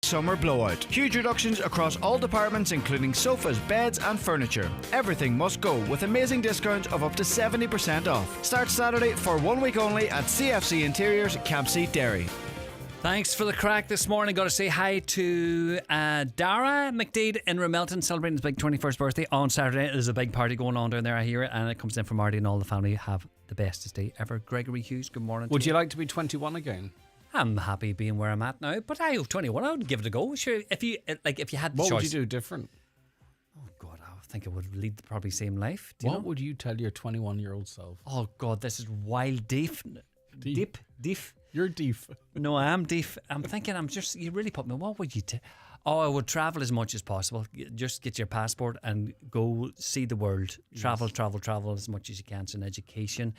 Summer blowout. Huge reductions across all departments including sofas, beds and furniture. Everything must go with amazing discounts of up to 70% off. Start Saturday for 1 week only at CFC Interiors, Campsie, Derry. Thanks for the crack this morning. Got to say hi to Dara McDeed in Ramelton, celebrating his big 21st birthday on Saturday. There's a big party going on down there, I hear it, and it comes in from Marty and all the family. Have the bestest day ever. Gregory Hughes, good morning. Would you like to be 21 again? I'm happy being where I'm at now, but I have 21. I would give it a go. Sure, if you had the choice. What would you do different? Oh God, I think I would lead the probably same life. What would you tell your 21-year-old self? Oh God, this is wild. Deep. You're deep. No, I am deep. I'm thinking. You really put me. What would you? I would travel as much as possible. Just get your passport and go see the world. Travel as much as you can. It's an education.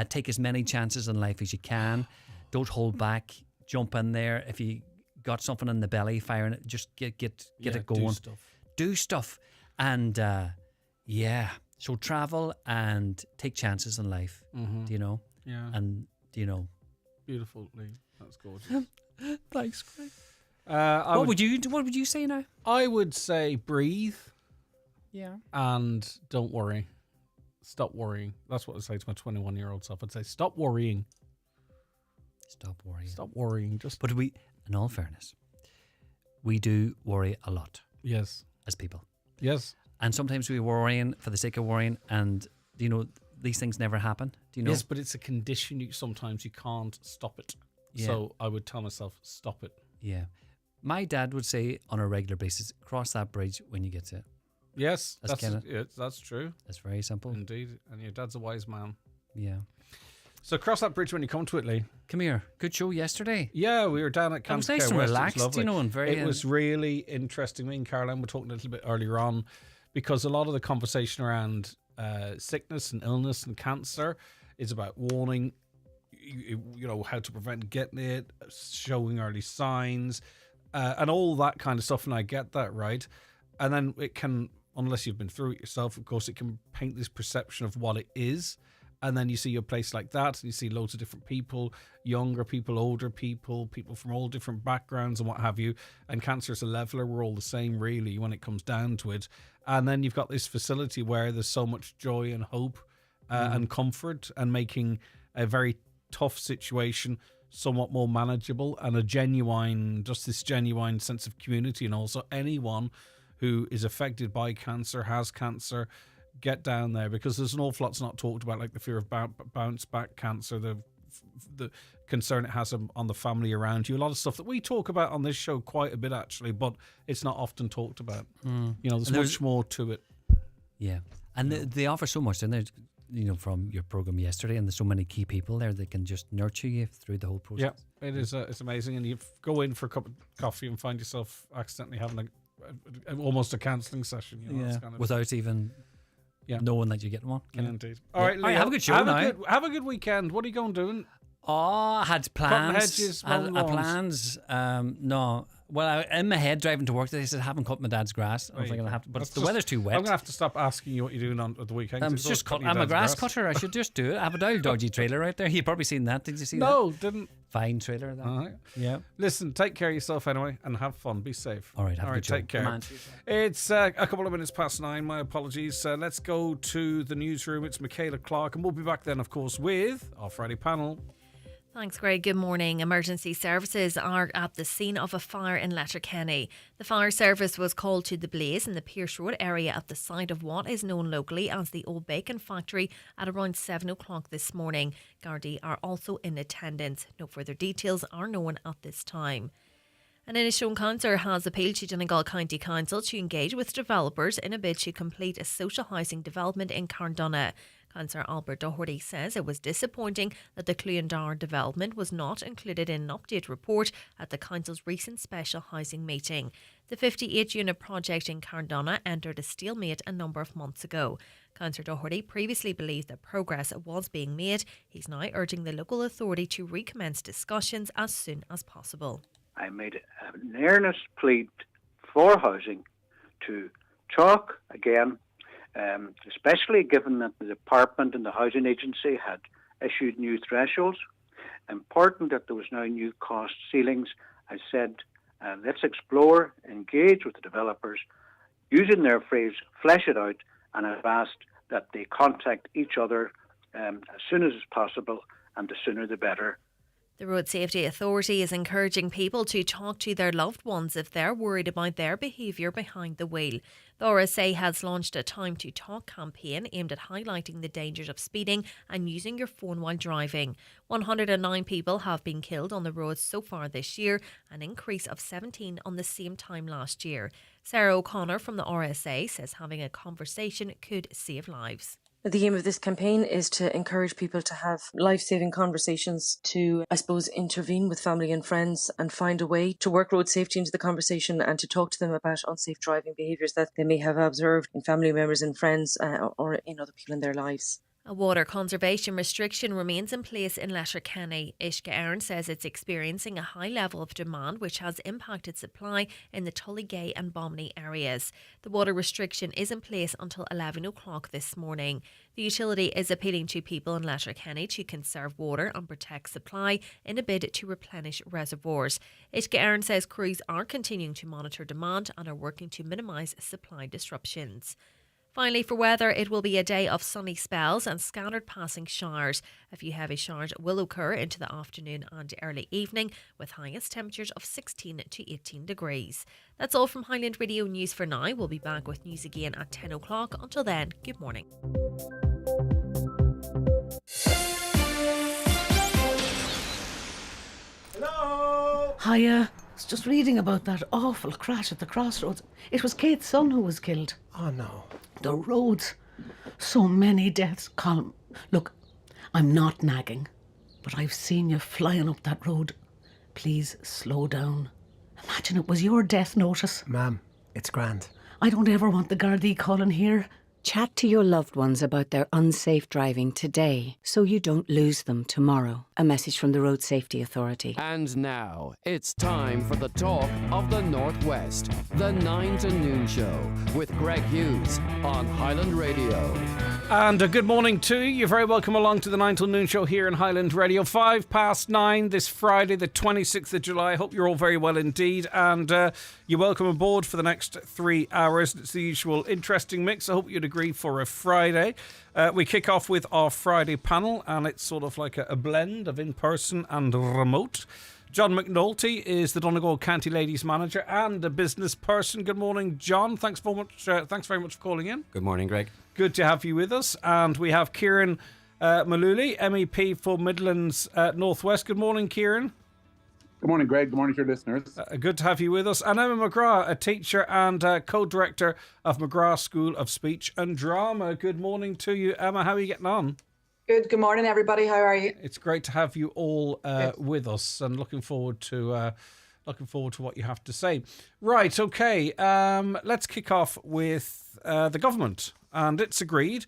Take as many chances in life as you can. Don't hold back. Jump in there. If you got something in the belly, firing it. Just get it going. Do stuff. And so travel and take chances in life. Mm-hmm. Do you know? Yeah. And do you know? Beautiful, Lee. That's gorgeous. Thanks, Craig. What would you say now? I would say breathe. Yeah. And don't worry. Stop worrying. That's what I'd say to my 21-year-old self. I'd say stop worrying. Stop worrying. Stop worrying. But we, in all fairness, we do worry a lot. Yes. As people. Yes. And sometimes we're worrying for the sake of worrying, and these things never happen. Do you know? Yes, but it's a condition. Sometimes you can't stop it. Yeah. So I would tell myself, stop it. Yeah. My dad would say on a regular basis, cross that bridge when you get to it. Yes, that's true. That's very simple. Indeed. And your dad's a wise man. Yeah. So cross that bridge when you come to it, Lee. Come here. Good show yesterday. Yeah, we were down at Cancer. It was nice and relaxed, and it was really interesting. Me and Caroline were talking a little bit earlier on, because a lot of the conversation around sickness and illness and cancer is about warning, how to prevent getting it, showing early signs, and all that kind of stuff. And I get that, right? And then it can, unless you've been through it yourself, of course, it can paint this perception of what it is. And then you see a place like that, and you see loads of different people, younger people, older people, people from all different backgrounds and what have you. And cancer is a leveler. We're all the same, really, when it comes down to it. And then you've got this facility where there's so much joy and hope and comfort, and making a very tough situation somewhat more manageable, and this genuine sense of community. And also anyone who is affected by cancer, has cancer, get down there, because there's an awful lot's not talked about, like the fear of bounce back cancer, the concern it has on the family around you. A lot of stuff that we talk about on this show quite a bit, actually, but it's not often talked about. There's much more to it. Yeah, and they offer so much, and there's from your program yesterday, and there's so many key people there that can just nurture you through the whole process. Yeah, it is. It's amazing, and you go in for a cup of coffee and find yourself accidentally having almost a counselling session. Without even knowing that you're getting one. Indeed. All right, Lee, have a good show now. Have a good weekend. What are you going doing? Oh, I had plans. Hedges, I had plans. No. Well, in my head driving to work today, I said I haven't cut my dad's grass. I was thinking I have to, but the weather's too wet. I'm going to have to stop asking you what you're doing on the weekend. I'm a grass cutter. I should just do it. I have a dodgy trailer out there. You've probably seen that. Did you see that? No, didn't. Fine trailer. That. Right. Yeah. Listen, take care of yourself anyway, and have fun. Be safe. All right. Have a good take show. care. It's a couple of minutes past 9. My apologies. Let's go to the newsroom. It's Michaela Clark, and we'll be back then, of course, with our Friday panel. Thanks, Greg. Good morning. Emergency services are at the scene of a fire in Letterkenny. The fire service was called to the blaze in the Pierce Road area at the site of what is known locally as the Old Bacon Factory at around 7 o'clock this morning. Gardaí are also in attendance. No further details are known at this time. And Inishowen Council has appealed to Donegal County Council to engage with developers in a bid to complete a social housing development in Carndonagh. Councillor Albert Doherty says it was disappointing that the Cluandar development was not included in an update report at the council's recent special housing meeting. The 58-unit project in Carndonagh entered a stalemate a number of months ago. Councillor Doherty previously believed that progress was being made. He's now urging the local authority to recommence discussions as soon as possible. I made an earnest plea for housing to talk again, especially given that the department and the housing agency had issued new thresholds. Important that there was now new cost ceilings. I said Let's explore, engage with the developers, using their phrase, flesh it out, and I've asked that they contact each other as soon as possible, and the sooner the better. The Road Safety Authority is encouraging people to talk to their loved ones if they're worried about their behaviour behind the wheel. The RSA has launched a Time to Talk campaign aimed at highlighting the dangers of speeding and using your phone while driving. 109 people have been killed on the roads so far this year, an increase of 17 on the same time last year. Sarah O'Connor from the RSA says having a conversation could save lives. The aim of this campaign is to encourage people to have life-saving conversations, to, I suppose, intervene with family and friends and find a way to work road safety into the conversation and to talk to them about unsafe driving behaviours that they may have observed in family members and friends or in other people in their lives. A water conservation restriction remains in place in Letterkenny. Uisce Éireann says it's experiencing a high level of demand which has impacted supply in the Tullygay and Bomney areas. The water restriction is in place until 11 o'clock this morning. The utility is appealing to people in Letterkenny to conserve water and protect supply in a bid to replenish reservoirs. Uisce Éireann says crews are continuing to monitor demand and are working to minimise supply disruptions. Finally, for weather, it will be a day of sunny spells and scattered passing showers. A few heavy showers will occur into the afternoon and early evening, with highest temperatures of 16 to 18 degrees. That's all from Highland Radio News for now. We'll be back with news again at 10 o'clock. Until then, good morning. Hello? Hiya. I was just reading about that awful crash at the crossroads. It was Kate's son who was killed. Oh no. The roads. So many deaths. Colm, look, I'm not nagging, but I've seen you flying up that road. Please slow down. Imagine it was your death notice. Ma'am, it's grand. I don't ever want the Gardaí calling here. Chat to your loved ones about their unsafe driving today so you don't lose them tomorrow. A message from the Road Safety Authority. And now, it's time for the talk of the Northwest. The 9 to Noon Show with Greg Hughes on Highland Radio. And a good morning to you. You're very welcome along to the 9 till noon show here in Highland Radio. 9:05 this Friday, the 26th of July. Hope you're all very well indeed. And you're welcome aboard for the next 3 hours. It's the usual interesting mix. I hope you'd agree for a Friday. We kick off with our Friday panel, and it's sort of like a blend of in-person and remote. John McNulty is the Donegal County Ladies Manager and a business person. Good morning, John. Thanks very much for calling in. Good morning, Greg. Good to have you with us. And we have Kieran Malooly, MEP for Midlands Northwest. Good morning, Kieran. Good morning, Greg. Good morning to your listeners. Good to have you with us. And Emma McGrath, a teacher and co-director of McGrath School of Speech and Drama. Good morning to you, Emma. How are you getting on? Good morning, everybody. How are you? It's great to have you all with us, and looking forward to what you have to say. Right, okay. Let's kick off with the government, and it's agreed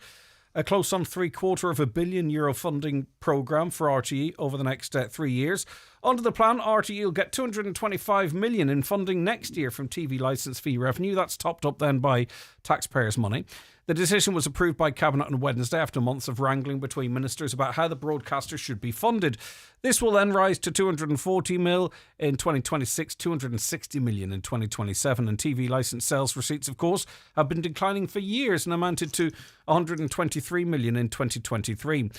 a close on €750 million funding programme for RTE over the next 3 years. Under the plan, RTE will get $225 million in funding next year from TV licence fee revenue. That's topped up then by taxpayers' money. The decision was approved by Cabinet on Wednesday after months of wrangling between ministers about how the broadcaster should be funded. This will then rise to $240 million in 2026, $260 million in 2027. And TV licence sales receipts, of course, have been declining for years and amounted to $123 million in 2023.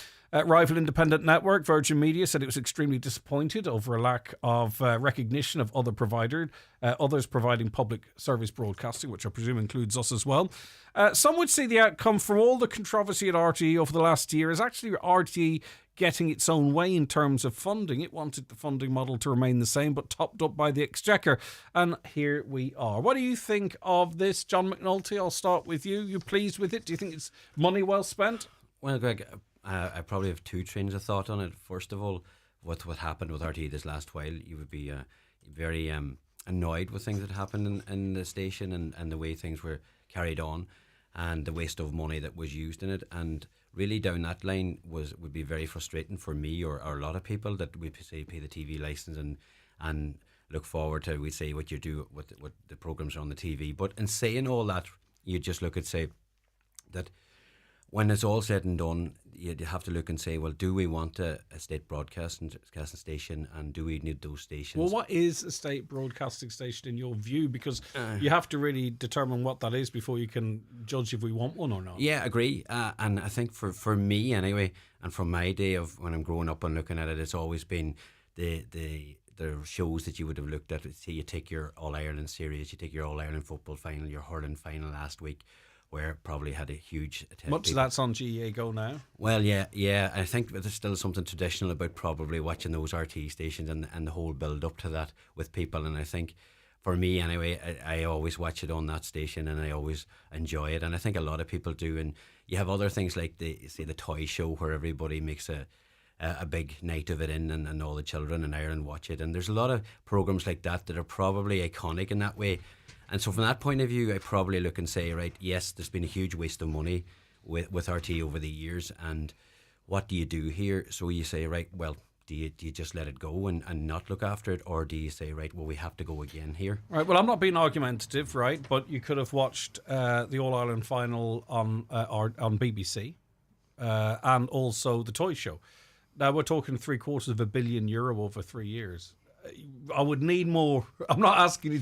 Rival independent network Virgin Media said it was extremely disappointed over a lack of recognition of others providing public service broadcasting, which I presume includes us as well. Some would say the outcome from all the controversy at RTE over the last year is actually RTE getting its own way in terms of funding. It wanted the funding model to remain the same, but topped up by the Exchequer. And here we are. What do you think of this, John McNulty? I'll start with you. You pleased with it? Do you think it's money well spent? Well, Greg, I probably have two trains of thought on it. First of all, what happened with RTE this last while, you would be very annoyed with things that happened in the station and the way things were carried on and the waste of money that was used in it. And really down that line would be very frustrating for me or a lot of people that we say pay the TV licence and look forward to, we say, what you do, what the programmes are on the TV. But in saying all that, you just look at, say, that when it's all said and done, you have to look and say, well, do we want a state broadcasting station, and do we need those stations? Well, what is a state broadcasting station in your view? Because you have to really determine what that is before you can judge if we want one or not. Yeah, agree. And I think for me anyway, and from my day of when I'm growing up and looking at it, it's always been the shows that you would have looked at. Say you take your All-Ireland series, you take your All-Ireland football final, your hurling final last week, where it probably had a huge attention. Much of that's on GEA Go now. Well, yeah. I think there's still something traditional about probably watching those RT stations and the whole build up to that with people. And I think for me anyway, I always watch it on that station and I always enjoy it. And I think a lot of people do. And you have other things like the toy show where everybody makes a big night of it and all the children in Ireland watch it. And there's a lot of programs like that are probably iconic in that way. And so from that point of view, I probably look and say, right, yes, there's been a huge waste of money with RT over the years, and what do you do here? So you say, right, well, do you just let it go and not look after it, or do you say, right, well, we have to go again here? Right, well, I'm not being argumentative, right, but you could have watched the All-Ireland final on BBC and also the toy show. Now, we're talking €750 million over 3 years. I would need more. I'm not asking you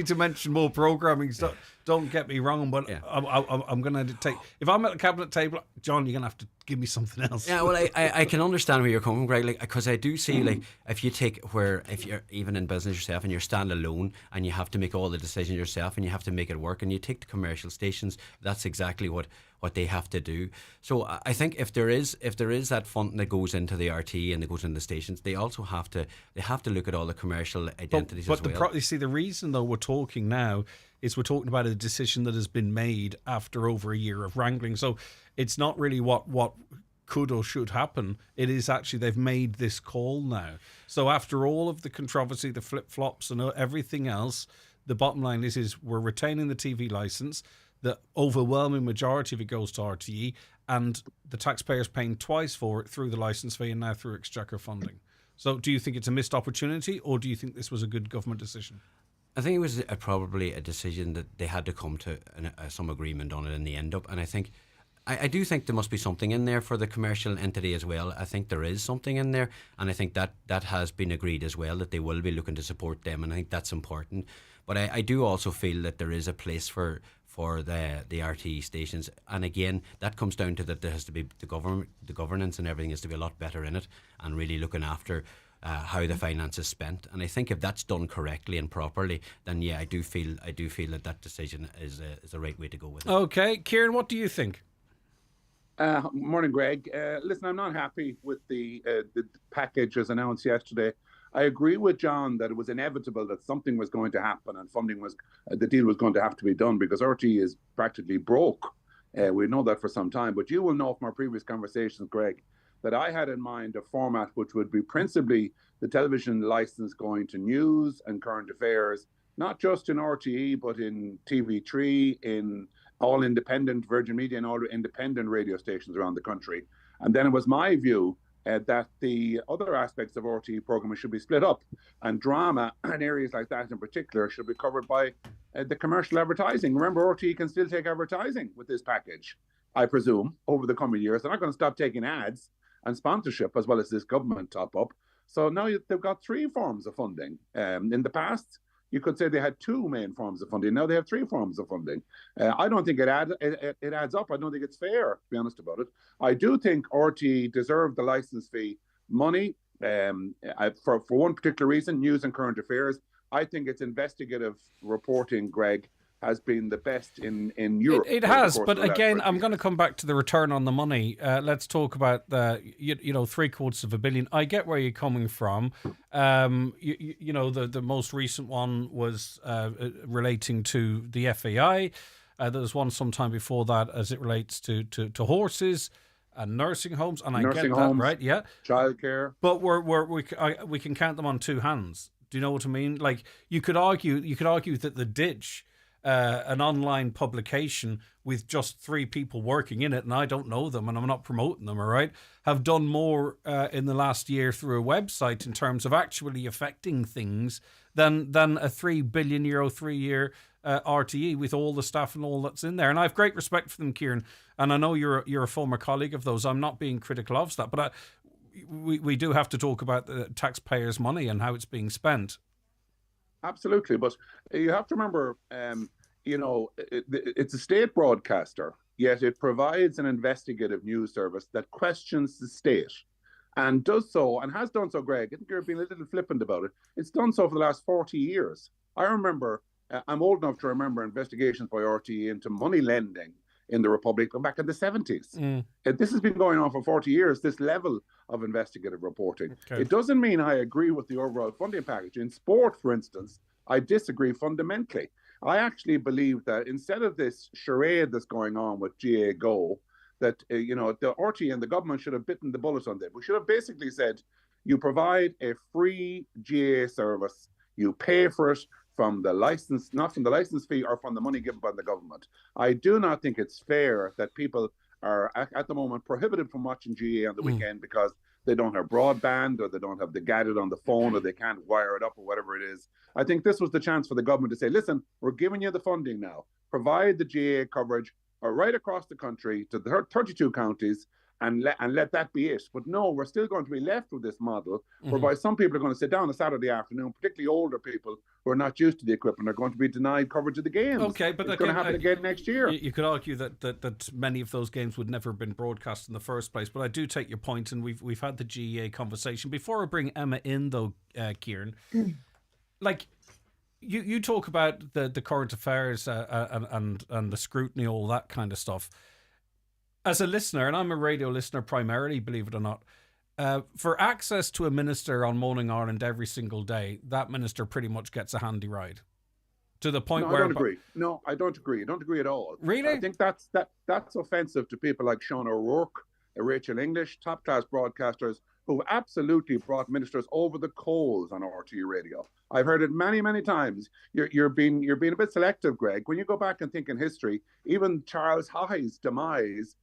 to mention more programming. So don't get me wrong, but yeah. I'm going to take. If I'm at the cabinet table, John, you're going to have to give me something else. Yeah, well, I can understand where you're coming from, Greg. Like, because I do see, like, if you're even in business yourself and you're standing alone and you have to make all the decisions yourself and you have to make it work, and you take the commercial stations, that's exactly what they have to do. So I think if there is that funding that goes into the RT and that goes into the stations, they also have to look at all the commercial identities as well. You see, the reason though we're talking now is we're talking about a decision that has been made after over a year of wrangling. So it's not really what could or should happen. It is actually they've made this call now. So after all of the controversy, the flip-flops and everything else, the bottom line is we're retaining the TV licence. The overwhelming majority of it goes to RTE, and the taxpayers paying twice for it through the licence fee and now through Exchequer funding. So do you think it's a missed opportunity, or do you think this was a good government decision? I think it was probably a decision that they had to come to some agreement on it in the end up. And I think I do think there must be something in there for the commercial entity as well. I think there is something in there, and I think that has been agreed as well, that they will be looking to support them, and I think that's important. But I do also feel that there is a place for the RT stations, and again that comes down to that there has to be the governance and everything has to be a lot better in it, and really looking after how the finance is spent. And I think if that's done correctly and properly, then yeah, I do feel that decision is the right way to go with it. Okay, Kieran, what do you think? Morning, Greg. Listen, I'm not happy with the package as announced yesterday. I agree with John that it was inevitable that something was going to happen and the deal was going to have to be done, because RT is practically broke. We know that for some time. But you will know from our previous conversations, Greg, that I had in mind a format which would be principally the television license going to news and current affairs, not just in RTE, but in TV3, in all independent Virgin Media and all independent radio stations around the country. And then it was my view that the other aspects of RTE programming should be split up, and drama and areas like that in particular should be covered by the commercial advertising. Remember, RTE can still take advertising with this package, I presume, over the coming years. They're not going to stop taking ads and sponsorship as well as this government top up. So now they've got three forms of funding. In the past, you could say they had two main forms of funding. Now they have three forms of funding. I don't think it adds up. I don't think it's fair, to be honest about it. I do think RTE deserved the license fee money for one particular reason, news and current affairs. I think its investigative reporting, Greg, has been the best in Europe. It has, but again, I'm going to come back to the return on the money. Let's talk about the $750 million. I get where you're coming from. The most recent one was relating to the FAI. There was one sometime before that as it relates to horses and nursing homes, and I get that, right? Yeah, childcare. But we can count them on two hands. Do you know what I mean? Like you could argue that the Ditch, an online publication with just three people working in it, and I don't know them and I'm not promoting them, all right, have done more in the last year through a website in terms of actually affecting things than a €3 billion 3-year RTE with all the staff and all that's in there. And I have great respect for them, Kieran. And I know you're a former colleague of those. I'm not being critical of that, but we do have to talk about the taxpayers' money and how it's being spent. Absolutely, but you have to remember, it's a state broadcaster, yet it provides an investigative news service that questions the state and does so, and has done so, Greg. I think you're being a little flippant about it. It's done so for the last 40 years. I remember, I'm old enough to remember investigations by RTE into money lending in the Republic back in the 70s. This has been going on for 40 years, this level of investigative reporting. Okay. It doesn't mean I agree with the overall funding package. In sport, for instance, I disagree fundamentally. I actually believe that instead of this charade that's going on with GA Go, that the RTE and the government should have bitten the bullet on that. We should have basically said, you provide a free GA service, you pay for it from the license, not from the license fee or from the money given by the government. I do not think it's fair that people are at the moment prohibited from watching GA on the weekend because they don't have broadband or they don't have the gadget on the phone or they can't wire it up or whatever it is. I think this was the chance for the government to say, listen, we're giving you the funding now. Provide the GA coverage right across the country to the 32 counties and let that be it. But no, we're still going to be left with this model whereby some people are going to sit down on a Saturday afternoon, particularly older people who are not used to the equipment, are going to be denied coverage of the games. Okay, but it's going to happen again next year. You could argue that many of those games would never have been broadcast in the first place, but I do take your point, and we've had the GEA conversation. Before I bring Emma in, though, Kieran, like you talk about the current affairs and the scrutiny, all that kind of stuff. As a listener, and I'm a radio listener primarily, believe it or not, for access to a minister on Morning Ireland every single day, that minister pretty much gets a handy ride. To the point where... I don't agree. No, I don't agree. I don't agree at all. Really? I think that's offensive to people like Sean O'Rourke, Rachel English, top-class broadcasters who absolutely brought ministers over the coals on RTE radio. I've heard it many, many times. You're being a bit selective, Greg. When you go back and think in history, even Charles Hy's demise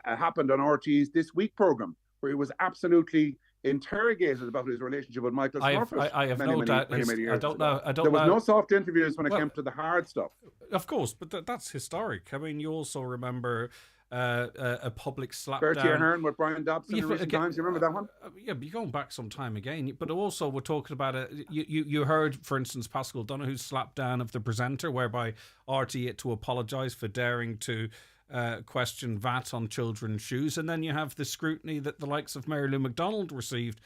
happened on RTE's This Week programme, where he was absolutely interrogated about his relationship with Michael Smurfit. I have no doubt. I don't know. There was no soft interviews when it came to the hard stuff. Of course, but that's historic. I mean, you also remember a public slapdown. Bertie Ahern with Brian Dobson in recent times. You remember that one? Yeah, but you're going back some time again. But also, we're talking about it. You heard, for instance, Pascal Donoghue's slapdown of the presenter, whereby RTE had to apologise for daring to question VAT on children's shoes, and then you have the scrutiny that the likes of Mary Lou McDonald received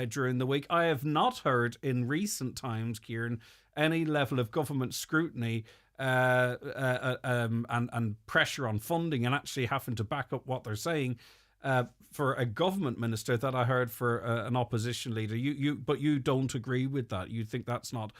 during the week. I have not heard in recent times, Kieran, any level of government scrutiny and pressure on funding and actually having to back up what they're saying for a government minister that I heard for an opposition leader. But you don't agree with that. You think that's an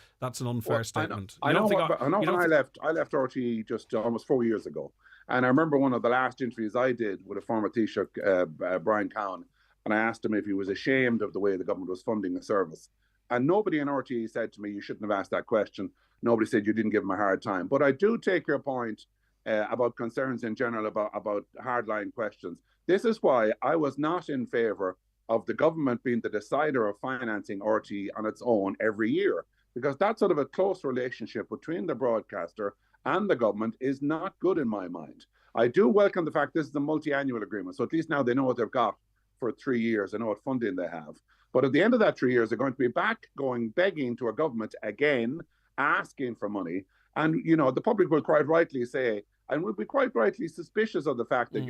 unfair statement. I know when I left RTE just almost 4 years ago. And I remember one of the last interviews I did with a former Taoiseach, Brian Cowan, and I asked him if he was ashamed of the way the government was funding the service. And nobody in RTE said to me, you shouldn't have asked that question. Nobody said you didn't give him a hard time. But I do take your point about concerns in general about hardline questions. This is why I was not in favour of the government being the decider of financing RTE on its own every year, because that sort of a close relationship between the broadcaster and the government is not good in my mind. I do welcome the fact this is a multi-annual agreement, so at least now they know what they've got for 3 years, they know what funding they have. But at the end of that 3 years, they're going to be back begging to a government again, asking for money. And, the public will quite rightly say, and will be quite rightly suspicious of the fact that,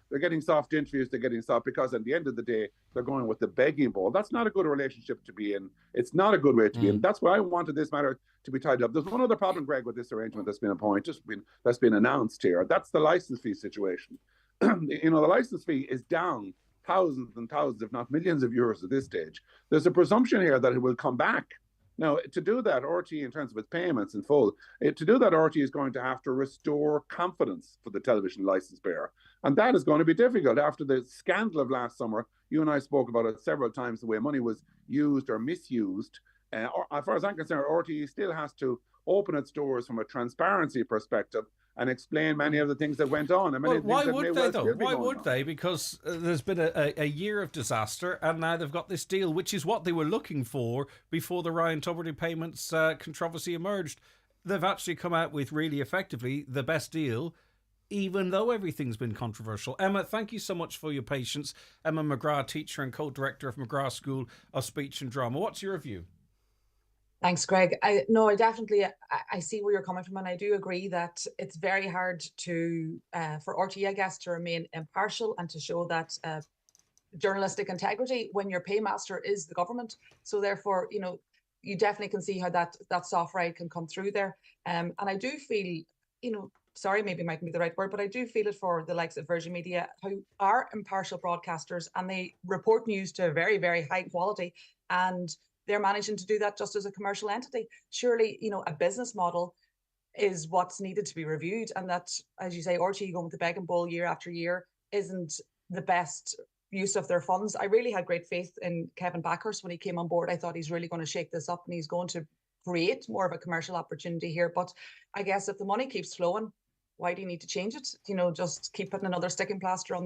they're getting soft interviews, they're getting soft, because at the end of the day, they're going with the begging bowl. That's not a good relationship to be in. It's not a good way to be in. That's why I wanted this matter to be tied up. There's one other problem, Greg, with this arrangement that's been announced here. That's the license fee situation. The license fee is down thousands and thousands, if not millions of euros at this stage. There's a presumption here that it will come back. Now, to do that, RTE, in terms of its payments in full, to do that, RTE is going to have to restore confidence for the television license payer. And that is going to be difficult. After the scandal of last summer, you and I spoke about it several times, the way money was used or misused. As far as I'm concerned, RTE still has to open its doors from a transparency perspective and explain many of the things that went on. Well, why would they, though? Why would they? Because there's been a year of disaster, and now they've got this deal, which is what they were looking for before the Ryan Tubridy payments controversy emerged. They've actually come out with really effectively the best deal, even though everything's been controversial. Emma, thank you so much for your patience. Emma McGrath, teacher and co-director of McGrath School of Speech and Drama. What's your view? Thanks, Greg. I definitely see where you're coming from, and I do agree that it's very hard to for RTÉ, I guess, to remain impartial and to show that journalistic integrity when your paymaster is the government. So therefore, you definitely can see how that soft ride can come through there. And I do feel, sorry, maybe mightn't be the right word, but I do feel it for the likes of Virgin Media, who are impartial broadcasters, and they report news to a very, very high quality, and they're managing to do that just as a commercial entity. Surely, a business model is what's needed to be reviewed, and that, as you say, RTÉ going with the begging bowl year after year isn't the best use of their funds. I really had great faith in Kevin Backhurst when he came on board. I thought he's really going to shake this up, and he's going to create more of a commercial opportunity here. But I guess if the money keeps flowing, why do you need to change it? Just keep putting another sticking plaster on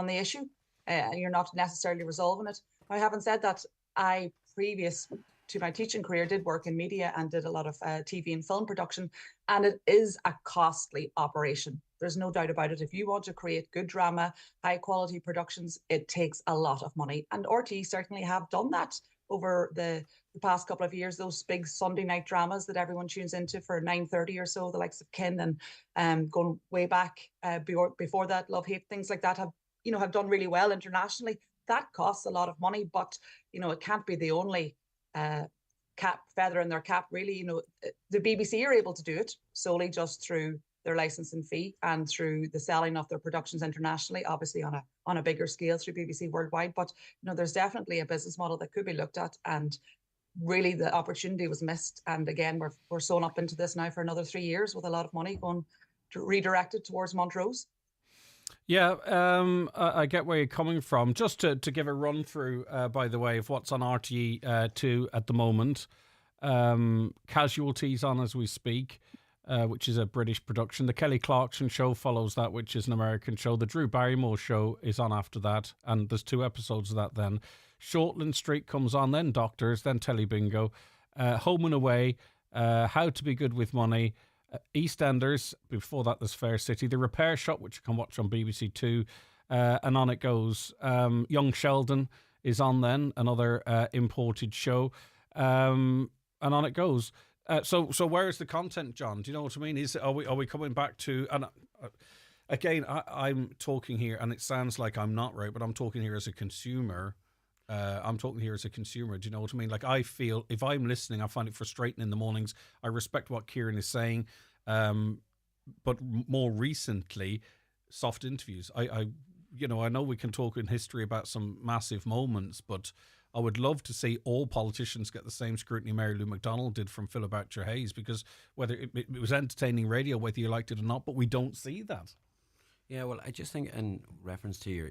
the issue, and you're not necessarily resolving it. I haven't said that. I, previous to my teaching career, did work in media and did a lot of TV and film production, and it is a costly operation. There's no doubt about it. If you want to create good drama, high quality productions, it takes a lot of money, and RTÉ certainly have done that over the past couple of years. Those big Sunday night dramas that everyone tunes into for 9:30 or so, the likes of Kin and going way back before that, Love Hate, things like that have done really well internationally. That costs a lot of money, but it can't be the only feather in their cap, really. The BBC are able to do it solely just through their licensing fee and through the selling of their productions internationally, obviously on a bigger scale through BBC Worldwide. But there's definitely a business model that could be looked at, and really the opportunity was missed. And again, we're sewn up into this now for another 3 years with a lot of money going redirected towards Montrose. Yeah, I get where you're coming from. Just to give a run through, by the way, of what's on RTÉ2 at the moment. Casualties on as we speak, which is a British production. The Kelly Clarkson Show follows that, which is an American show. The Drew Barrymore Show is on after that, and there's 2 episodes of that then. Shortland Street comes on, then Doctors, then Telly Bingo. Home and Away, How to Be Good with Money, EastEnders, before that there's Fair City, The Repair Shop, which you can watch on BBC Two, and on it goes. Young Sheldon is on then, another imported show, and on it goes. So where's the content, John? Do you know what I mean? Are we coming back to, and again, I'm talking here, and it sounds like I'm not right, but I'm talking here as a consumer. Do you know what I mean? Like, I feel, if I'm listening, I find it frustrating in the mornings. I respect what Kieran is saying, but more recently, soft interviews. I know we can talk in history about some massive moments, but I would love to see all politicians get the same scrutiny Mary Lou McDonald did from Philip Boucher Hayes, because whether it was entertaining radio, whether you liked it or not, but we don't see that. Yeah, well, I just think in reference to your,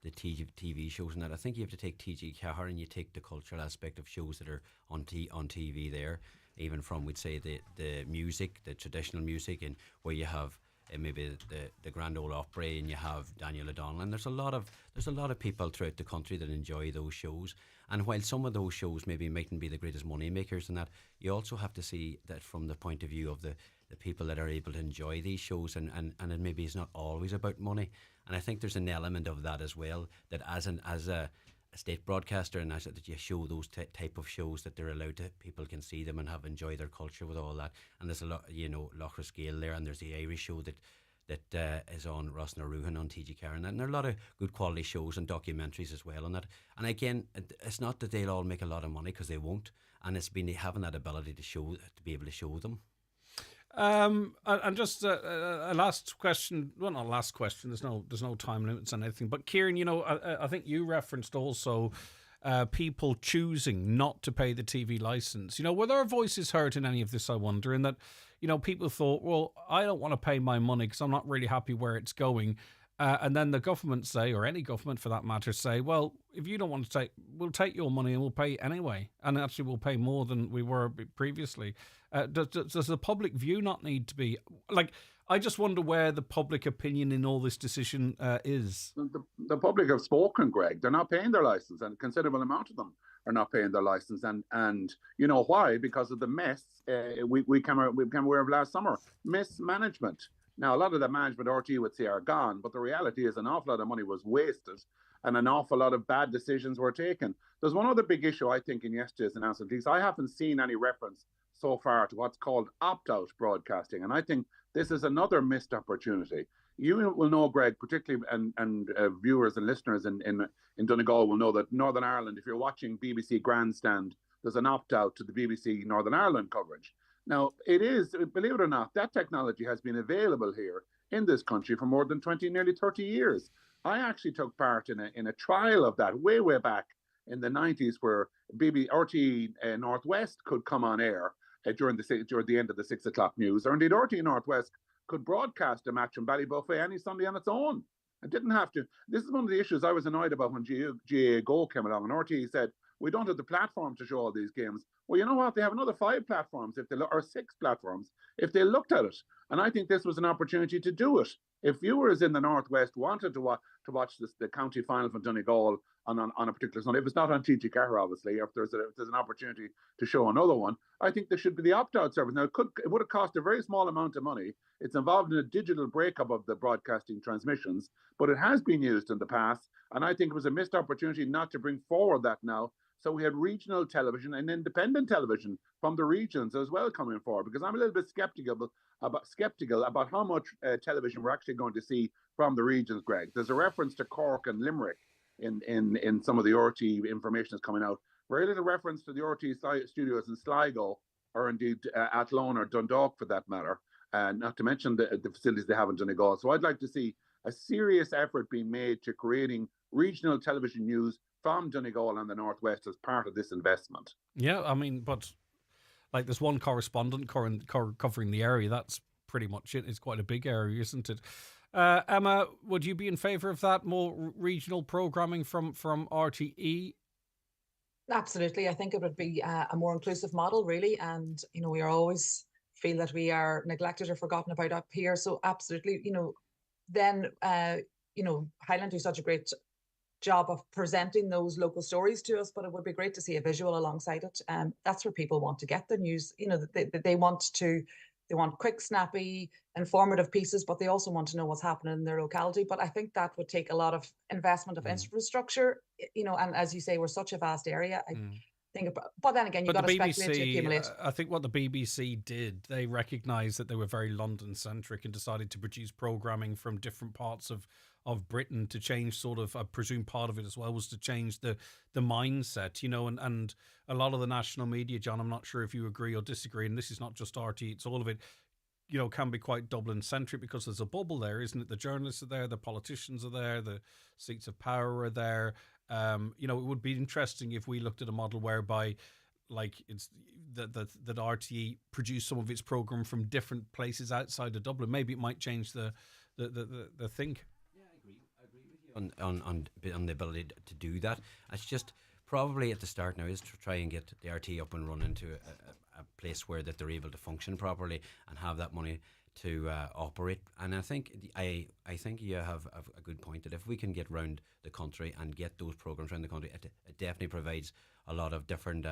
the TV shows and that, I think you have to take TG Cahar and you take the cultural aspect of shows that are on TV there, even from, we'd say, the music, the traditional music, and where you have maybe the Grand Ole Opry, and you have Daniel O'Donnell, and there's a lot of people throughout the country that enjoy those shows. And while some of those shows maybe mightn't be the greatest money makers and that, you also have to see that from the point of view of the people that are able to enjoy these shows, and it maybe is not always about money. And I think there's an element of that as well, that as a state broadcaster, and that you show those type of shows, that they're allowed to, people can see them and have enjoy their culture with all that. And there's a lot, Loch Scale there, and there's the Irish show that is on Ross na Ruhan on TG Karen, and there are a lot of good quality shows and documentaries as well on that. And again, it's not that they'll all make a lot of money, because they won't, and it's been having that ability to be able to show them. And just a last question. Well, not last question. There's no time limits on anything. But Kieran, I think you referenced also people choosing not to pay the TV license. Were their voices heard in any of this? I wonder. In that, people thought, well, I don't want to pay my money because I'm not really happy where it's going. And then the government say, or any government for that matter, say, well, if you don't want to we'll take your money and we'll pay anyway. And actually we'll pay more than we were previously. Does the public view not need to be, like, I just wonder where the public opinion in all this decision is. The public have spoken, Greg. They're not paying their license, and a considerable amount of them are not paying their license. And you know why? Because of the mess we became aware of last summer. Mismanagement. Now, a lot of the management RTE would say are gone, but the reality is an awful lot of money was wasted and an awful lot of bad decisions were taken. There's one other big issue, I think, in yesterday's announcement. At least I haven't seen any reference so far to what's called opt-out broadcasting. And I think this is another missed opportunity. You will know, Greg, particularly, and viewers and listeners in Donegal will know that Northern Ireland, if you're watching BBC Grandstand, there's an opt-out to the BBC Northern Ireland coverage. Now, it is, believe it or not, that technology has been available here in this country for more than 20, nearly 30 years. I actually took part in a trial of that way back in the 90s, where RTE Northwest could come on air during the end of the 6 o'clock news, or indeed RTE Northwest could broadcast a match from Ballybuffet any Sunday on its own. It didn't have to. This is one of the issues I was annoyed about when GAA Go came along, and RTE said, we don't have the platform to show all these games. Well, you know what? They have another 5 platforms, or 6 platforms, if they looked at it. And I think this was an opportunity to do it. If viewers in the Northwest wanted to watch the county final from Donegal on a particular Sunday, if it's not on TG Carr, obviously, if there's an opportunity to show another one, I think there should be the opt-out service. Now, it would have cost a very small amount of money. It's involved in a digital breakup of the broadcasting transmissions, but it has been used in the past, and I think it was a missed opportunity not to bring forward that now. So we had regional television and independent television from the regions as well coming forward, because I'm a little bit skeptical about how much television we're actually going to see from the regions, Greg. There's a reference to Cork and Limerick in some of the RTE information that's coming out. Very little reference to the RTE studios in Sligo, or indeed Athlone or Dundalk for that matter, not to mention the facilities they have in Donegal. So I'd like to see a serious effort being made to creating regional television news from Donegal and the Northwest as part of this investment. Yeah, I mean, but like there's one correspondent covering the area. That's pretty much it. It's quite a big area, isn't it? Emma, would you be in favour of that, more regional programming from RTE? Absolutely. I think it would be a more inclusive model, really. And, we are always feel that we are neglected or forgotten about up here. So absolutely, then, Highland do such a great job of presenting those local stories to us, but it would be great to see a visual alongside it. That's where people want to get the news. They want quick, snappy, informative pieces, but they also want to know what's happening in their locality. But I think that would take a lot of investment of infrastructure, and as you say, we're such a vast area. But then again, you've got to speculate to accumulate. I think what the BBC did, they recognised that they were very London-centric and decided to produce programming from different parts of Britain to change sort of, I presume part of it as well was to change the mindset, and a lot of the national media, John, I'm not sure if you agree or disagree, and this is not just RTE, it's all of it, can be quite Dublin-centric because there's a bubble there, isn't it? The journalists are there, the politicians are there, the seats of power are there. It would be interesting if we looked at a model whereby, like, it's that RTE produce some of its program from different places outside of Dublin. Maybe it might change the think. Yeah, I agree with you on the ability to do that. It's just probably at the start now is to try and get the RTE up and running to a place where that they're able to function properly and have that money to operate. And I think you have a good point that if we can get round the country and get those programs around the country, it definitely provides a lot of different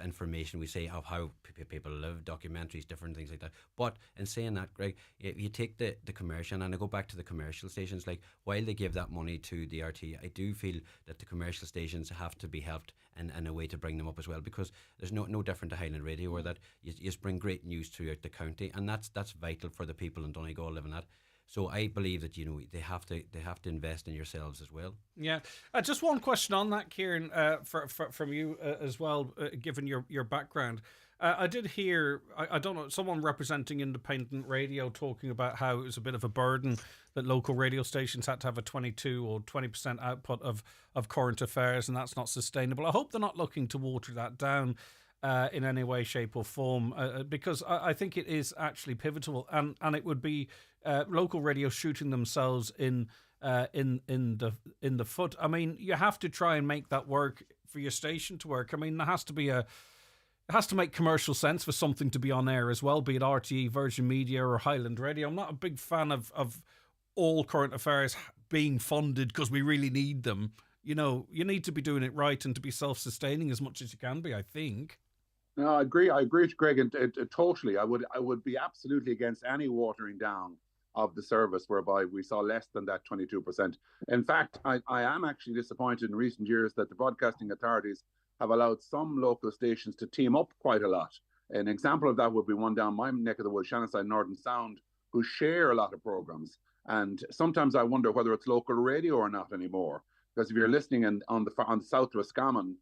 information, we say, of how people live, documentaries, different things like that. But in saying that, Greg, if you take the commercial, and I go back to the commercial stations, like while they give that money to the RT, I do feel that the commercial stations have to be helped in a way to bring them up as well, because there's no different to Highland Radio, where that you just bring great news throughout the county, and that's vital for the people in Donegal living that. So I believe that they have to invest in yourselves as well. Yeah, just one question on that, Kieran, from you as well, given your background. I did hear, I don't know, someone representing independent radio talking about how it was a bit of a burden that local radio stations had to have a 22 or 20% output of current affairs, and that's not sustainable. I hope they're not looking to water that down in any way, shape or form, because I think it is actually pivotal, and it would be local radio shooting themselves in the foot. I mean, you have to try and make that work for your station to work. I mean, there has to be it has to make commercial sense for something to be on air as well, be it RTE, Virgin Media or Highland Radio. I'm not a big fan of all current affairs being funded because we really need them. You know, you need to be doing it right and to be self-sustaining as much as you can be, I think. No, I agree with Greg, and totally. I would be absolutely against any watering down of the service whereby we saw less than that 22%. In fact, I am actually disappointed in recent years that the broadcasting authorities have allowed some local stations to team up quite a lot. An example of that would be one down my neck of the woods, Shannonside Northern Sound, who share a lot of programs. And sometimes I wonder whether it's local radio or not anymore. Because if you're listening on the South Roscommon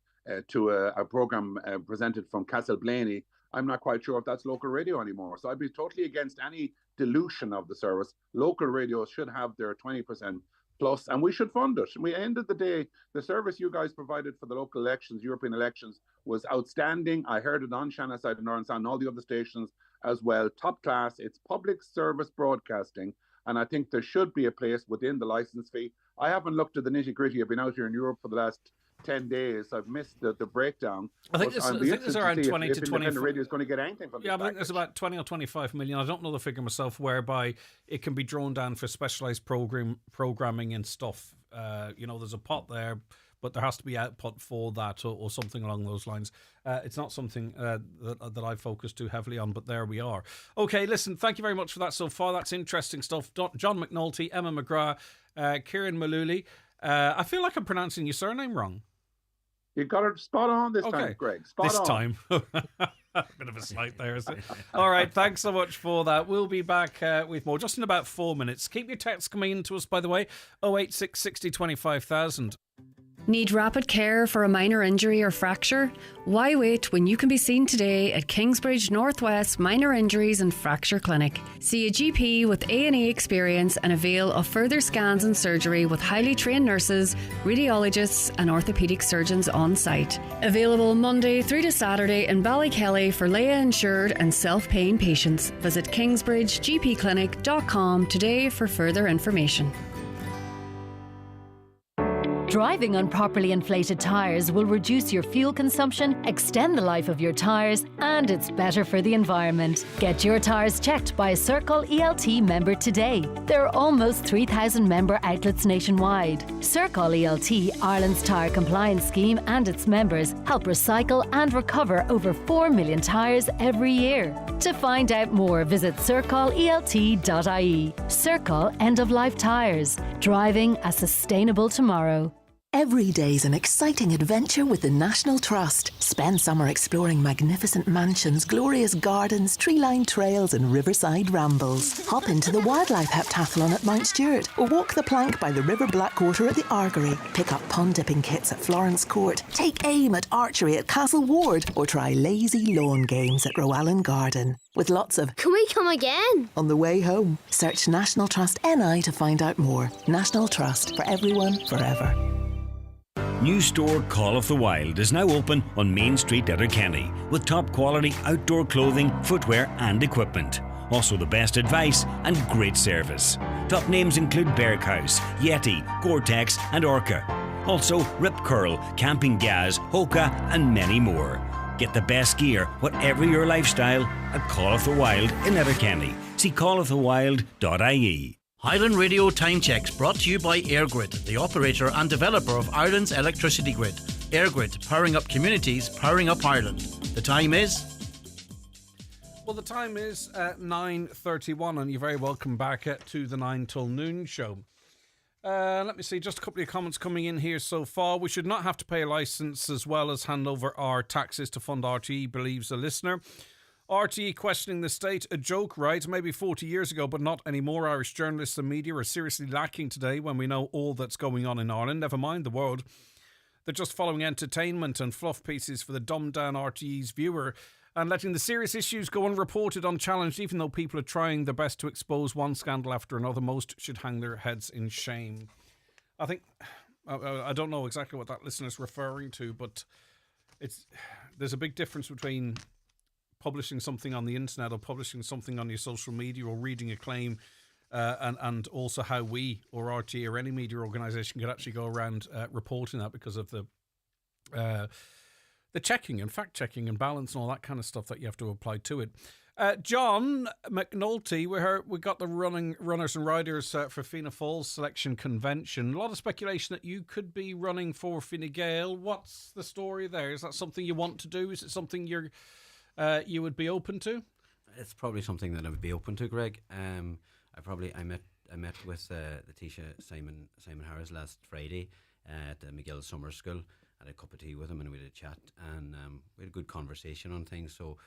to a program presented from Castleblaney, I'm not quite sure if that's local radio anymore. So I'd be totally against any dilution of the service. Local radios should have their 20% plus, and we should fund it. And we ended the day, the service you guys provided for the local elections, European elections, was outstanding. I heard it on Shannonside and Northern Sound and all the other stations as well. Top class. It's public service broadcasting. And I think there should be a place within the license fee. I haven't looked at the nitty gritty. I've been out here in Europe for the last 10 days. I've missed the breakdown. I think there's around 20 to 25. Radio is going to get anything from I think there's about 20 or 25 million. I don't know the figure myself, whereby it can be drawn down for specialised programming and stuff. There's a pot there, but there has to be output for that or something along those lines. It's not something that I focus too heavily on, but there we are. Okay, listen, thank you very much for that so far. That's interesting stuff. John McNulty, Emma McGrath, Kieran Maluli. I feel like I'm pronouncing your surname wrong. You got it spot on this time, Greg. Spot on. Bit of a slight there, isn't it? All right, thanks so much for that. We'll be back with more just in about 4 minutes. Keep your texts coming in to us, by the way, 086 60 25,000. Need rapid care for a minor injury or fracture? Why wait when you can be seen today at Kingsbridge Northwest Minor Injuries and Fracture Clinic? See a GP with A&E experience and avail of further scans and surgery with highly trained nurses, radiologists and orthopaedic surgeons on site. Available Monday through to Saturday in Ballykelly for Leia insured and self-paying patients. Visit kingsbridgegpclinic.com today for further information. Driving on properly inflated tyres will reduce your fuel consumption, extend the life of your tyres, and it's better for the environment. Get your tyres checked by a Circle ELT member today. There are almost 3,000 member outlets nationwide. Circle ELT, Ireland's tyre compliance scheme, and its members help recycle and recover over 4 million tyres every year. To find out more, visit circleelt.ie. Circle End of Life Tyres. Driving a sustainable tomorrow. Every day's an exciting adventure with the National Trust. Spend summer exploring magnificent mansions, glorious gardens, tree-lined trails and riverside rambles. Hop into the wildlife heptathlon at Mount Stewart or walk the plank by the River Blackwater at the Argery. Pick up pond dipping kits at Florence Court. Take aim at archery at Castle Ward or try lazy lawn games at Rowan Garden. With lots of "Can we come again?" on the way home. Search National Trust NI to find out more. National Trust, for everyone, forever. New store Call of the Wild is now open on Main Street, Letterkenny, with top quality outdoor clothing, footwear and equipment. Also the best advice and great service. Top names include Bearcouse, Yeti, Gore-Tex and Orca. Also Rip Curl, Camping Gaz, Hoka and many more. Get the best gear, whatever your lifestyle, at Call of the Wild in Letterkenny. See callofthewild.ie. Highland Radio Time Checks brought to you by EirGrid, the operator and developer of Ireland's electricity grid. EirGrid, powering up communities, powering up Ireland. The time is... Well, the time is 9:31 and you're very welcome back to the 9 till noon show. Let me see, just a couple of comments coming in here so far. We should not have to pay a licence as well as hand over our taxes to fund RTE, believes a listener. RTE questioning the state, a joke, right? Maybe 40 years ago, but not anymore. Irish journalists and media are seriously lacking today when we know all that's going on in Ireland. Never mind the world. They're just following entertainment and fluff pieces for the dumbed-down RTE's viewer and letting the serious issues go unreported, unchallenged, even though people are trying their best to expose one scandal after another. Most should hang their heads in shame. I think, I don't know exactly what that listener's referring to, but there's a big difference between publishing something on the internet or publishing something on your social media or reading a claim and also how we or RTE or any media organisation could actually go around reporting that because of the the checking and fact checking and balance and all that kind of stuff that you have to apply to it. John McNulty, we got the runners and riders for Fianna Fáil's selection convention. A lot of speculation that you could be running for Fine Gael. What's the story there? Is that something you want to do? Is it something you would be open to? It's probably something that I would be open to, Greg. I met with the Taoiseach Simon Harris last Friday at the McGill Summer School. I had a cup of tea with him and we had a chat, and we had a good conversation on things. So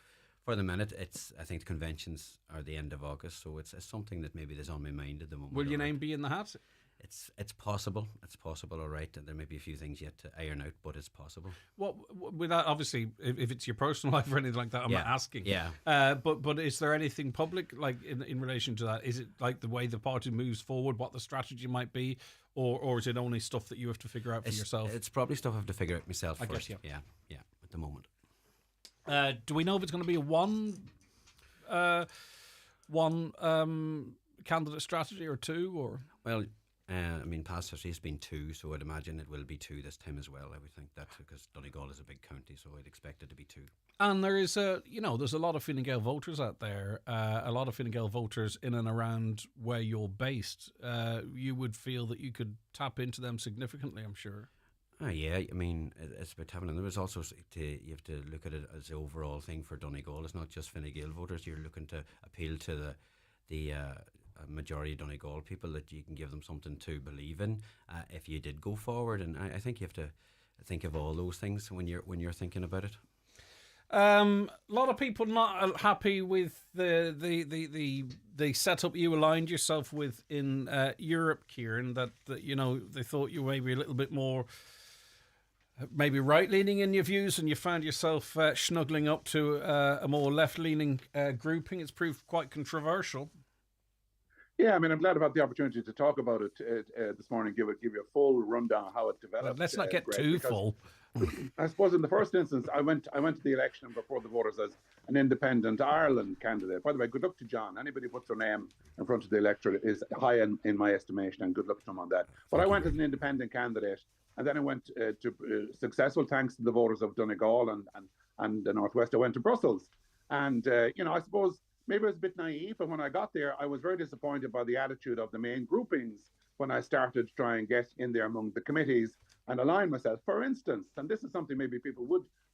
for the minute, I think the conventions are the end of August, so it's something that maybe is on my mind at the moment. Will your name be in the hat? It's possible. It's possible, all right. There may be a few things yet to iron out, but it's possible. What without obviously, if it's your personal life or anything like that, I'm not asking. Yeah. But is there anything public like in relation to that? Is it like the way the party moves forward, what the strategy might be, or is it only stuff that you have to figure out for yourself? It's probably stuff I have to figure out myself first. Guess, yeah. At the moment. Do we know if it's going to be a one candidate strategy or two, or? Well, past history has been two, so I'd imagine it will be two this time as well. I would think that because Donegal is a big county, so I'd expect it to be two. And there is there's a lot of Fine Gael voters out there, a lot of Fine Gael voters in and around where you're based. You would feel that you could tap into them significantly, I'm sure. Yeah, it's about having, and there was also you have to look at it as the overall thing for Donegal. It's not just Fine Gael voters. You're looking to appeal to the majority of Donegal people, that you can give them something to believe in if you did go forward. And I think you have to think of all those things when you're thinking about it. A lot of people not happy with the setup you aligned yourself with in Europe, Kieran. That they thought you were maybe a little bit more. Maybe right-leaning in your views, and you found yourself snuggling up to a more left-leaning grouping. It's proved quite controversial. Yeah, I'm glad about the opportunity to talk about it this morning. Give you a full rundown of how it developed. Well, let's not get Greg, too full. I suppose in the first instance, I went to the election before the voters as an independent Ireland candidate. By the way, good luck to John. Anybody who puts their name in front of the electorate is high in my estimation, and good luck to him on that. But I went as an independent candidate. And then I went to successful, thanks to the voters of Donegal and the Northwest. I went to Brussels. And, I suppose maybe I was a bit naive, but when I got there, I was very disappointed by the attitude of the main groupings when I started to try and get in there among the committees and align myself. For instance, and this is something maybe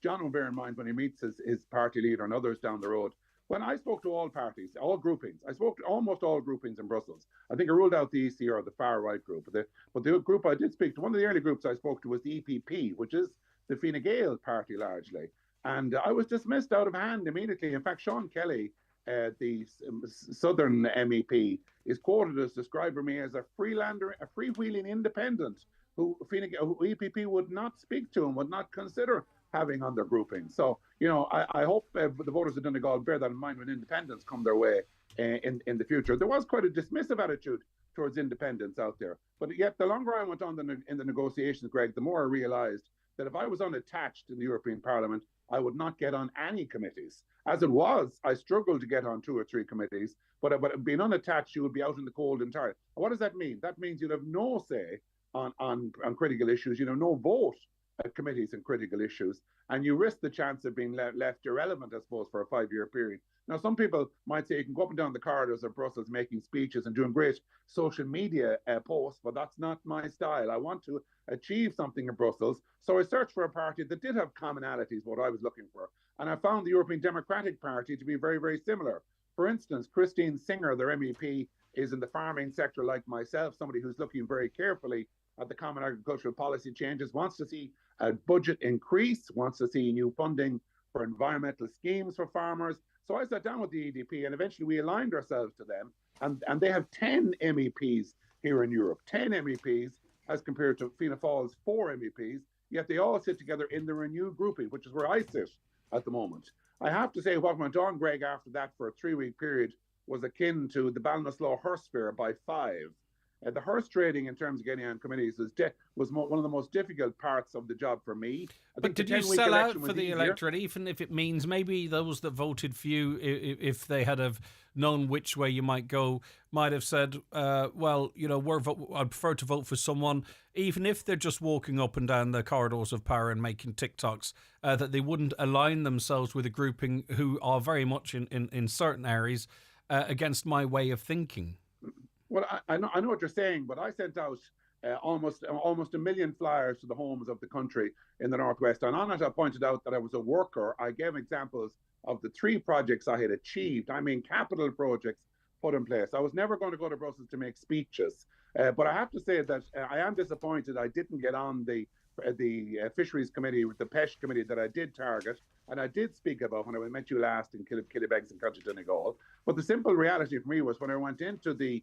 John will bear in mind when he meets his party leader and others down the road. When I spoke to all parties, all groupings, I spoke to almost all groupings in Brussels. I think I ruled out the ECR, the far right group. But the group I did speak to, one of the early groups I spoke to was the EPP, which is the Fine Gael party largely. And I was dismissed out of hand immediately. In fact, Sean Kelly, the Southern MEP, is quoted as describing me as a freelander, a freewheeling independent who EPP would not speak to and would not consider having on their grouping. So, I hope the voters of Donegal bear that in mind when independents come their way in the future. There was quite a dismissive attitude towards independents out there. But yet, the longer I went on in the negotiations, Greg, the more I realised that if I was unattached in the European Parliament, I would not get on any committees. As it was, I struggled to get on 2 or 3 committees, but being unattached, you would be out in the cold entirely. What does that mean? That means you'd have no say on critical issues, no vote at committees and critical issues, and you risk the chance of being left irrelevant, I suppose, for a 5-year period. Now, some people might say you can go up and down the corridors of Brussels making speeches and doing great social media posts, but that's not my style. I want to achieve something in Brussels, so I searched for a party that did have commonalities, what I was looking for, and I found the European Democratic Party to be very, very similar. For instance, Christine Singer, their MEP, is in the farming sector like myself, somebody who's looking very carefully at the common agricultural policy changes, wants to see a budget increase, wants to see new funding for environmental schemes for farmers. So I sat down with the EDP and eventually we aligned ourselves to them. And they have 10 MEPs here in Europe, 10 MEPs as compared to Fianna Fáil's 4 MEPs, yet they all sit together in the Renew grouping, which is where I sit at the moment. I have to say what went on, Greg, after that for a 3-week period was akin to the Ballinasloe Horse Fair by 5. The horse trading in terms of getting on committees was one of the most difficult parts of the job for me. But did you sell out for the electorate, even if it means maybe those that voted for you, if they had have known which way you might go, might have said, well, you know, I'd prefer to vote for someone, even if they're just walking up and down the corridors of power and making TikToks, that they wouldn't align themselves with a grouping who are very much in certain areas against my way of thinking. Well, I know what you're saying, but I sent out almost 1 million flyers to the homes of the country in the Northwest. And on it, I pointed out that I was a worker. I gave examples of the 3 projects I had achieved. I mean, capital projects put in place. I was never going to go to Brussels to make speeches. But I have to say that I am disappointed I didn't get on the Fisheries Committee, the PESH Committee that I did target. And I did speak about when I met you last in Killybegs and County Donegal. But the simple reality for me was when I went into the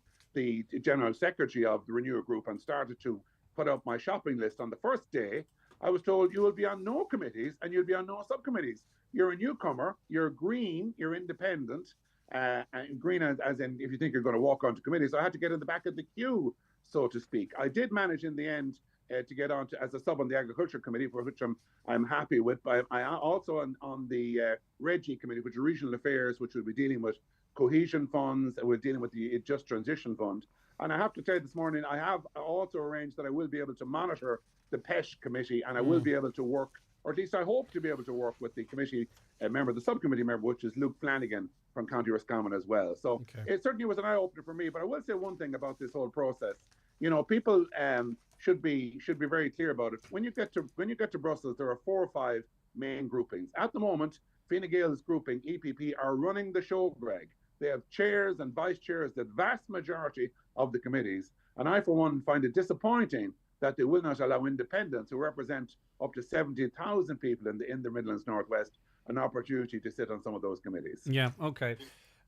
General Secretary of the Renew Group and started to put up my shopping list on the first day, I was told you will be on no committees and you'll be on no subcommittees. You're a newcomer, you're green, you're independent, and green as in if you think you're going to walk onto committees. So I had to get in the back of the queue, so to speak. I did manage in the end to get on as a sub on the Agriculture Committee, for which I'm happy with. But I also on the Regi Committee, which is Regional Affairs, which will be dealing with cohesion funds, and we're dealing with the Just Transition Fund. And I have to tell you this morning, I have also arranged that I will be able to monitor the PESH Committee, and I will be able to work, or at least I hope to be able to work with the committee member, the subcommittee member, which is Luke Flanagan from County Roscommon as well. So It certainly was an eye-opener for me. But I will say one thing about this whole process. You know, people should be very clear about it. When you get to Brussels, there are 4 or 5 main groupings. At the moment, Fine Gael's grouping, EPP, are running the show, Greg. They have chairs and vice chairs, the vast majority of the committees. And I, for one, find it disappointing that they will not allow independents who represent up to 70,000 people in the Midlands Northwest an opportunity to sit on some of those committees. Yeah, okay.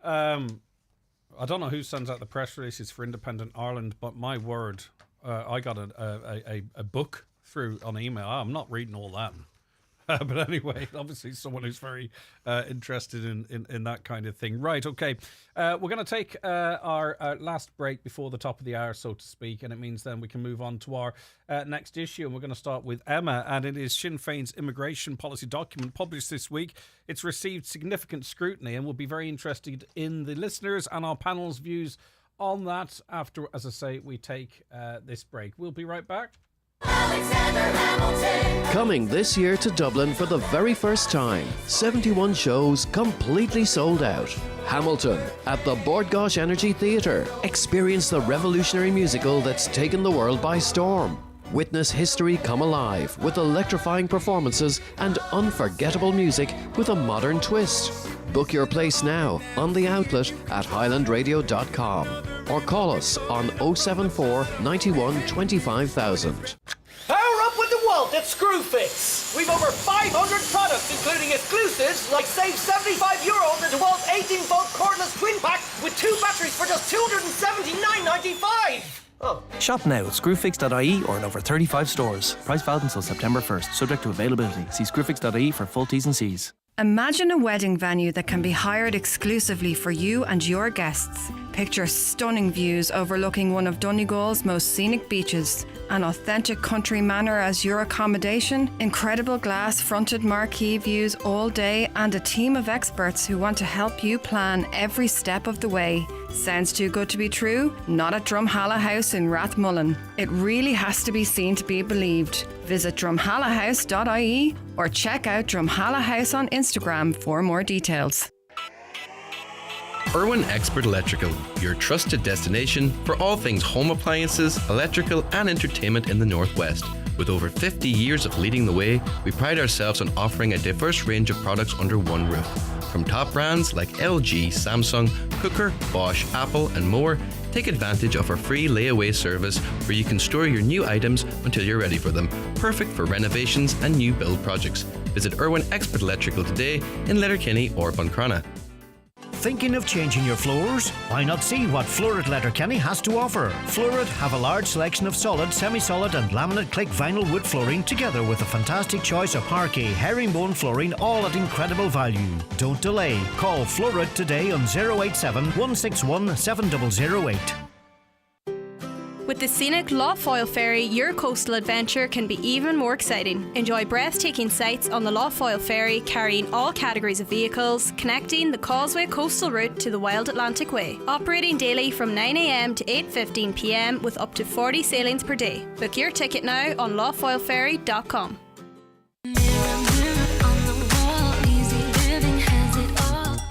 I don't know who sends out the press releases for Independent Ireland, but my word, I got a book through on email. I'm not reading all that. But anyway, obviously someone who's very interested in that kind of thing. Right, okay. We're going to take our last break before the top of the hour, so to speak, and it means then we can move on to our next issue, and we're going to start with Emma, and it is Sinn Féin's immigration policy document published this week. It's received significant scrutiny, and we'll be very interested in the listeners and our panel's views on that after, as I say, we take this break. We'll be right back. Coming this year to Dublin for the very first time, 71 shows completely sold out. Hamilton at the Bord Gáis Energy Theatre. Experience the revolutionary musical that's taken the world by storm. Witness history come alive with electrifying performances and unforgettable music with a modern twist. Book your place now on the outlet at highlandradio.com or call us on 074 91 25,000. Power up with the Walt at Screwfix. We've over 500 products, including exclusives like save €75 on the DeWalt 18-volt cordless twin pack with 2 batteries for just $279.95. Oh. Shop now at screwfix.ie or in over 35 stores. Price valid until September 1st, subject to availability. See screwfix.ie for full T's and C's. Imagine a wedding venue that can be hired exclusively for you and your guests. Picture stunning views overlooking one of Donegal's most scenic beaches, an authentic country manor as your accommodation, incredible glass-fronted marquee views all day, and a team of experts who want to help you plan every step of the way. Sounds too good to be true? Not at Drumhalla House in Rathmullen. It really has to be seen to be believed. Visit drumhallahouse.ie or check out Drumhalla House on Instagram for more details. Irwin Expert Electrical, your trusted destination for all things home appliances, electrical and entertainment in the Northwest. With over 50 years of leading the way, we pride ourselves on offering a diverse range of products under one roof. From top brands like LG, Samsung, Cooker, Bosch, Apple and more, take advantage of our free layaway service where you can store your new items until you're ready for them. Perfect for renovations and new build projects. Visit Irwin Expert Electrical today in Letterkenny or Buncrana. Thinking of changing your floors? Why not see what Florid Letterkenny has to offer? Florid have a large selection of solid, semi-solid and laminate click vinyl wood flooring together with a fantastic choice of parquet, herringbone flooring, all at incredible value. Don't delay. Call Florid today on 087 161 7008. the scenic Lough Ferry, your coastal adventure can be even more exciting. Enjoy breathtaking sights on the Lough Ferry, carrying all categories of vehicles, connecting the Causeway coastal route to the Wild Atlantic Way. Operating daily from 9 a.m. to 8:15 p.m. with up to 40 sailings per day. Book your ticket now on loughfoilferry.com.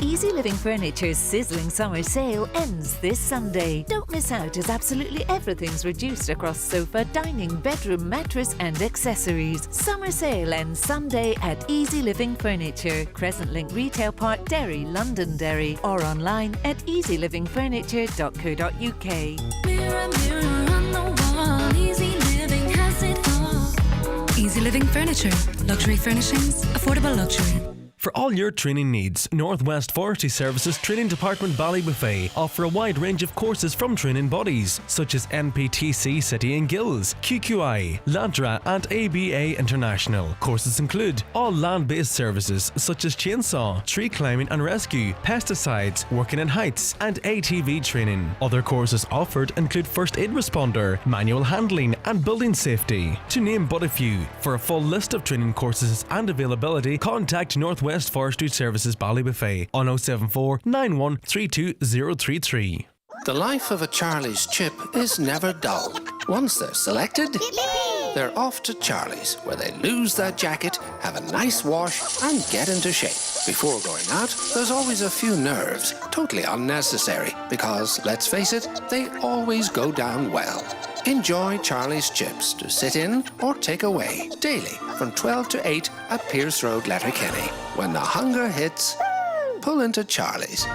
Easy Living Furniture's sizzling summer sale ends this Sunday. Don't miss out as absolutely everything's reduced across sofa, dining, bedroom, mattress and accessories. Summer sale ends Sunday at Easy Living Furniture, Crescent Link Retail Park, Derry, Londonderry, or online at easylivingfurniture.co.uk. Mirror, mirror on the wall, Easy Living has it all. Easy Living Furniture, luxury furnishings, affordable luxury. For all your training needs, Northwest Forestry Services Training Department Ballybuffet offer a wide range of courses from training bodies such as NPTC City and Guilds, QQI, LADRA and ABA International. Courses include all land-based services such as chainsaw, tree climbing and rescue, pesticides, working in heights and ATV training. Other courses offered include first aid responder, manual handling and building safety, to name but a few. For a full list of training courses and availability, contact Northwest Forestry Services Ballybuffet on 074 9132033. The life of a Charlie's chip is never dull. Once they're selected, they're off to Charlie's, where they lose that jacket, have a nice wash and get into shape. Before going out, there's always a few nerves, totally unnecessary, because, let's face it, they always go down well. Enjoy Charlie's Chips to sit in or take away daily from 12 to 8 at Pierce Road, Letterkenny. When the hunger hits, pull into Charlie's.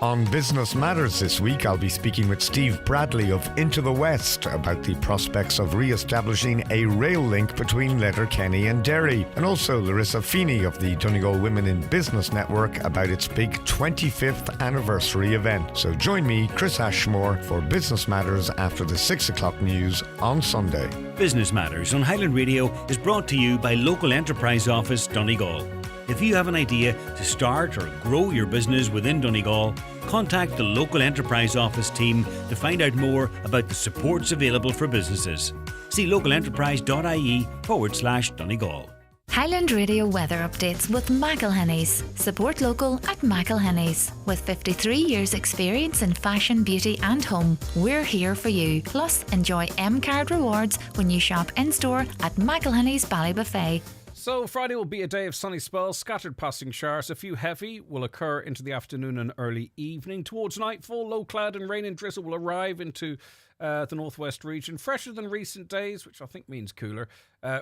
On Business Matters this week, I'll be speaking with Steve Bradley of Into the West about the prospects of re-establishing a rail link between Letterkenny and Derry, and also Larissa Feeney of the Donegal Women in Business Network about its big 25th anniversary event. So join me, Chris Ashmore, for Business Matters after the 6 o'clock news on Sunday. Business Matters on Highland Radio is brought to you by Local Enterprise Office Donegal. If you have an idea to start or grow your business within Donegal, contact the Local Enterprise Office team to find out more about the supports available for businesses. See localenterprise.ie/Donegal. Highland Radio weather updates with McElhenny's. Support local at McElhenny's. With 53 years experience in fashion, beauty and home, we're here for you. Plus, enjoy M-Card rewards when you shop in-store at McElhenny's Ballybuffet. So Friday will be a day of sunny spells, scattered passing showers. A few heavy will occur into the afternoon and early evening. Towards nightfall, low cloud and rain and drizzle will arrive into the northwest region. Fresher than recent days, which I think means cooler,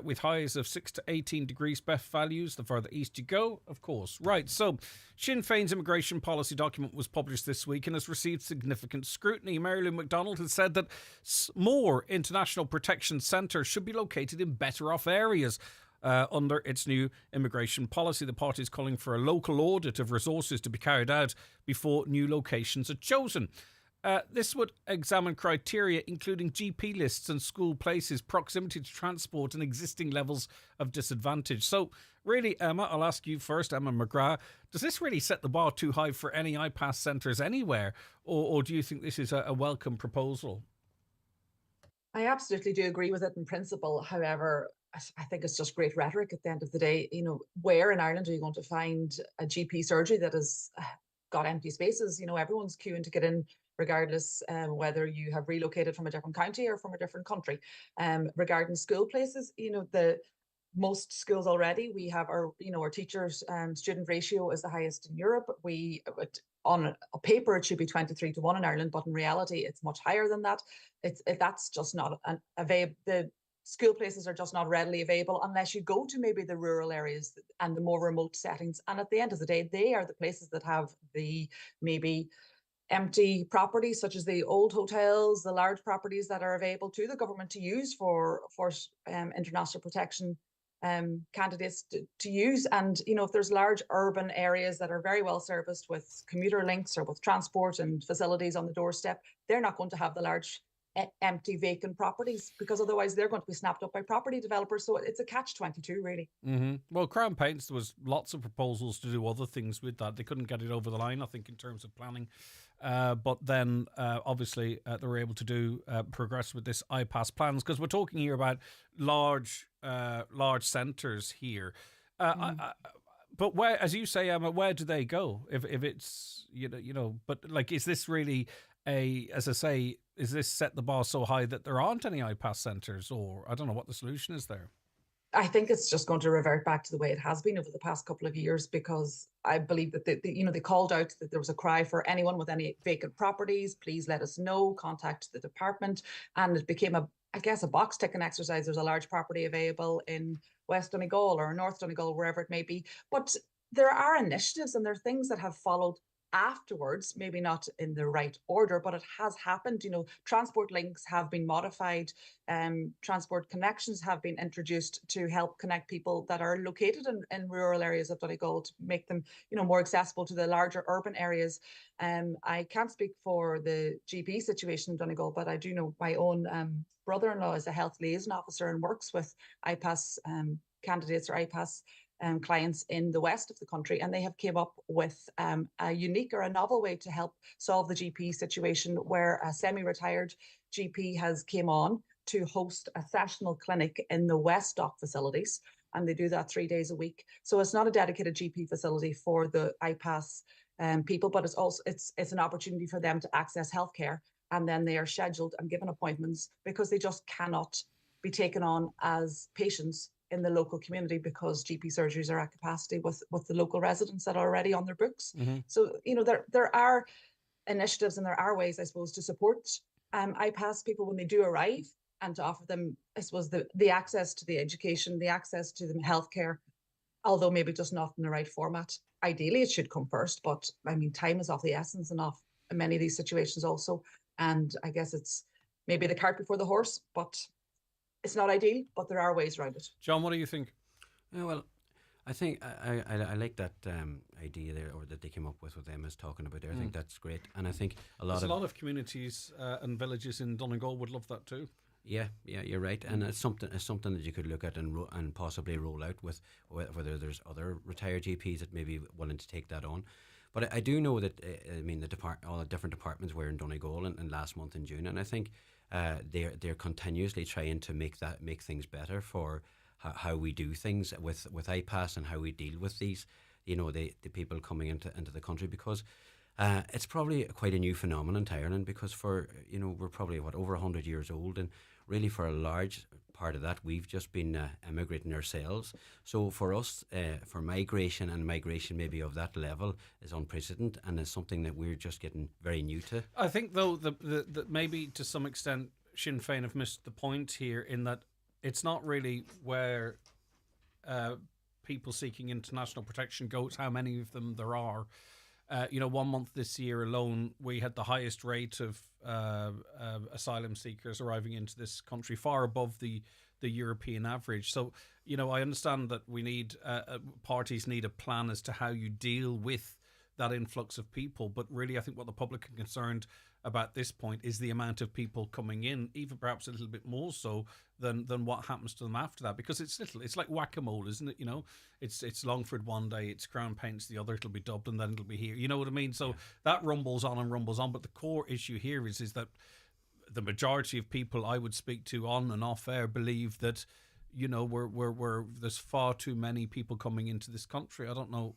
with highs of 6 to 18 degrees best values the further east you go, of course. Right, so Sinn Féin's immigration policy document was published this week and has received significant scrutiny. Marilyn MacDonald has said that more international protection centres should be located in better off areas. Under its new immigration policy, the party is calling for a local audit of resources to be carried out before new locations are chosen. This would examine criteria including GP lists and school places, proximity to transport and existing levels of disadvantage. So really, Emma, I'll ask you first, Emma McGrath, does this really set the bar too high for any IPAS centres anywhere, or do you think this is a welcome proposal? I absolutely do agree with it in principle. However, I think it's just great rhetoric at the end of the day. You know, where in Ireland are you going to find a GP surgery that has got empty spaces? You know, everyone's queuing to get in, regardless whether you have relocated from a different county or from a different country. Regarding school places, you know, most schools already, we have our teachers student ratio is the highest in Europe. On a paper, it should be 23 to 1 in Ireland, but in reality, it's much higher than that. That's just not the school places are just not readily available unless you go to maybe the rural areas and the more remote settings. And at the end of the day, they are the places that have the maybe empty properties, such as the old hotels, the large properties that are available to the government to use for international protection candidates to use. And, you know, if there's large urban areas that are very well serviced with commuter links or with transport and facilities on the doorstep, they're not going to have the large empty vacant properties, because otherwise they're going to be snapped up by property developers. So it's a catch-22 really. Well, Crown Paints, there was lots of proposals to do other things with that. They couldn't get it over the line, I think, in terms of planning. But then, obviously, they were able to progress with this IPAS plans, because we're talking here about large centres here. But where, as you say, Emma, where do they go if it's But like, is this really as I say, is this set the bar so high that there aren't any IPAS centres, or I don't know what the solution is there? I think it's just going to revert back to the way it has been over the past couple of years, because I believe that they called out that there was a cry for anyone with any vacant properties, please let us know, contact the department, and it became a box ticking exercise. There's a large property available in West Donegal or North Donegal, wherever it may be. But there are initiatives and there are things that have followed afterwards, maybe not in the right order, but it has happened. Transport links have been modified, transport connections have been introduced to help connect people that are located in rural areas of Donegal, to make them, more accessible to the larger urban areas. I can't speak for the GP situation in Donegal, but I do know my own brother-in-law is a health liaison officer and works with IPAS candidates or IPAS clients in the west of the country, and they have came up with a unique or a novel way to help solve the GP situation, where a semi-retired GP has came on to host a sessional clinic in the West Dock facilities, and they do that 3 days a week. So it's not a dedicated GP facility for the IPAS people, but it's an opportunity for them to access healthcare, and then they are scheduled and given appointments, because they just cannot be taken on as patients in the local community, because GP surgeries are at capacity with the local residents that are already on their books. So, there are initiatives and there are ways, I suppose, to support IPAS people when they do arrive, and to offer them, I suppose, the access to the education, the access to the healthcare, although maybe just not in the right format. Ideally, it should come first, but I mean, time is of the essence enough in many of these situations also. And I guess it's maybe the cart before the horse, but it's not ideal, but there are ways around it. John, what do you think? Well, I think I like that idea there, or that they came up with what Emma's talking about there. I think that's great, and I think a lot of communities and villages in Donegal would love that too. Yeah, you're right, and it's something that you could look at and possibly roll out with whether there's other retired GPs that may be willing to take that on. But I do know that all the different departments were in Donegal and last month in June, and I think they're continuously trying to make things better for how we do things with IPAS and how we deal with these, the people coming into the country, because it's probably quite a new phenomenon in Ireland, because we're probably over 100 years old, and really for a large part of that we've just been emigrating ourselves. So for us, for migration maybe of that level is unprecedented, and is something that we're just getting very new to. I think though that maybe to some extent Sinn Féin have missed the point here, in that it's not really where people seeking international protection go, it's how many of them there are. 1 month this year alone, we had the highest rate of asylum seekers arriving into this country, far above the European average. So, I understand that we need parties need a plan as to how you deal with that influx of people. But really, I think what the public are concerned about this point is the amount of people coming in, even perhaps a little bit more so than what happens to them after that. Because it's like whack-a-mole, isn't it? It's Longford one day, it's Crown Paints the other, it'll be Dublin, then it'll be here. You know what I mean? So that rumbles on and rumbles on. But the core issue here is that the majority of people I would speak to on and off air believe that, we're there's far too many people coming into this country. I don't know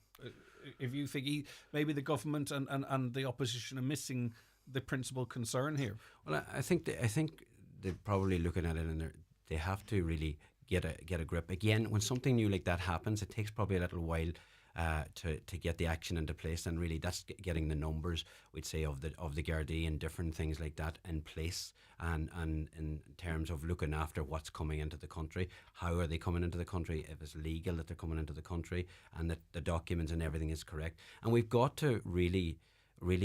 if you think maybe the government and the opposition are missing the principal concern here. Well, I think they're probably looking at it, and they have to really get a grip. Again, when something new like that happens, it takes probably a little while to get the action into place, and really that's getting the numbers, we'd say, of the Gardaí and different things like that in place, and in terms of looking after what's coming into the country, how are they coming into the country, if it's legal that they're coming into the country, and that the documents and everything is correct. And we've got to really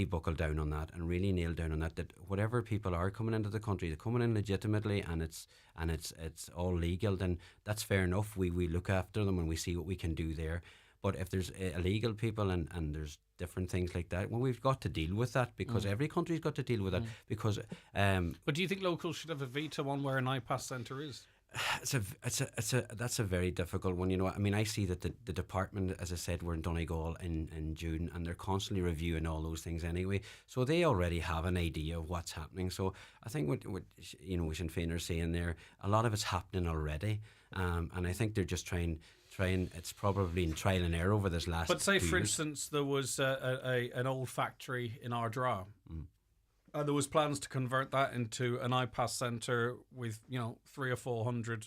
buckle down on that and really nail down on that whatever people are coming into the country, they're coming in legitimately, and it's all legal, then that's fair enough. We look after them and we see what we can do there. But if there's illegal people and there's different things like that, well, we've got to deal with that, because every country's got to deal with that. Because but do you think locals should have a veto on where an iPass centre is? That's a very difficult one. I mean, I see that the department, as I said, we're in Donegal in June, and they're constantly reviewing all those things anyway. So they already have an idea of what's happening. So I think what Sinn Féin are saying there, a lot of it's happening already, and I think they're just trying. It's probably in trial and error over this last. But say, 2 for years. instance, there was an old factory in Ardra. There was plans to convert that into an iPass centre with 300 or 400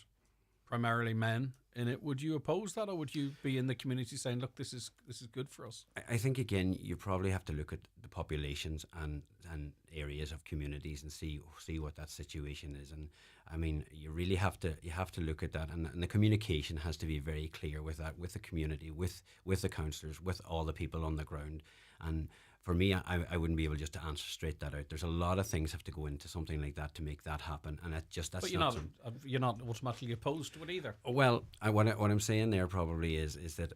primarily men in it. Would you oppose that, or would you be in the community saying, look, this is good for us? I think, again, you probably have to look at the populations and areas of communities and see what that situation is. And I mean, you really have to look at that, and the communication has to be very clear with that, with the community, with the councillors, with all the people on the ground. And for me, I wouldn't be able just to answer straight that out. There's a lot of things have to go into something like that to make that happen, and that's. But you're not automatically opposed to it either. Well, what I'm saying there probably is that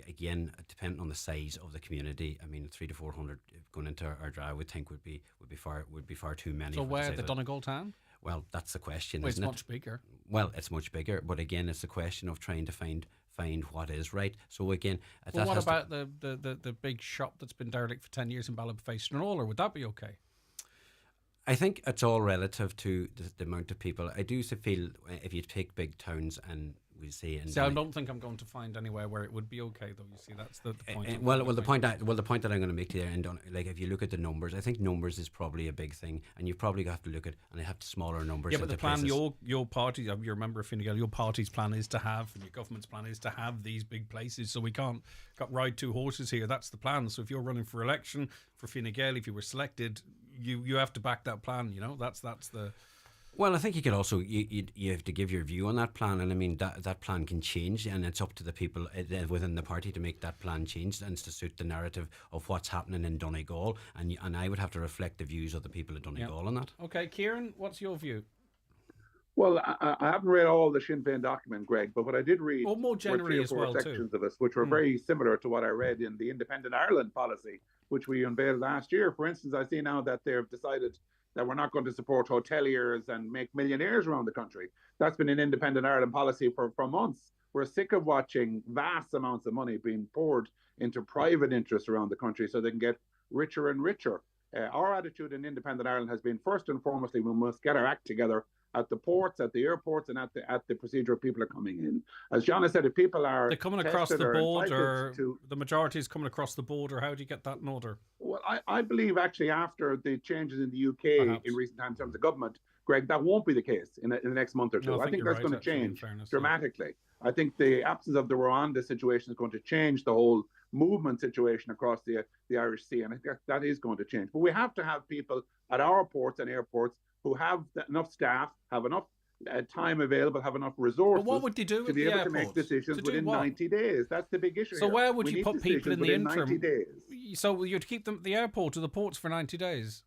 again, depending on the size of the community, I mean, 300 to 400 going into Ardra, I would think would be far too many. So where, the Donegal town? Well, that's the question. Well, it's isn't it? much bigger. Well, it's much bigger, but again, it's a question of trying to find what is right. So again, well, what about the big shop that's been derelict for 10 years in Ballybofey or would that be okay? I think it's all relative to the amount of people. I do feel if you take big towns and we say, I don't think I'm going to find anywhere where it would be okay, though. You see, that's the point. The point that I'm going to make here, and like if you look at the numbers, I think numbers is probably a big thing, and you probably have to look at smaller numbers. Yeah, but the plan, your party, you're a member of Fine Gael, your party's plan is to have, and your government's plan is to have these big places. So we can't ride two horses here. That's the plan. So if you're running for election for Fine Gael, if you were selected, you have to back that plan. That's the. Well, I think you could also you have to give your view on that plan, and I mean that plan can change, and it's up to the people within the party to make that plan change and to suit the narrative of what's happening in Donegal, and I would have to reflect the views of the people of Donegal on that. Okay, Kieran, what's your view? Well, I haven't read all the Sinn Féin document, Greg, but what I did read more generally were 3 or 4 sections of it, which were very similar to what I read in the Independent Ireland policy, which we unveiled last year. For instance, I see now that they've decided that we're not going to support hoteliers and make millionaires around the country. That's been an Independent Ireland policy for months. We're sick of watching vast amounts of money being poured into private interests around the country so they can get richer and richer. Our attitude in Independent Ireland has been, first and foremost, we must get our act together at the ports, at the airports, and at the procedure people are coming in. As John has said, if people are they're coming across the border, the majority is coming across the border. How do you get that in order? Well, I believe actually after the changes in the UK in recent times in terms of government, Greg, that won't be the case in the next month or two. No, I think that's going to change dramatically. I think the absence of the Rwanda situation is going to change the whole movement situation across the Irish Sea, and I think that is going to change. But we have to have people at our ports and airports who have enough staff, have enough time available, have enough resources. But what would they do to be able to make decisions within 90 days? That's the big issue. So here. where would you put people in the interim? 90 days. So you'd keep them at the airport or the ports for 90 days?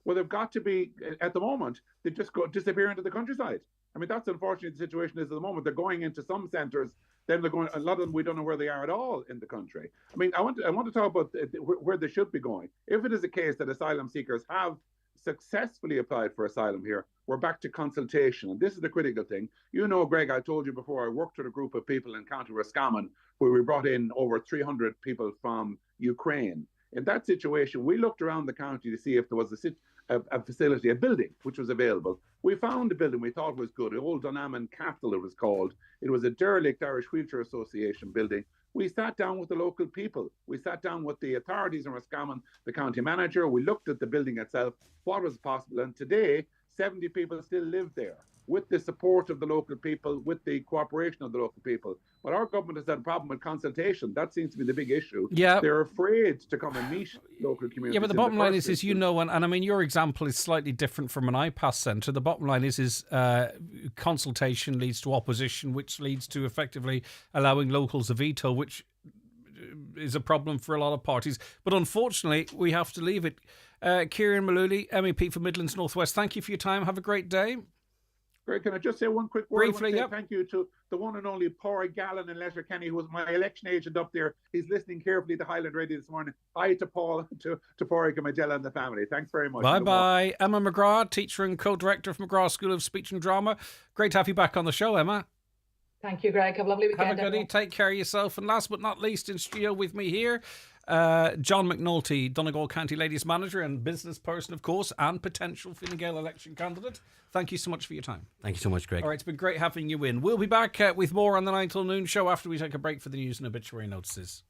Well, they've got to be, at the moment, they just disappear into the countryside. I mean, that's unfortunately the situation is at the moment. They're going into some centres, then they're going, a lot of them we don't know where they are at all in the country. I mean, I want to talk about where they should be going. If it is a case that asylum seekers have successfully applied for asylum here, we're back to consultation. And this is the critical thing. You know, Greg, I told you before, I worked with a group of people in County Roscommon where we brought in over 300 people from Ukraine. In that situation, we looked around the county to see if there was a facility, a building, which was available. We found a building we thought was good, the old Dunaman Capital it was called. It was a derelict Irish Wheelchair Association building. We sat down with the local people. We sat down with the authorities in Roscommon, the county manager. We looked at the building itself, what was possible. And today, 70 people still live there with the support of the local people, with the cooperation of the local people. But our government has had a problem with consultation. That seems to be the big issue. Yeah. They're afraid to come and meet local communities. Yeah, but the bottom line is you know, and I mean, your example is slightly different from an iPass centre. The bottom line is consultation leads to opposition, which leads to effectively allowing locals a veto, which is a problem for a lot of parties. But unfortunately, we have to leave it. Kieran Mullooly, MEP for Midlands North West, thank you for your time. Have a great day. Greg, can I just say one quick word? Briefly, yep. Thank you to the one and only Pádraig Gallen in Letterkenny, who was my election agent up there. He's listening carefully to Highland Radio this morning. Hi to Paul, to Pádraig and Magella and the family. Thanks very much. Bye-bye. Emma McGrath, teacher and co-director of McGrath School of Speech and Drama. Great to have you back on the show, Emma. Thank you, Greg. Have a lovely weekend. Have a goodie. Take care of yourself. And last but not least, in studio with me here, John McNulty, Donegal County Ladies Manager and business person, of course, and potential Fine Gael election candidate. Thank you so much for your time. Thank you so much, Greg. All right, it's been great having you in. We'll be back with more on the 9 till noon show after we take a break for the news and obituary notices.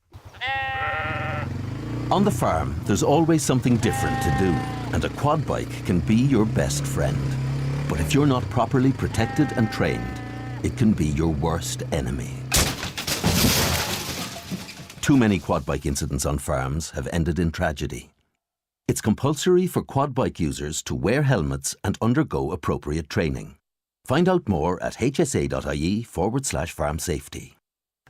On the farm, there's always something different to do, and a quad bike can be your best friend. But if you're not properly protected and trained, it can be your worst enemy. Too many quad bike incidents on farms have ended in tragedy. It's compulsory for quad bike users to wear helmets and undergo appropriate training. Find out more at hsa.ie/farm safety.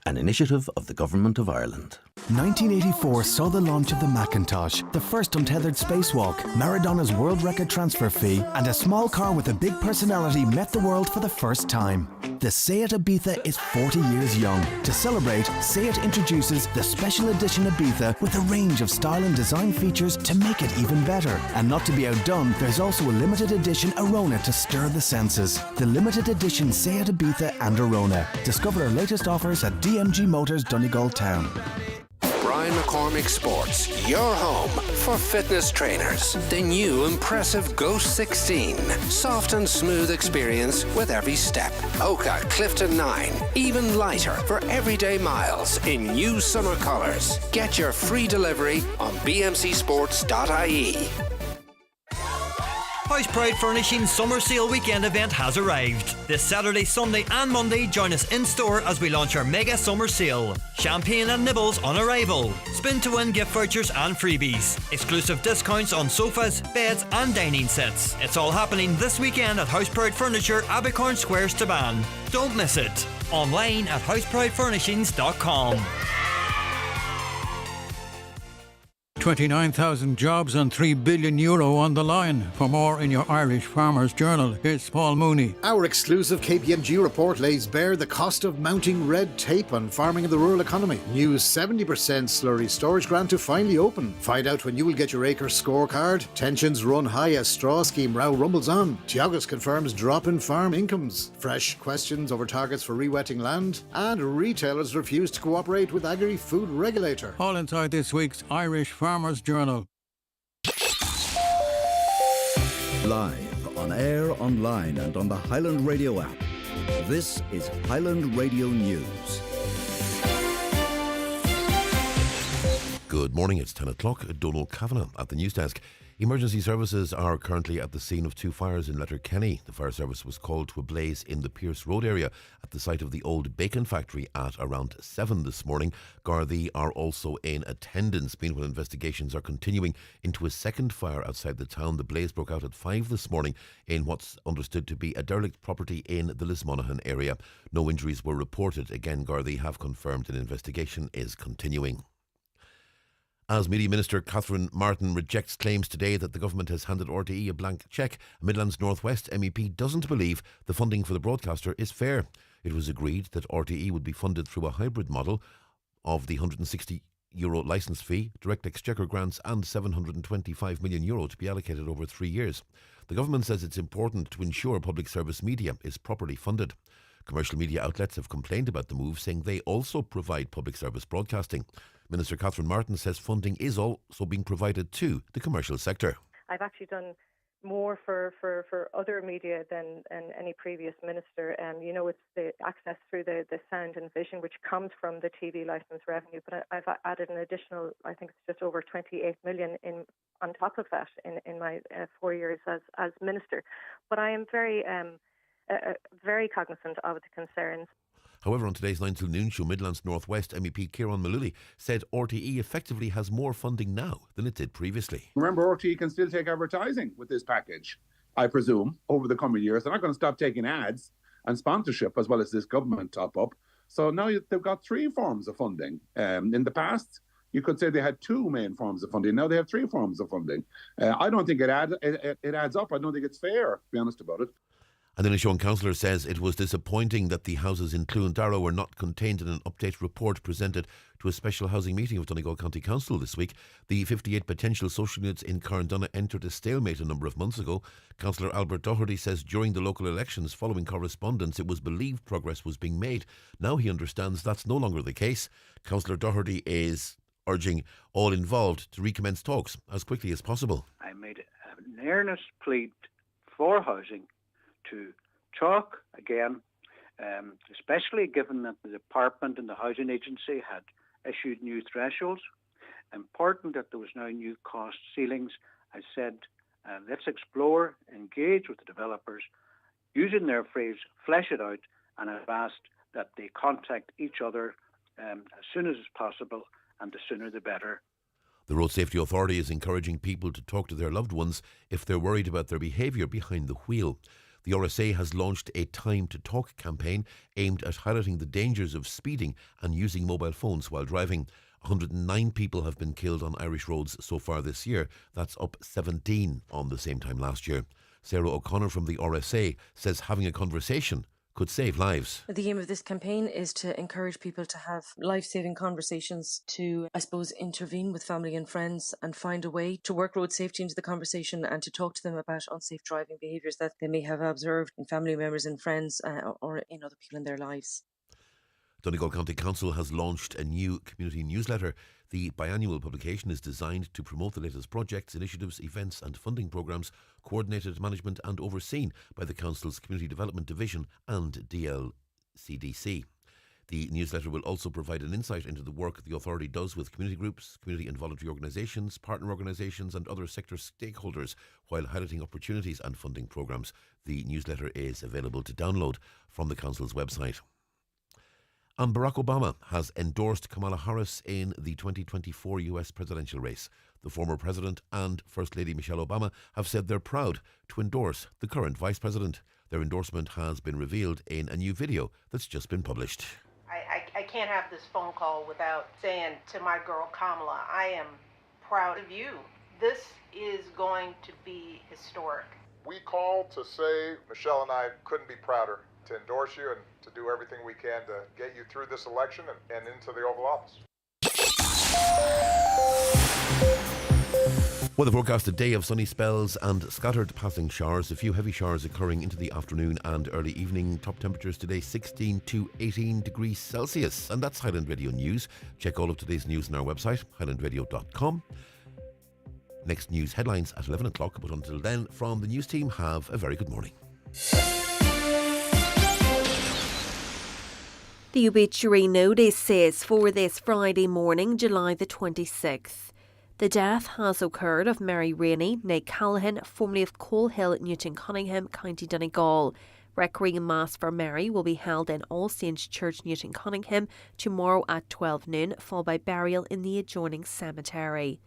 An initiative of the Government of Ireland. 1984 saw the launch of the Macintosh, the first untethered spacewalk, Maradona's world record transfer fee, and a small car with a big personality met the world for the first time. The Seat Ibiza is 40 years young. To celebrate, Seat introduces the special edition Ibiza with a range of style and design features to make it even better. And not to be outdone, there's also a limited edition Arona to stir the senses. The limited edition Seat Ibiza and Arona. Discover our latest offers at DMG Motors Donegal Town. Brian McCormick Sports, your home for fitness trainers. The new impressive Ghost 16. Soft and smooth experience with every step. Oka Clifton 9. Even lighter for everyday miles in new summer colours. Get your free delivery on bmcsports.ie. House Pride Furnishings Summer Sale Weekend event has arrived. This Saturday, Sunday and Monday, join us in store as we launch our mega summer sale. Champagne and nibbles on arrival. Spin to win gift vouchers and freebies. Exclusive discounts on sofas, beds and dining sets. It's all happening this weekend at House Pride Furniture, Abercorn Square, Staban. Don't miss it. Online at housepridefurnishings.com. 29,000 jobs and €3 billion on the line. For more in your Irish Farmers Journal, here's Paul Mooney. Our exclusive KPMG report lays bare the cost of mounting red tape on farming in the rural economy. New 70% slurry storage grant to finally open. Find out when you will get your acre scorecard. Tensions run high as straw scheme row rumbles on. Teagasc confirms drop in farm incomes. Fresh questions over targets for rewetting land. And retailers refuse to cooperate with agri-food regulator. All inside this week's Irish Farmers Journal. Live, on air, online and on the Highland Radio app. This is Highland Radio News. Good morning, it's 10 o'clock. Donal Kavanagh at the news desk. Emergency services are currently at the scene of two fires in Letterkenny. The fire service was called to a blaze in the Pierce Road area at the site of the old bacon factory at around 7 this morning. Gardaí are also in attendance. Meanwhile, investigations are continuing into a second fire outside the town. The blaze broke out at 5 this morning in what's understood to be a derelict property in the Lismonaghan area. No injuries were reported. Again, Gardaí have confirmed an investigation is continuing. As Media Minister Catherine Martin rejects claims today that the government has handed RTE a blank cheque, a Midlands North West MEP doesn't believe the funding for the broadcaster is fair. It was agreed that RTE would be funded through a hybrid model of the €160 licence fee, direct exchequer grants and €725 million to be allocated over 3 years. The government says it's important to ensure public service media is properly funded. Commercial media outlets have complained about the move, saying they also provide public service broadcasting. Minister Catherine Martin says funding is also being provided to the commercial sector. I've actually done more for other media than any previous minister. It's the access through the sound and vision, which comes from the TV licence revenue. But I've added an additional, I think it's just over 28 million on top of that in my 4 years as minister. But I am very cognizant of the concerns. However, on today's 9 till noon show, Midlands North West MEP Kieran Mullooly said RTE effectively has more funding now than it did previously. Remember, RTE can still take advertising with this package, I presume, over the coming years. They're not going to stop taking ads and sponsorship as well as this government top-up. So now they've got 3 forms of funding. In the past, you could say they had 2 main forms of funding. Now they have 3 forms of funding. I don't think it adds up. I don't think it's fair, to be honest about it. And then Inishowen councillor says it was disappointing that the houses in Clúndarrow were not contained in an update report presented to a special housing meeting of Donegal County Council this week. The 58 potential social units in Carndonagh entered a stalemate a number of months ago. Councillor Albert Doherty says during the local elections following correspondence it was believed progress was being made. Now he understands that's no longer the case. Councillor Doherty is urging all involved to recommence talks as quickly as possible. I made an earnest plea for housing to talk again, especially given that the department and the housing agency had issued new thresholds. Important that there was now new cost ceilings. I said, let's explore, engage with the developers, using their phrase, flesh it out, and I've asked that they contact each other as soon as possible, and the sooner the better. The Road Safety Authority is encouraging people to talk to their loved ones if they're worried about their behaviour behind the wheel. The RSA has launched a Time to Talk campaign aimed at highlighting the dangers of speeding and using mobile phones while driving. 109 people have been killed on Irish roads so far this year. That's up 17 on the same time last year. Sarah O'Connor from the RSA says having a conversation could save lives. The aim of this campaign is to encourage people to have life-saving conversations, to, I suppose, intervene with family and friends and find a way to work road safety into the conversation and to talk to them about unsafe driving behaviours that they may have observed in family members and friends or in other people in their lives. Donegal County Council has launched a new community newsletter. The biannual publication is designed to promote the latest projects, initiatives, events and funding programmes, coordinated management and overseen by the Council's Community Development Division and DLCDC. The newsletter will also provide an insight into the work the authority does with community groups, community and voluntary organisations, partner organisations and other sector stakeholders, while highlighting opportunities and funding programmes. The newsletter is available to download from the Council's website. And Barack Obama has endorsed Kamala Harris in the 2024 US presidential race. The former president and First Lady Michelle Obama have said they're proud to endorse the current vice president. Their endorsement has been revealed in a new video that's just been published. I can't have this phone call without saying to my girl Kamala, I am proud of you. This is going to be historic. We called to say Michelle and I couldn't be prouder to endorse you and to do everything we can to get you through this election and into the Oval Office. Weather forecast: a day of sunny spells and scattered passing showers. A few heavy showers occurring into the afternoon and early evening. Top temperatures today 16 to 18 degrees Celsius. And that's Highland Radio News. Check all of today's news on our website, highlandradio.com. Next news headlines at 11 o'clock. But until then, from the news team, have a very good morning. The obituary notice says for this Friday morning, July the 26th. The death has occurred of Mary Rainey, née Callaghan, formerly of Coal Hill, Newton Cunningham, County Donegal. Requiem Mass for Mary will be held in All Saints Church, Newton Cunningham, tomorrow at 12 noon, followed by burial in the adjoining cemetery.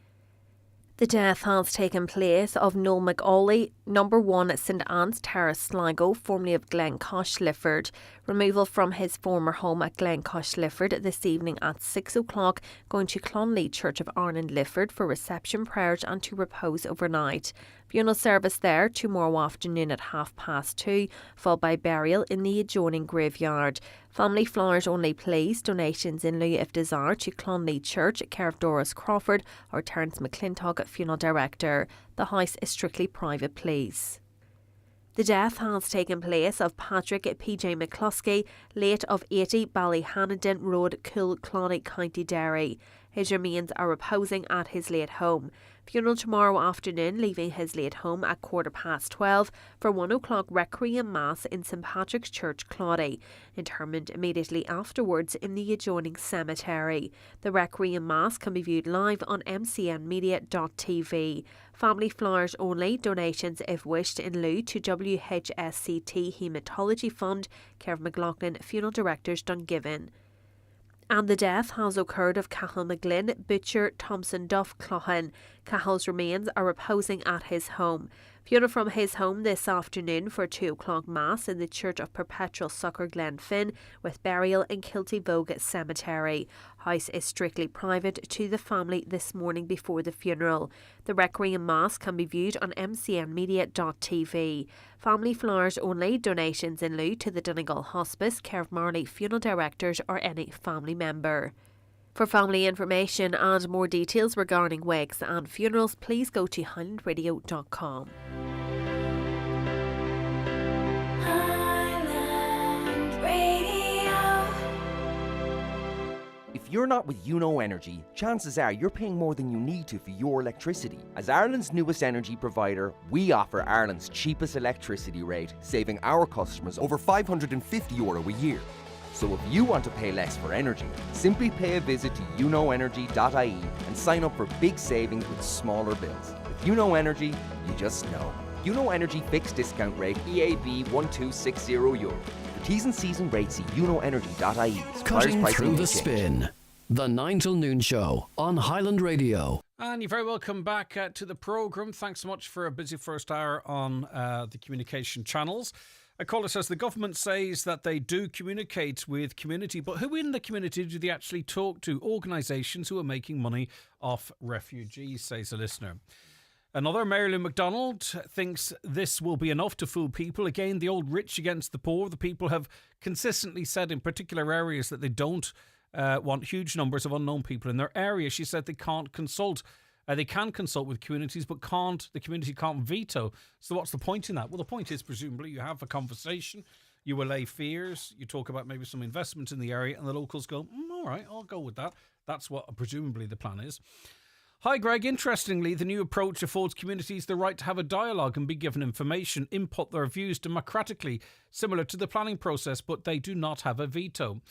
The death has taken place of Noel McAuley, number 1 St Anne's Terrace, Sligo, formerly of Glencosh, Lifford. Removal from his former home at Glencosh, Lifford this evening at 6 o'clock, going to Clonley Church of Arnon, Lifford for reception prayers and to repose overnight. Funeral service there tomorrow afternoon at 2:30, followed by burial in the adjoining graveyard. Family flowers only please. Donations in lieu if desired to Clonley Church, care of Doris Crawford or Terence McClintock, funeral director. The house is strictly private please. The death has taken place of Patrick P.J. McCluskey, late of 80 Ballyhannon Road, Coolcloney, County Derry. His remains are reposing at his late home. Funeral tomorrow afternoon, leaving his late home at 12:15 for 1 o'clock Requiem Mass in St Patrick's Church, Claudy. Interment immediately afterwards in the adjoining cemetery. The Requiem Mass can be viewed live on mcnmedia.tv. Family flowers only. Donations if wished in lieu to WHSCT Haematology Fund, care of McLaughlin Funeral Directors, Dungiven. And the death has occurred of Cathal McGlynn, Butcher, Thompson Duff Clohan. Cahill's remains are reposing at his home. Funeral from his home this afternoon for 2 o'clock Mass in the Church of Perpetual Succor Glenfin, with burial in Kilty Vogue Cemetery. House is strictly private to the family this morning before the funeral. The Requiem Mass can be viewed on mcnmedia.tv. Family flowers only, donations in lieu to the Donegal Hospice, care of Marley Funeral Directors or any family member. For family information and more details regarding wakes and funerals, please go to highlandradio.com. Highland Radio. If you're not with Energy, chances are you're paying more than you need to for your electricity. As Ireland's newest energy provider, we offer Ireland's cheapest electricity rate, saving our customers over €550 a year. So if you want to pay less for energy, simply pay a visit to unoenergy.ie and sign up for big savings with smaller bills. With Energy, you just know. Energy fixed discount rate EAB 1260 euro. For T's and C's and rates, see unoenergy.ie. Cutting through the spin. The 9 till noon show on Highland Radio. And you're very welcome back to the programme. Thanks so much for a busy first hour on the communication channels. A caller says the government says that they do communicate with community, but who in the community do they actually talk to? Organisations who are making money off refugees, says a listener. Another, Marilyn MacDonald, thinks this will be enough to fool people. Again, the old rich against the poor. The people have consistently said in particular areas that they don't want huge numbers of unknown people in their area. She said they can't consult. They can consult with communities, but the community can't veto. So what's the point in that? Well, the point is presumably you have a conversation, you allay fears, you talk about maybe some investment in the area, and the locals go, all right, I'll go with that. That's what presumably the plan is. Hi, Greg. Interestingly, the new approach affords communities the right to have a dialogue and be given information, input their views democratically, similar to the planning process, but they do not have a veto.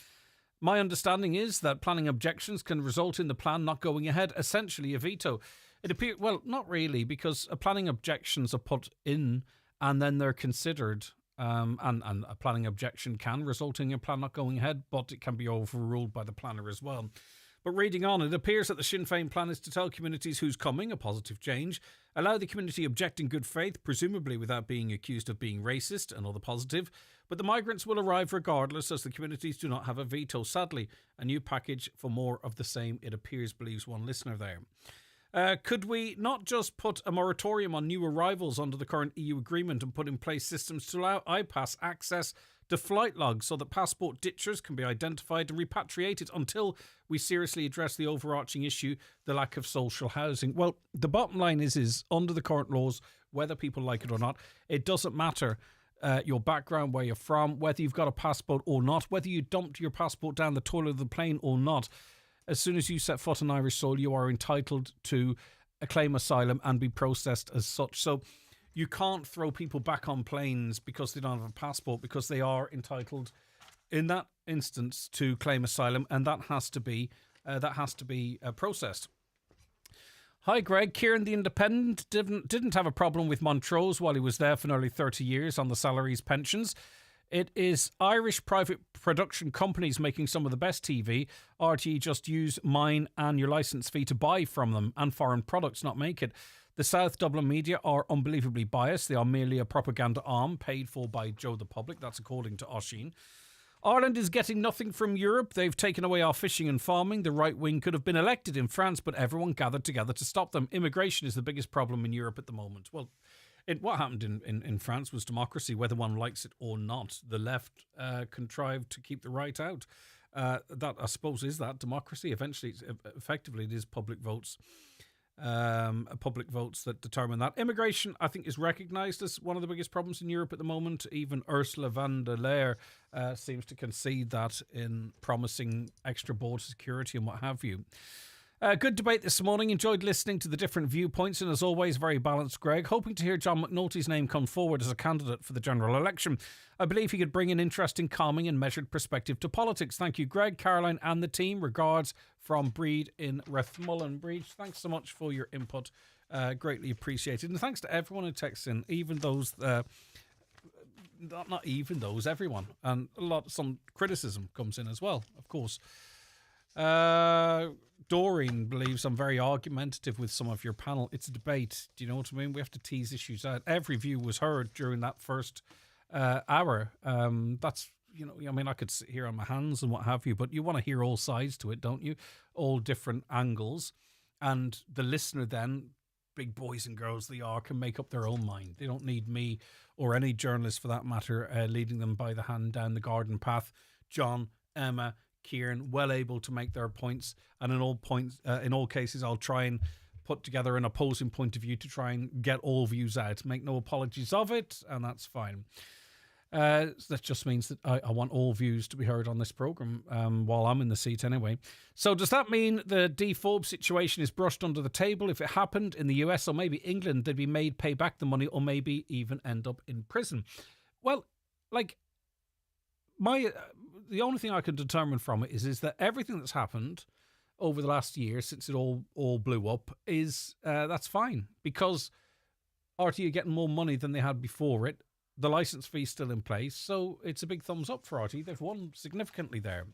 My understanding is that planning objections can result in the plan not going ahead, essentially a veto. It appears, well, not really, because planning objections are put in and then they're considered, and a planning objection can result in a plan not going ahead, but it can be overruled by the planner as well. But reading on, it appears that the Sinn Féin plan is to tell communities who's coming, a positive change, allow the community object in good faith, presumably without being accused of being racist, another positive, but the migrants will arrive regardless as the communities do not have a veto. Sadly, a new package for more of the same, it appears, believes one listener there. Could we not just put a moratorium on new arrivals under the current EU agreement and put in place systems to allow iPass access to flight logs so that passport ditchers can be identified and repatriated until we seriously address the overarching issue, the lack of social housing? Well, the bottom line is under the current laws, whether people like it or not, it doesn't matter your background, where you're from, whether you've got a passport or not, whether you dumped your passport down the toilet of the plane or not. As soon as you set foot on Irish soil, you are entitled to claim asylum and be processed as such. So you can't throw people back on planes because they don't have a passport, because they are entitled in that instance to claim asylum, and that has to be processed. Hi, Greg. Kieran, the Independent, didn't have a problem with Montrose while he was there for nearly 30 years on the salaries, pensions. It is Irish private production companies making some of the best TV. RTE just use mine and your licence fee to buy from them, and foreign products not make it. The South Dublin media are unbelievably biased. They are merely a propaganda arm paid for by Joe the Public. That's according to Oisin. Ireland is getting nothing from Europe. They've taken away our fishing and farming. The right wing could have been elected in France, but everyone gathered together to stop them. Immigration is the biggest problem in Europe at the moment. Well, what happened in France was democracy, whether one likes it or not. The left contrived to keep the right out. That, I suppose, is that democracy. Eventually, effectively, it is public votes. Public votes that determine that. Immigration, I think, is recognised as one of the biggest problems in Europe at the moment. Even Ursula von der Leyen seems to concede that in promising extra border security and what have you. Good debate this morning. Enjoyed listening to the different viewpoints, and as always, very balanced, Greg. Hoping to hear John McNulty's name come forward as a candidate for the general election. I believe he could bring an interesting, calming and measured perspective to politics. Thank you, Greg, Caroline and the team. Regards from Breed in Rathmullen. Breed, thanks so much for your input. Greatly appreciated. And thanks to everyone who texts in, even those... not even those, everyone. And some criticism comes in as well, of course. Doreen believes I'm very argumentative with some of your panel. It's a debate. Do you know what I mean? We have to tease issues out. Every view was heard during that first hour. That's, you know, I mean, I could sit here on my hands and what have you, but you want to hear all sides to it, don't you? All different angles. And the listener then, big boys and girls they are, can make up their own mind. They don't need me or any journalist for that matter leading them by the hand down the garden path. John, Emma, Kieran, well able to make their points, and in all cases I'll try and put together an opposing point of view to try and get all views out. Make no apologies of it, and that's fine. That just means that I want all views to be heard on this programme while I'm in the seat anyway. So does that mean the defobes situation is brushed under the table? If it happened in the US or maybe England, they'd be made pay back the money or maybe even end up in prison. Well, like, the only thing I can determine from it is that everything that's happened over the last year since it all blew up is that's fine, because RTE are getting more money than they had before it. The licence fee's still in place, so it's a big thumbs up for RTE. They've won significantly there.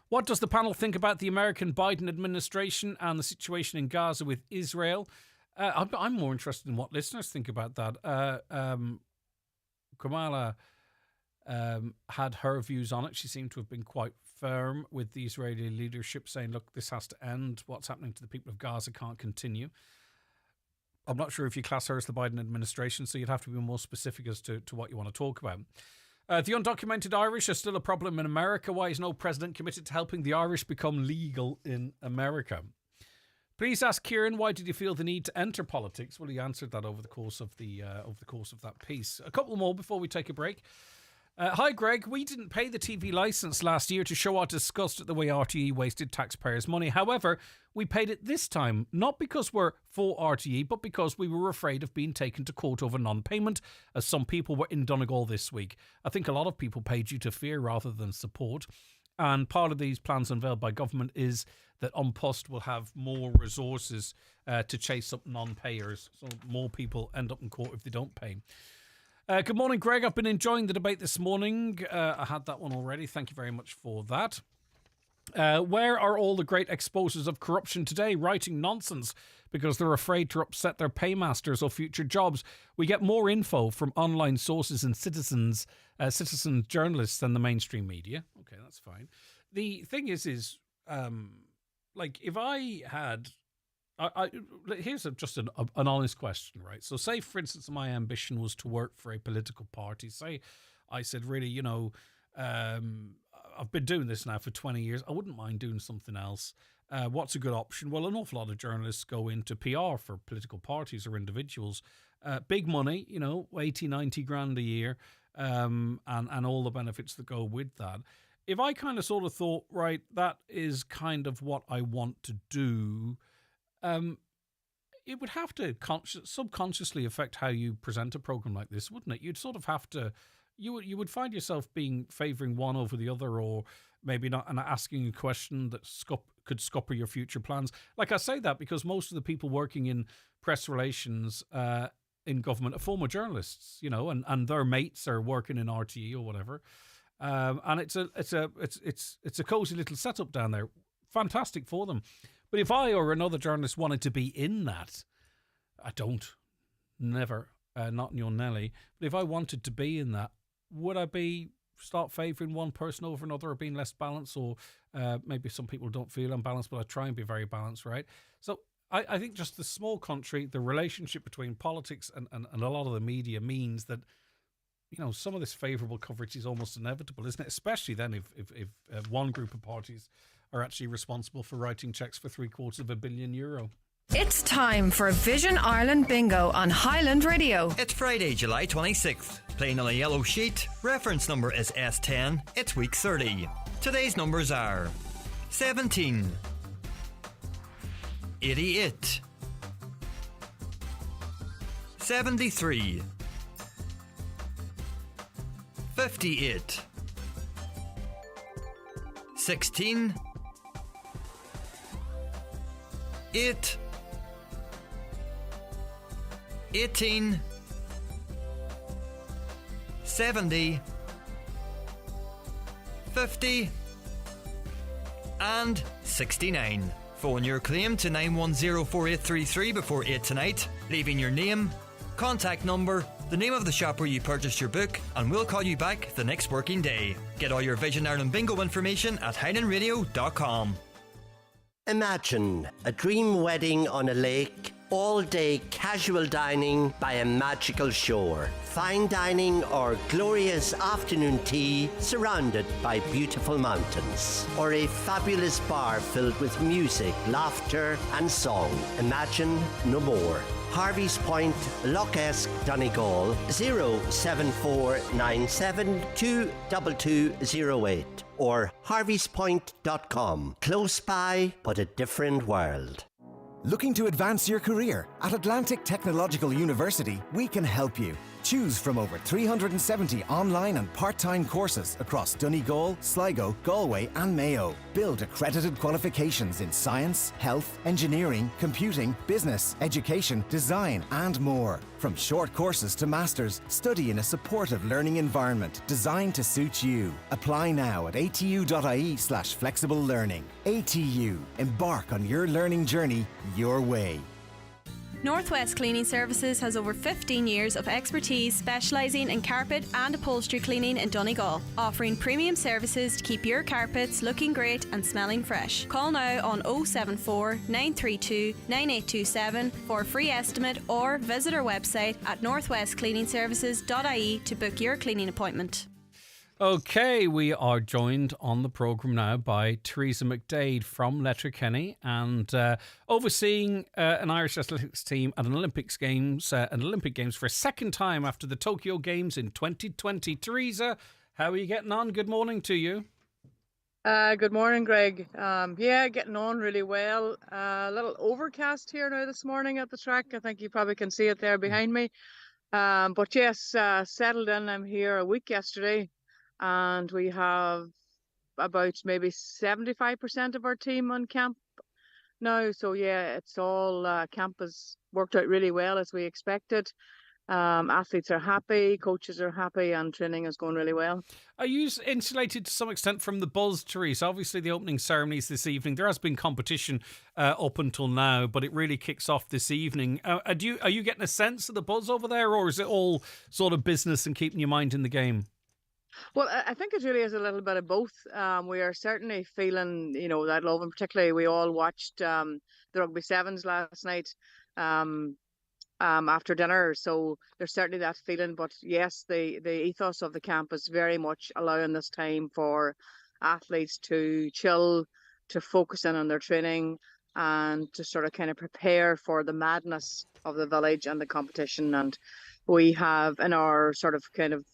What does the panel think about the American Biden administration and the situation in Gaza with Israel? I'm more interested in what listeners think about that. Kamala had her views on it. She seemed to have been quite firm with the Israeli leadership, saying, look, this has to end. What's happening to the people of Gaza can't continue. I'm not sure if you class her as the Biden administration, so you'd have to be more specific as to what you want to talk about. The undocumented Irish are still a problem in America. Why is no president committed to helping the Irish become legal in America? Please ask Kieran, why did you feel the need to enter politics? Well, he answered that over the course of that piece. A couple more before we take a break. Hi, Greg. We didn't pay the TV licence last year to show our disgust at the way RTE wasted taxpayers' money. However, we paid it this time, not because we're for RTE, but because we were afraid of being taken to court over non-payment, as some people were in Donegal this week. I think a lot of people paid due to fear rather than support. And part of these plans unveiled by government is that An Post will have more resources to chase up non-payers, so more people end up in court if they don't pay. Good morning, Greg. I've been enjoying the debate this morning. I had that one already. Thank you very much for that. Where are all the great exposers of corruption today, writing nonsense because they're afraid to upset their paymasters or future jobs? We get more info from online sources and citizen journalists than the mainstream media. Okay, that's fine. The thing is like, if I had... here's just an honest question, right? So say, for instance, my ambition was to work for a political party. Say I said, really, you know, I've been doing this now for 20 years. I wouldn't mind doing something else. What's a good option? Well, an awful lot of journalists go into PR for political parties or individuals. Big money, you know, 80, 90 grand a year, and all the benefits that go with that. If I kind of sort of thought, right, that is kind of what I want to do, it would have to subconsciously affect how you present a program like this, wouldn't it? You'd sort of have to, you would find yourself favouring one over the other, or maybe not, and asking a question that could scupper your future plans. Like, I say that because most of the people working in press relations in government are former journalists, you know, and their mates are working in RTE or whatever, and it's a cosy little setup down there. Fantastic for them. But if I or another journalist wanted to be in that, I don't, never, not in your Nelly. But if I wanted to be in that, would I start favouring one person over another, or being less balanced? Or maybe some people don't feel unbalanced, but I try and be very balanced, right? So I think just the small country, the relationship between politics and a lot of the media means that, you know, some of this favourable coverage is almost inevitable, isn't it? Especially then if one group of parties are actually responsible for writing cheques for €750 million. It's time for Vision Ireland Bingo on Highland Radio. It's Friday, July 26th. Playing on a yellow sheet. Reference number is S10. It's week 30. Today's numbers are 17, 88, 73, 58, 16, 8, 18, 70, 50, and 69. Phone your claim to 9104833 before 8 tonight, leaving your name, contact number, the name of the shop where you purchased your book, and we'll call you back the next working day. Get all your Vision Ireland Bingo information at highlandradio.com. Imagine a dream wedding on a lake, all-day casual dining by a magical shore, fine dining or glorious afternoon tea surrounded by beautiful mountains, or a fabulous bar filled with music, laughter and song. Imagine no more. Harvey's Point, Loch Esk, Donegal, 07497222208 or harveyspoint.com. Close by, but a different world. Looking to advance your career? At Atlantic Technological University, we can help you. Choose from over 370 online and part-time courses across Donegal, Sligo, Galway and Mayo. Build accredited qualifications in science, health, engineering, computing, business, education, design and more. From short courses to masters, study in a supportive learning environment designed to suit you. Apply now at atu.ie/flexible learning. ATU. Embark on your learning journey your way. Northwest Cleaning Services has over 15 years of expertise specialising in carpet and upholstery cleaning in Donegal, offering premium services to keep your carpets looking great and smelling fresh. Call now on 074 932 9827 for a free estimate or visit our website at northwestcleaningservices.ie to book your cleaning appointment. Okay, we are joined on the programme now by Teresa McDade from Letterkenny and overseeing an Irish athletics team at an Olympic Games for a second time after the Tokyo Games in 2020. Teresa, how are you getting on? Good morning to you. Good morning, Greg. Yeah, getting on really well. A little overcast here now this morning at the track. I think you probably can see it there behind me. But yes, settled in. I'm here a week yesterday. And we have about maybe 75% of our team on camp now. So yeah, it's all camp has worked out really well as we expected. Athletes are happy, coaches are happy, and training is going really well. Are you insulated to some extent from the buzz, Teresa? Obviously, the opening ceremonies this evening. There has been competition up until now, but it really kicks off this evening. Are you getting a sense of the buzz over there, or is it all sort of business and keeping your mind in the game? Well, I think it really is a little bit of both. We are certainly feeling, that love, and particularly we all watched the Rugby Sevens last night after dinner. So there's certainly that feeling. But yes, the ethos of the camp is very much allowing this time for athletes to chill, to focus in on their training, and to sort of kind of prepare for the madness of the village and the competition. And we have in our sort of kind of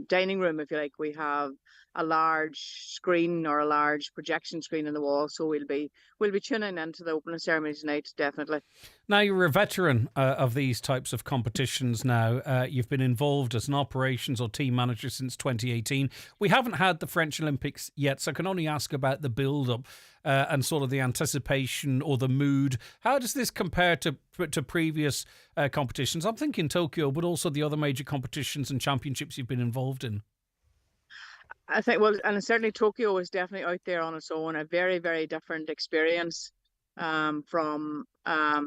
dining room, if you like, we have a large screen or a large projection screen in the wall. So we'll be tuning into the opening ceremony tonight, definitely. Now, you're a veteran of these types of competitions now. You've been involved as an operations or team manager since 2018. We haven't had the French Olympics yet, so I can only ask about the build-up and sort of the anticipation or the mood. How does this compare to previous competitions? I'm thinking Tokyo, but also the other major competitions and championships you've been involved in. I think, well, and certainly Tokyo is definitely out there on its own, a very, very different experience from a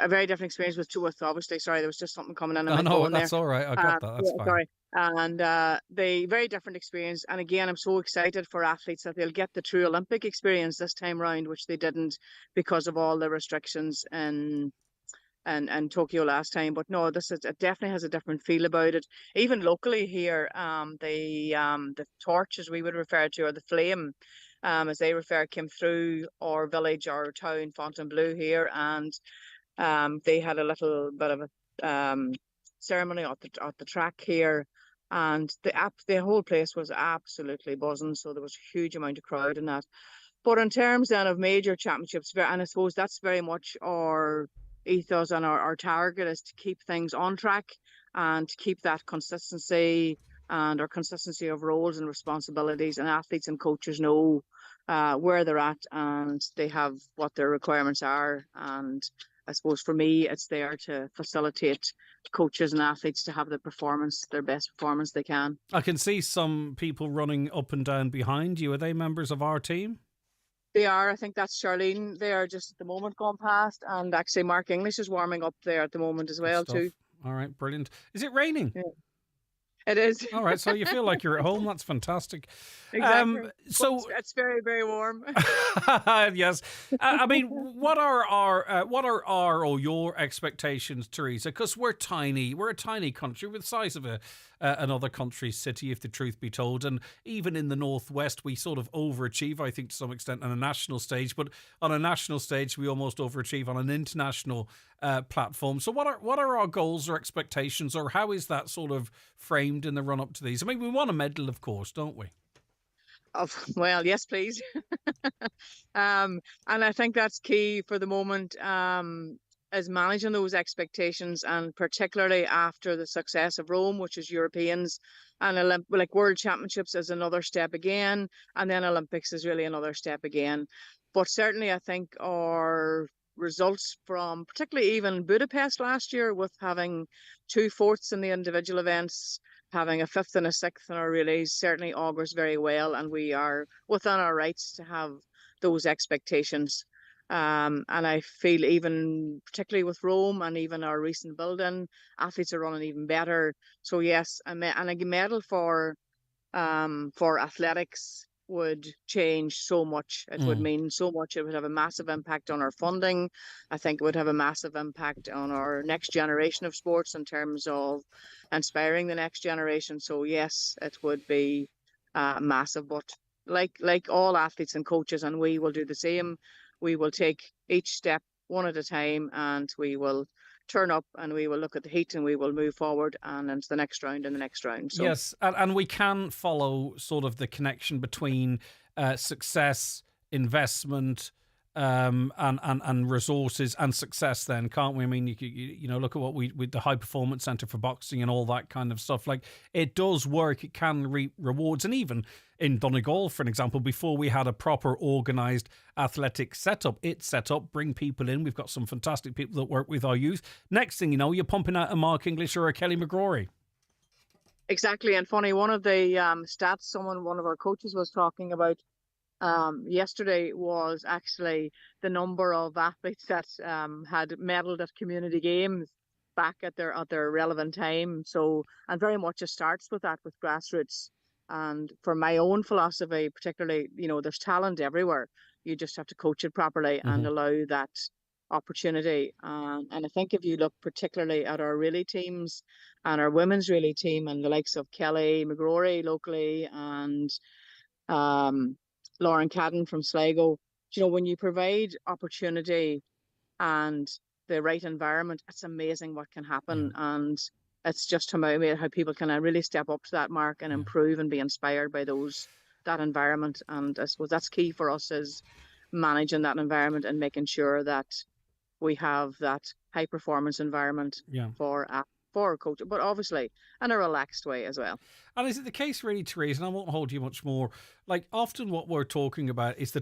very different experience with obviously, sorry, there was just something coming in. No, that's all right. I got that. That's fine. Sorry. And the very different experience. And again, I'm so excited for athletes that they'll get the true Olympic experience this time round, which they didn't because of all the restrictions and Tokyo last time. But no, it definitely has a different feel about it. Even locally here, the torch, as we would refer to, or the flame, as they refer, came through our village, our town, Fontainebleau here, and they had a little bit of a ceremony at the track here, and the whole place was absolutely buzzing. So there was a huge amount of crowd in that. But in terms then of major championships, and I suppose that's very much our ethos and our target is to keep things on track and to keep that consistency and our consistency of roles and responsibilities, and athletes and coaches know where they're at and they have what their requirements are, and I suppose for me, it's there to facilitate coaches and athletes to have their best performance they can. I can see some people running up and down behind you. Are they members of our team? They are. I think that's Charlene. They are just at the moment gone past, and actually Mark English is warming up there at the moment as well too. All right, brilliant. Is it raining? Yeah. It is. All right, so you feel like you're at home. That's fantastic. Exactly. So it's very, very warm. yes. I mean, what are your expectations, Teresa? Because we're tiny. We're a tiny country with the size of another country's city, if the truth be told. And even in the Northwest, we sort of overachieve, I think, to some extent on a national stage. But on a national stage, we almost overachieve on an international platform. So what are our goals or expectations, or how is that sort of framed in the run up to these? I mean, we want a medal, of course, don't we? Well, yes, please. And I think that's key for the moment, is managing those expectations, and particularly after the success of Rome, which is Europeans, and like World Championships is another step again, and then Olympics is really another step again. But certainly I think our results from particularly even Budapest last year, with having 2 fourths in the individual events, having a 5th and a 6th in our relays, certainly augurs very well, and we are within our rights to have those expectations. And I feel even particularly with Rome and even our recent building, athletes are running even better. So yes, and a medal for athletics would change so much. It would mean so much. It would have a massive impact on our funding. I think it would have a massive impact on our next generation of sports in terms of inspiring the next generation. So yes, it would be massive. But like all athletes and coaches, and we will do the same. We will take each step one at a time, and we will turn up and we will look at the heat and we will move forward and into the next round and the next round. So. Yes, and we can follow sort the connection between success, investment, and resources and success then, can't we? I mean, you know, look at what we with the High Performance Centre for Boxing and all that kind of stuff. Like, it does work, it can reap rewards. And even in Donegal, for an example, before we had a proper organised athletic setup, it's set up, bring people in. We've got some fantastic people that work with our youth. Next thing you know, you're pumping out a Mark English or a Kelly McGrory. Exactly. And funny, one of the stats one of our coaches was talking about yesterday was actually the number of athletes that had medalled at community games back at their relevant time. So, and very much it starts with that, with grassroots. And for my own philosophy, particularly, you know, there's talent everywhere. You just have to coach it properly and allow that opportunity. And I think if you look particularly at our relay teams and our women's relay team and the likes of Kelly McGrory locally and Lauren Cadden from Sligo, you know, when you provide opportunity and the right environment, it's amazing what can happen. And it's just how people can really step up to that mark and improve and be inspired by that environment. And I suppose that's key for us, is managing that environment and making sure that we have that high performance environment for a coach, but obviously in a relaxed way as well. And is it the case really, Therese, and I won't hold you much more, like often what we're talking about is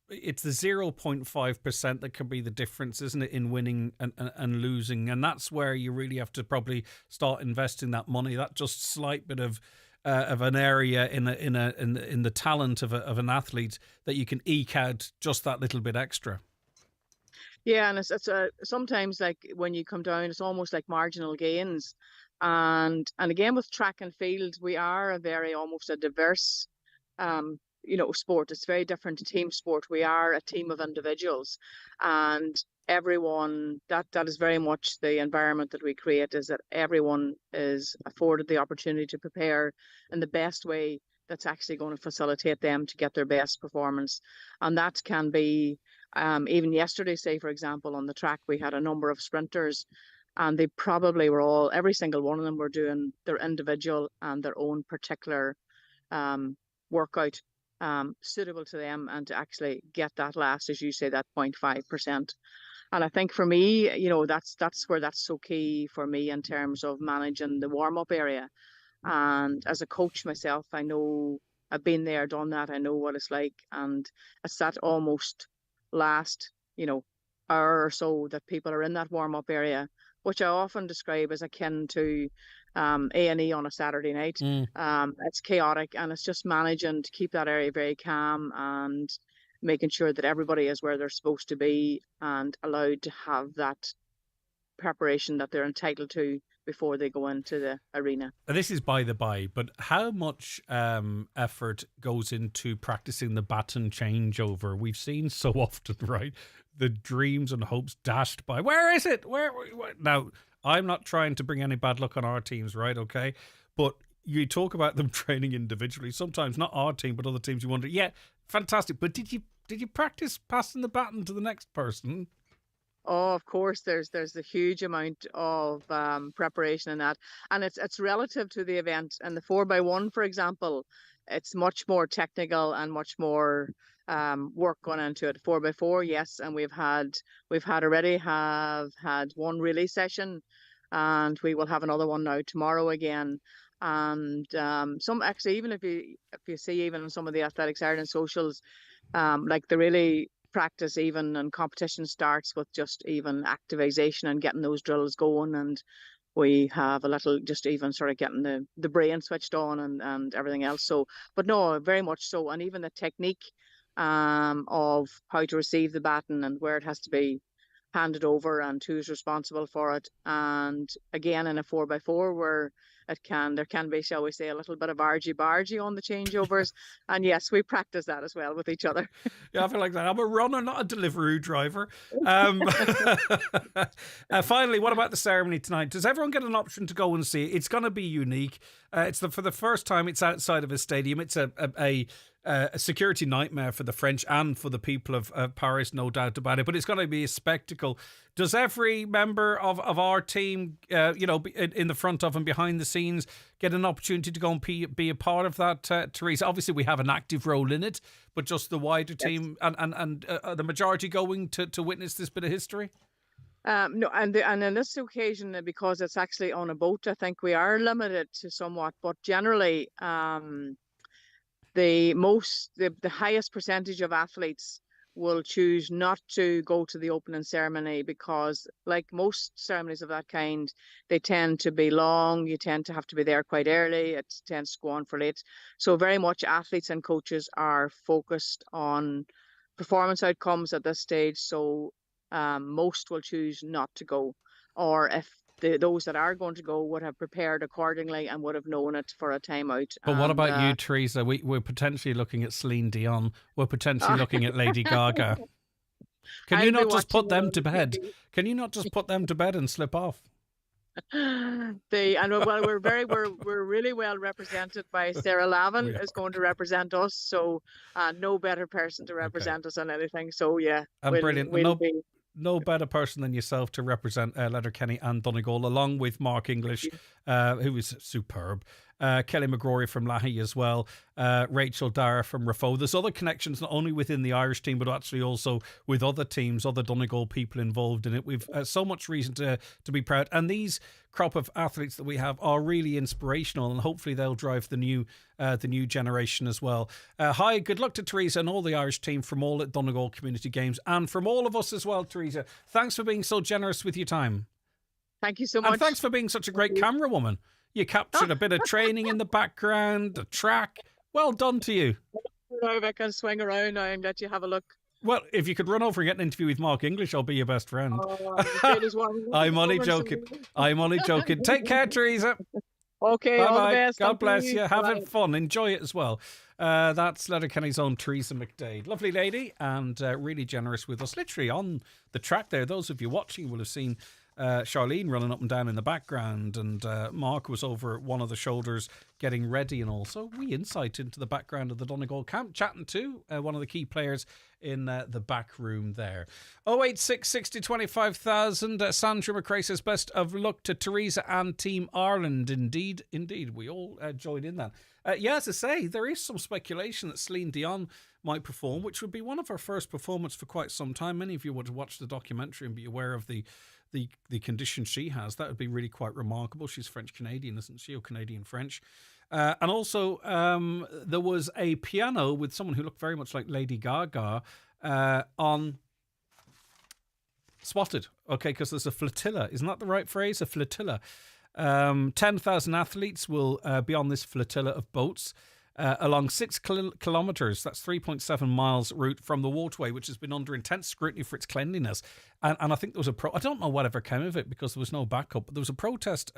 it's the 0.5% that can be the difference, isn't it, in winning and losing? And that's where you really have to probably start investing that money, that just slight bit of an area in the talent of an athlete, that you can eke out just that little bit extra. Yeah, and it's sometimes, like when you come down, it's almost like marginal gains. And again, with track and field, we are almost a diverse, sport. It's very different to team sport. We are a team of individuals, and everyone, that is very much the environment that we create, is that everyone is afforded the opportunity to prepare in the best way that's actually going to facilitate them to get their best performance. And that can be, even yesterday, say, for example, on the track, we had a number of sprinters, and they probably were every single one of them were doing their individual and their own particular workout suitable to them, and to actually get that last, as you say, that 0.5%. And I think for me, you know, that's where that's so key for me in terms of managing the warm-up area. And as a coach myself, I know I've been there, done that. I know what it's like. And it's that almost last, hour or so that people are in that warm-up area, which I often describe as akin to A&E on a Saturday night. It's chaotic, and it's just managing to keep that area very calm and making sure that everybody is where they're supposed to be and allowed to have that preparation that they're entitled to before they go into the arena. This is by the by, but how much effort goes into practicing the baton changeover? We've seen so often, right? The dreams and hopes dashed by. Where is it? Where? Now, I'm not trying to bring any bad luck on our teams, right? Okay, but you talk about them training individually. Sometimes not our team, but other teams. You wonder, yeah, fantastic. But did you practice passing the baton to the next person? Oh, of course, there's a huge amount of preparation in that, and it's relative to the event. And the 4x1, for example, it's much more technical and much more work gone into it. 4x4, yes, and we've had one relay session, and we will have another one now tomorrow again. And some actually, even if you see even on some of the Athletics Ireland socials, like the relay practice even and competition starts with just even activation and getting those drills going, and we have a little just even sort of getting the brain switched on and everything else. So, but no, very much so. And even the technique of how to receive the baton and where it has to be handed over and who's responsible for it. And again, in a 4x4 where there can be, shall we say, a little bit of argy-bargy on the changeovers. And yes, we practice that as well with each other. Yeah, I feel like that. I'm a runner, not a Deliveroo driver. Finally, what about the ceremony tonight? Does everyone get an option to go and see it? It's going to be unique. For the first time, it's outside of a stadium. It's a security nightmare for the French and for the people of Paris, no doubt about it. But it's going to be a spectacle. Does every member of our team, in the front of and behind the scenes, get an opportunity to go and be a part of that, Teresa? Obviously, we have an active role in it, but just the wider team and the majority going to witness this bit of history? No, and on this occasion, because it's actually on a boat, I think we are limited to somewhat. But generally, the highest percentage of athletes will choose not to go to the opening ceremony because, like most ceremonies of that kind, they tend to be long. You tend to have to be there quite early. It tends to go on for late. So very much athletes and coaches are focused on performance outcomes at this stage. So most will choose not to go, or if those that are going to go would have prepared accordingly and would have known it for a time out. But what about you, Teresa? We're potentially looking at Celine Dion. We're potentially looking at Lady Gaga. Can you not just put them to bed? Can you not just put them to bed and slip off? We're really well represented by Sarah Lavin is going to represent us. So no better person to represent us on anything. So yeah, brilliant. No better person than yourself to represent Letterkenny and Donegal, along with Mark English, who is superb. Kelly McGrory from Lahey as well. Rachel Dara from Rafo. There's other connections, not only within the Irish team, but actually also with other teams, other Donegal people involved in it. We've so much reason to be proud. And these crop of athletes that we have are really inspirational, and hopefully they'll drive the new generation as well. Hi, good luck to Teresa and all the Irish team from all at Donegal Community Games, and from all of us as well, Teresa. Thanks for being so generous with your time. Thank you so much. And thanks for being such a great camera woman. You captured a bit of training in the background, the track. Well done to you. I can swing around now and let you have a look. Well, if you could run over and get an interview with Mark English, I'll be your best friend. I'm only joking. Take care, Teresa. Okay, bye-bye. All the best. God bless you. Have fun. Enjoy it as well. That's Letterkenny's own Teresa McDade. Lovely lady, and really generous with us. Literally on the track there. Those of you watching will have seen Charlene running up and down in the background, and Mark was over one of the shoulders getting ready, and also wee insight into the background of the Donegal camp, chatting to one of the key players in the back room there. 086 60 25,000. Sandra McRae says best of luck to Teresa and Team Ireland. Indeed, we all join in that. As I say, there is some speculation that Celine Dion might perform, which would be one of her first performance for quite some time. Many of you would watch the documentary and be aware of the condition she has. That would be really quite remarkable. She's French-Canadian, isn't she? Or Canadian-French. And also, there was a piano with someone who looked very much like Lady Gaga on Spotted. Okay, because there's a flotilla. Isn't that the right phrase? A flotilla. 10,000 athletes will be on this flotilla of boats along 6 kilometres, that's 3.7 miles route from the waterway, which has been under intense scrutiny for its cleanliness. And I think there was I don't know whatever came of it because there was no backup, but there was a protest,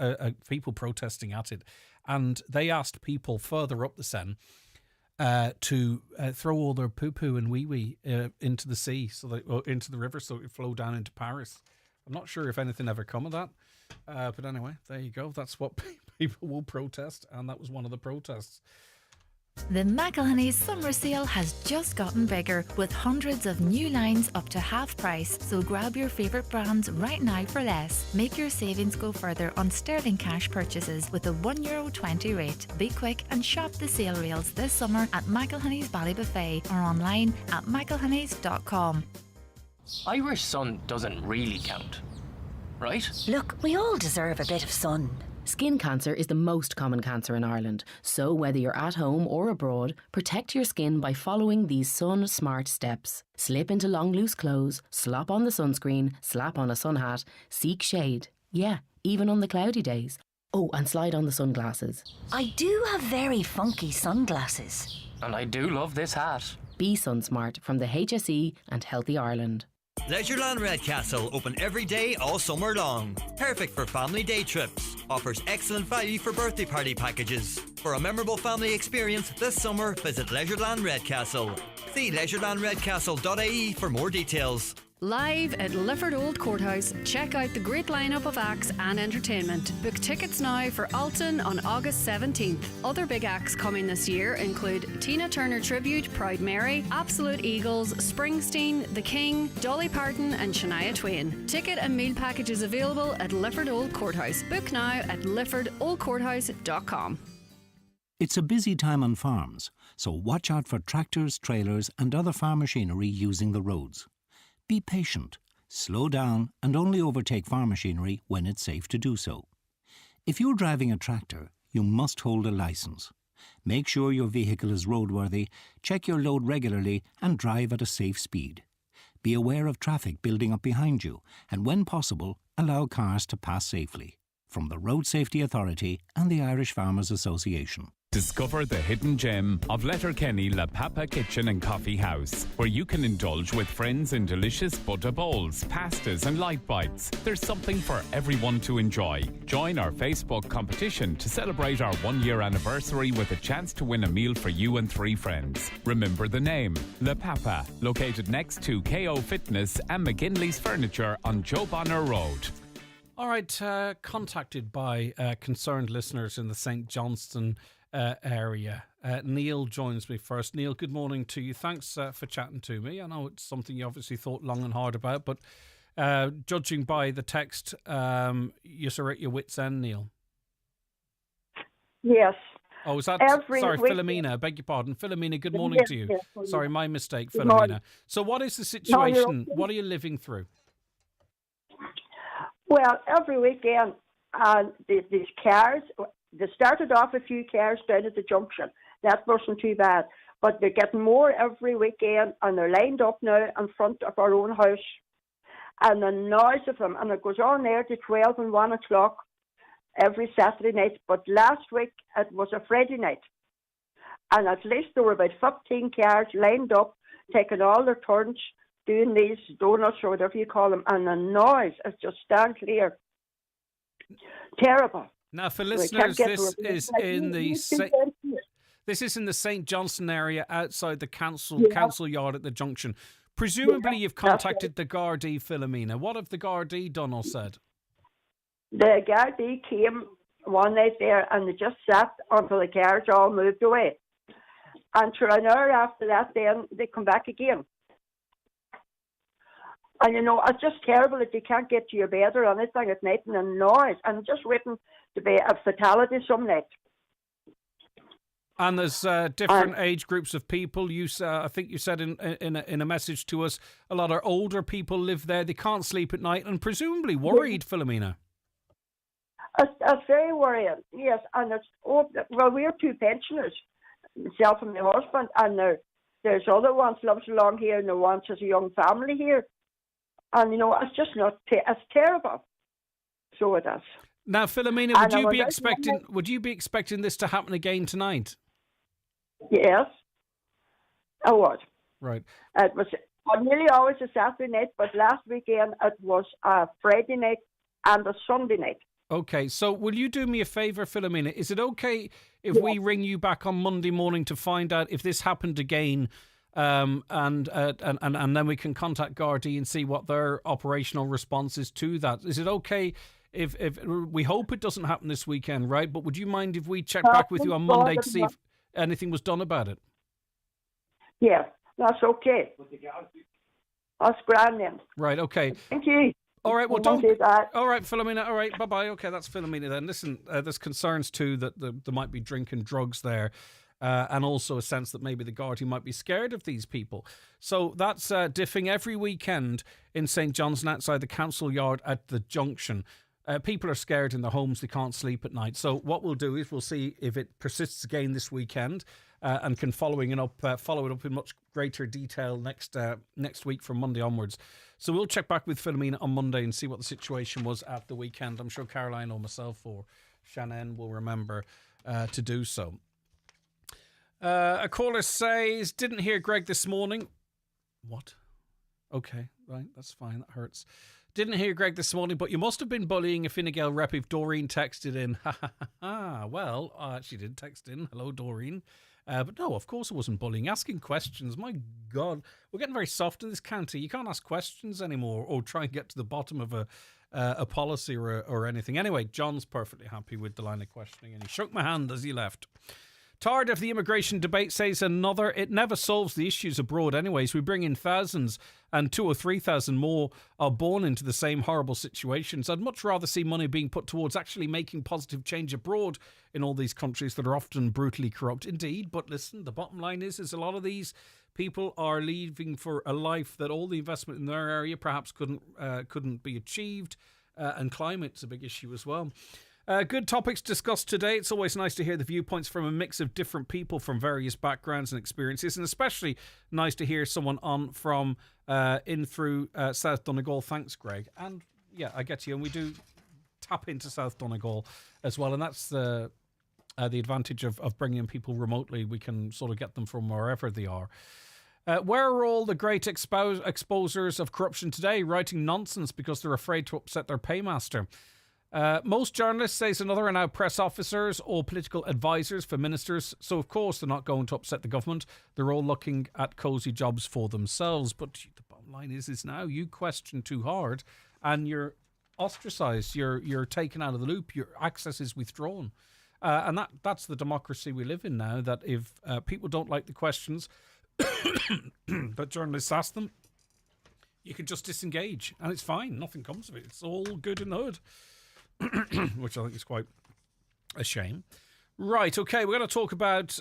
people protesting at it. And they asked people further up the Seine to throw all their poo-poo and wee-wee into the sea, into the river, so it would flow down into Paris. I'm not sure if anything ever come of that. But anyway, there you go. That's what people will protest, and that was one of the protests. The McElhenney's summer sale has just gotten bigger with hundreds of new lines up to half price, so grab your favourite brands right now for less. Make your savings go further on sterling cash purchases with a €1.20 rate. Be quick and shop the sale rails this summer at McElhenney's Ballybuffet or online at mcelhenneys.com. Irish sun doesn't really count, right? Look, we all deserve a bit of sun. Skin cancer is the most common cancer in Ireland, so whether you're at home or abroad, protect your skin by following these sun smart steps. Slip into long loose clothes, slop on the sunscreen, slap on a sun hat, seek shade. Yeah, even on the cloudy days. Oh, and slide on the sunglasses. I do have very funky sunglasses. And I do love this hat. Be sun smart from the HSE and Healthy Ireland. Leisureland Redcastle open every day all summer long. Perfect for family day trips. Offers excellent value for birthday party packages. For a memorable family experience this summer, visit Leisureland Redcastle. See leisurelandredcastle.ie for more details. Live at Lifford Old Courthouse, check out the great lineup of acts and entertainment. Book tickets now for Alton on August 17th. Other big acts coming this year include Tina Turner Tribute, Proud Mary, Absolute Eagles, Springsteen, The King, Dolly Parton and Shania Twain. Ticket and meal packages available at Lifford Old Courthouse. Book now at liffordoldcourthouse.com. It's a busy time on farms, so watch out for tractors, trailers and other farm machinery using the roads. Be patient, slow down and only overtake farm machinery when it's safe to do so. If you're driving a tractor, you must hold a licence. Make sure your vehicle is roadworthy, check your load regularly and drive at a safe speed. Be aware of traffic building up behind you and when possible, allow cars to pass safely. From the Road Safety Authority and the Irish Farmers Association. Discover the hidden gem of Letterkenny La Papa Kitchen and Coffee House, where you can indulge with friends in delicious butter bowls, pastas and light bites. There's something for everyone to enjoy. Join our Facebook competition to celebrate our 1-year anniversary with a chance to win a meal for you and 3 friends. Remember the name, La Papa, located next to KO Fitness and McGinley's Furniture on Joe Bonner Road. All right, contacted by concerned listeners in the St. Johnston area. Neil joins me first. Neil, good morning to you. Thanks for chatting to me. I know it's something you obviously thought long and hard about, but judging by the text, you're at your wit's end, Neil. Yes. Oh, is that... Sorry, Philomena, I beg your pardon. Philomena, good morning to you. Yes, sorry, my mistake, Philomena. So what is the situation? What are you living through? Well, every weekend, these cars... They started off a few cars down at the junction. That wasn't too bad. But they're getting more every weekend, and they're lined up now in front of our own house. And the noise of them, and it goes on there to 12 and 1 o'clock every Saturday night. But last week, it was a Friday night. And at least there were about 15 cars lined up, taking all their turns, doing these donuts or whatever you call them. And the noise is just stand clear. Terrible. Now, for listeners, this is in the St. Johnston area outside the council yard at the junction. Presumably, you've contacted the Gardaí, Philomena. What have the Gardaí done or said? The Gardaí came one night there and they just sat until the cars all moved away. And for an hour after that, then they come back again. And, you know, it's just terrible that you can't get to your bed or anything at night and the noise. And just waiting to be a fatality some night. And there's different age groups of people. I think you said in a message to us, a lot of older people live there. They can't sleep at night and presumably worried, Philomena. It's very worrying, yes. And we're 2 pensioners, myself and my husband. And there's other ones lives along here and the ones as a young family here. And, it's just not, it's terrible. So it is. Now, Philomena, would you be expecting this to happen again tonight? Yes. I would. Right. It was nearly always a Saturday night, but last weekend it was a Friday night and a Sunday night. Okay, so will you do me a favour, Philomena? Is it okay if we ring you back on Monday morning to find out if this happened again, and then we can contact Gardaí and see what their operational response is to that? Is it okay if we hope it doesn't happen this weekend, right? But would you mind if we check back with you on Monday to see if anything was done about it? Yeah, that's okay. That's grand then. Right, okay. Thank you. All right, well, don't do that. All right, Philomena. All right, bye-bye. Okay, that's Philomena then. Listen, there's concerns too that there might be drink and drugs there, and also a sense that maybe the Gardaí might be scared of these people. So that's diffing every weekend in St. John's outside the council yard at the junction. People are scared in their homes. They can't sleep at night. So what we'll do is we'll see if it persists again this weekend, and can follow it up in much greater detail next week from Monday onwards. So we'll check back with Philomena on Monday and see what the situation was at the weekend. I'm sure Caroline or myself or Shannon will remember to do so. A caller says, didn't hear Greg this morning. What? Okay, right, that's fine. That hurts. Didn't hear Greg this morning, but you must have been bullying a Fine Gael rep if Doreen texted in. Well, I actually did text in. Hello, Doreen. But no, of course it wasn't bullying. Asking questions, my God. We're getting very soft in this county. You can't ask questions anymore or try and get to the bottom of a policy or anything. Anyway, John's perfectly happy with the line of questioning and he shook my hand as he left. Tired of the immigration debate, says another. It never solves the issues abroad anyways. We bring in thousands and 2,000 or 3,000 more are born into the same horrible situations. I'd much rather see money being put towards actually making positive change abroad in all these countries that are often brutally corrupt indeed. But listen, the bottom line is a lot of these people are leaving for a life that all the investment in their area perhaps couldn't be achieved. And climate's a big issue as well. Good topics discussed today. It's always nice to hear the viewpoints from a mix of different people from various backgrounds and experiences, and especially nice to hear someone on from in through South Donegal. Thanks, Greg. And yeah, I get you. And we do tap into South Donegal as well, and that's the advantage of bringing in people remotely. We can sort of get them from wherever they are. Where are all the great exposers of corruption today, writing nonsense because they're afraid to upset their paymaster? Most journalists, says another, are now press officers or political advisors for ministers, so of course they're not going to upset the government. They're all looking at cosy jobs for themselves. But the bottom line is now you question too hard and you're ostracised, you're taken out of the loop, your access is withdrawn. And that's the democracy we live in now, that if people don't like the questions that journalists ask them, you can just disengage and it's fine, nothing comes of it. It's all good in the hood. Which I think is quite a shame. Right, okay, we're going to talk about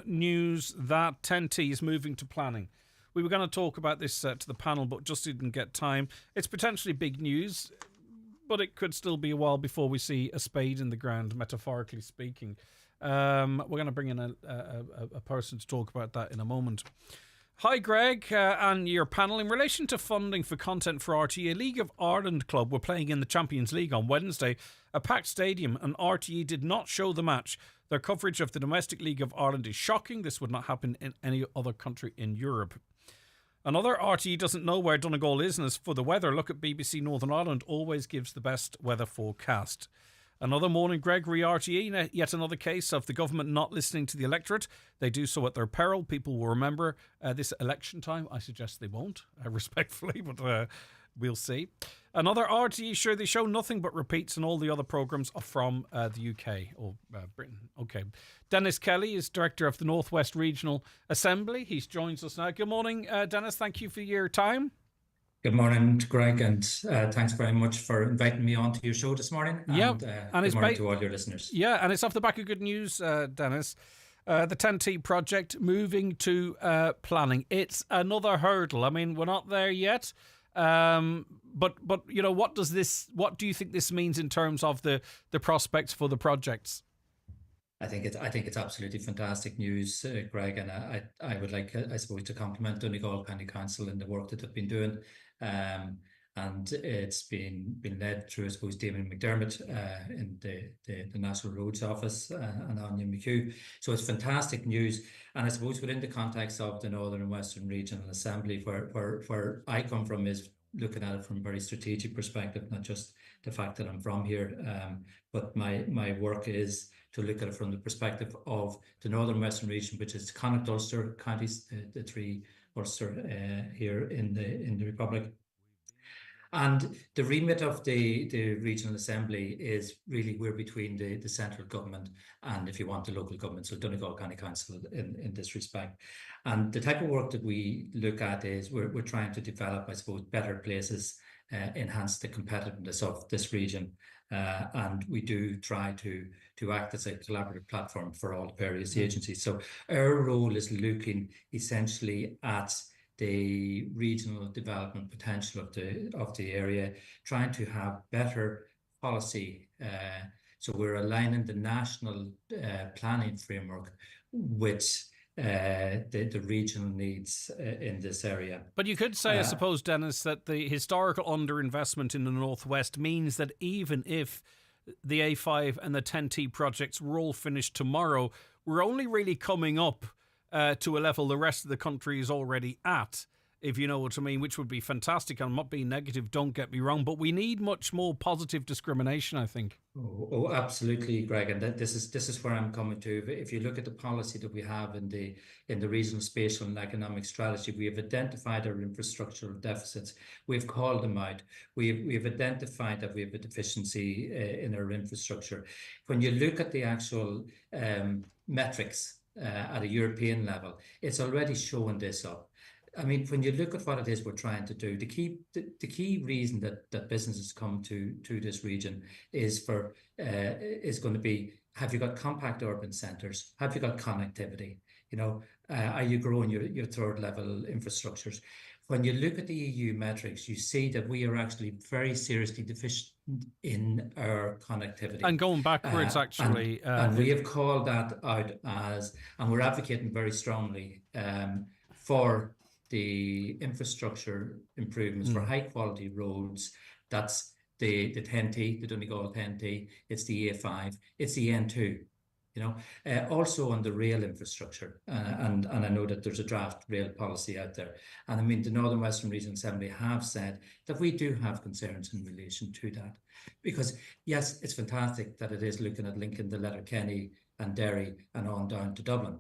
news that 10T is moving to planning. We were going to talk about this to the panel, but just didn't get time. It's potentially big news, but it could still be a while before we see a spade in the ground, metaphorically speaking. We're going to bring in a person to talk about that in a moment. Hi, Greg, and your panel. In relation to funding for content for RTE, a League of Ireland club were playing in the Champions League on Wednesday, a packed stadium, and RTE did not show the match. Their coverage of the domestic League of Ireland is shocking. This would not happen in any other country in Europe. Another, RTE doesn't know where Donegal is, and as for the weather, look at BBC Northern Ireland, always gives the best weather forecast. Another morning, Gregory RTE, yet another case of the government not listening to the electorate. They do so at their peril. People will remember this election time. I suggest they won't, respectfully, but we'll see. Another, RTE, sure, they show nothing but repeats, and all the other programmes are from the UK or Britain. Okay. Dennis Kelly is Director of the North West Regional Assembly. He joins us now. Good morning, Dennis. Thank you for your time. Good morning, Greg, and thanks very much for inviting me on to your show this morning. And good morning to all your listeners. Yeah, and it's off the back of good news, Dennis. The 10T project moving to planning. It's another hurdle. I mean, we're not there yet. But you know, what do you think this means in terms of the prospects for the projects? I think it's absolutely fantastic news, Greg, and I would like, I suppose, to compliment Donegal County Council and the work that they've been doing. and it's been led through, I suppose, Damien McDermott in the National Roads Office and Anya McHugh. So it's fantastic news, and I suppose within the context of the Northern and Western Regional Assembly, where I come from, is looking at it from a very strategic perspective, not just the fact that I'm from here, but my work is to look at it from the perspective of the Northern Western region, which is Connacht, Ulster counties, the three Ulster here in the Republic. And the remit of the Regional Assembly is really we're between the central government and, if you want, the local government, so Donegal County Council in this respect. And the type of work that we look at is we're trying to develop, I suppose, better places, enhance the competitiveness of this region. And we do try to act as a collaborative platform for all the various agencies. So our role is looking essentially at the regional development potential of the area, trying to have better policy. So we're aligning the national planning framework with the regional needs in this area. But you could say, I suppose, Dennis, that the historical underinvestment in the Northwest means that even if the A5 and the 10T projects were all finished tomorrow, we're only really coming up to a level the rest of the country is already at, if you know what I mean, which would be fantastic. I'm not being negative, don't get me wrong, but we need much more positive discrimination, I think. Oh, absolutely, Greg, and this is where I'm coming to. If you look at the policy that we have in the regional spatial and economic strategy, we have identified our infrastructural deficits. We've called them out. We've identified that we have a deficiency in our infrastructure. When you look at the actual metrics at a European level, it's already showing this up. I mean, when you look at what it is we're trying to do, the key reason that businesses come to this region is going to be: have you got compact urban centres? Have you got connectivity? You know, are you growing your third level infrastructures? When you look at the EU metrics, you see that we are actually very seriously deficient in our connectivity. And going backwards, actually. And we have called that out and we're advocating very strongly for the infrastructure improvements for high quality roads. That's the 10T, the Donegal 10T, it's the A5, it's the N2. You know, also on the rail infrastructure, and I know that there's a draft rail policy out there. And I mean, the Northern Western Regional Assembly have said that we do have concerns in relation to that. Because yes, it's fantastic that it is looking at linking the Letterkenny and Derry and on down to Dublin.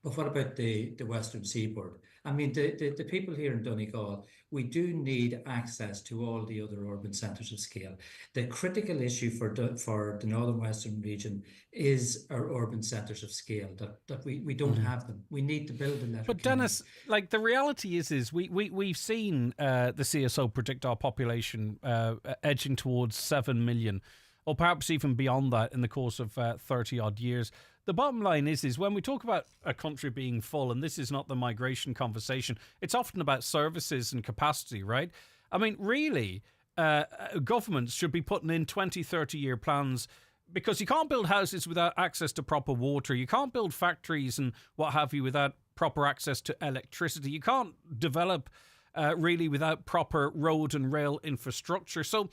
But what about the Western Seaboard? I mean, the people here in Donegal, we do need access to all the other urban centres of scale. The critical issue for the Northern Western region is our urban centres of scale, that we don't have them. We need to build them. But Dennis, like, the reality is we've seen the CSO predict our population edging towards 7 million, or perhaps even beyond that in the course of 30 odd years. The bottom line is when we talk about a country being full, and this is not the migration conversation, it's often about services and capacity, right? I mean, really, governments should be putting in 20, 30-year plans, because you can't build houses without access to proper water. You can't build factories and what have you without proper access to electricity. You can't develop really without proper road and rail infrastructure. So,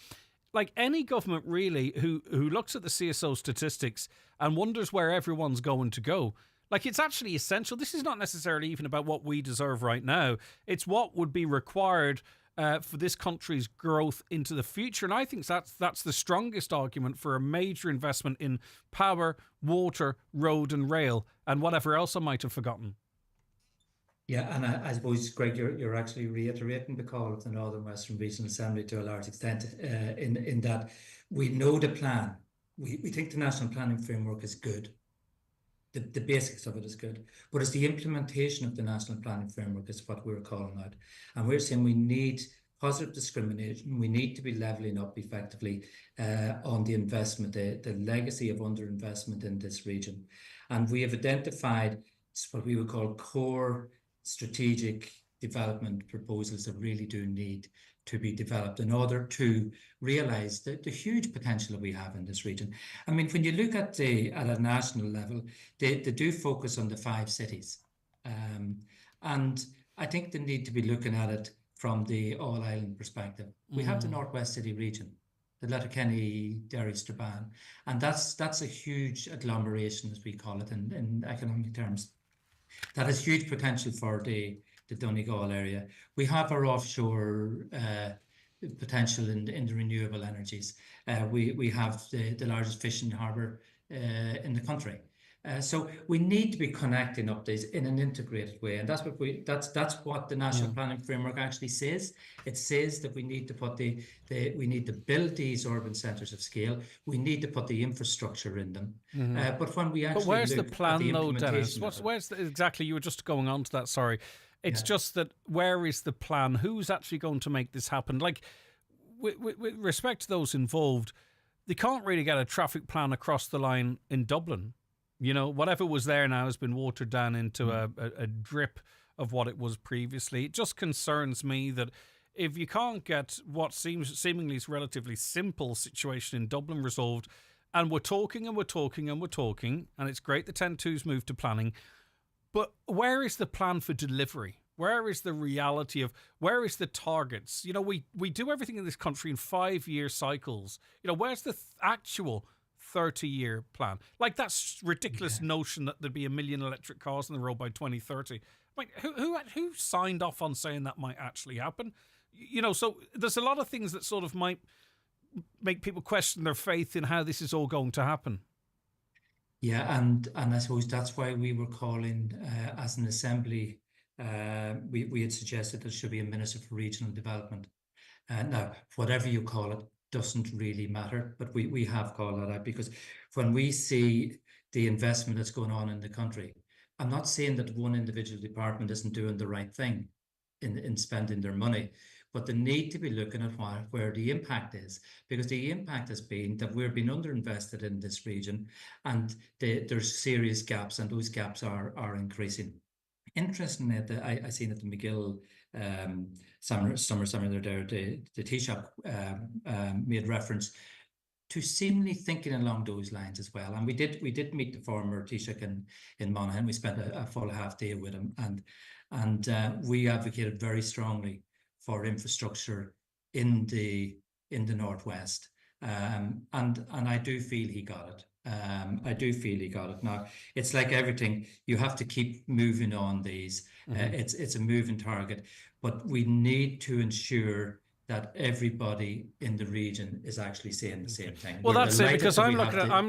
like, any government really who looks at the CSO statistics and wonders where everyone's going to go, like, it's actually essential. This is not necessarily even about what we deserve right now. It's what would be required for this country's growth into the future. And I think that's the strongest argument for a major investment in power, water, road and rail, and whatever else I might have forgotten. Yeah, and I suppose, Greg, you're actually reiterating the call of the Northern Western Regional Assembly to a large extent in that we know the plan. We think the National Planning Framework is good. The basics of it is good. But it's the implementation of the National Planning Framework is what we're calling out. And we're saying we need positive discrimination. We need to be levelling up effectively on the investment, the legacy of underinvestment in this region. And we have identified what we would call core strategic development proposals that really do need to be developed in order to realise the huge potential that we have in this region. I mean, when you look at a national level, they do focus on the 5 cities. And I think they need to be looking at it from the all-island perspective. We have the Northwest City region, the Letterkenny, Derry, Strabane, and that's a huge agglomeration, as we call it in economic terms. That has huge potential for the Donegal area. We have our offshore potential in the renewable energies. We have the largest fishing harbour in the country. So we need to be connecting up these in an integrated way, and that's what the National Planning Framework actually says. It says that we need to put we need to build these urban centres of scale. We need to put the infrastructure in them. But when we actually where's the look plan, at the though, Dennis? implementation Where's exactly? You were just going on to that. Sorry, it's just that where is the plan? Who's actually going to make this happen? Like, with respect to those involved, they can't really get a traffic plan across the line in Dublin. You know, whatever was there now has been watered down into a drip of what it was previously. It just concerns me that if you can't get what seemingly is relatively simple situation in Dublin resolved, and we're talking and we're talking and we're talking, and it's great the 10-2's moved to planning, but where is the plan for delivery? Where is the reality of, where is the targets? You know, we do everything in this country in 5-year cycles. You know, where's the actual 30-year plan? Like, that's ridiculous notion that there'd be 1 million electric cars on the road by 2030. Like, who signed off on saying that might actually happen? You know, so there's a lot of things that sort of might make people question their faith in how this is all going to happen. Yeah, and I suppose that's why we were calling as an assembly. We had suggested there should be a Minister for Regional Development. Now, whatever you call it doesn't really matter, but we have called that out, because when we see the investment that's going on in the country, I'm not saying that one individual department isn't doing the right thing in spending their money, but they need to be looking at where the impact is, because the impact has been that we're being underinvested in this region, and there's serious gaps, and those gaps are increasing. Interestingly, I seen at the McGill summer seminar there, the Taoiseach made reference to seemingly thinking along those lines as well. And we did meet the former Taoiseach in Monaghan. We spent a full half day with him, and we advocated very strongly for infrastructure in the Northwest. And I do feel he got it. I do feel he got it. Now, it's like everything, you have to keep moving on these. It's a moving target, but we need to ensure that everybody in the region is actually saying the same thing. Well, that's it, because I'm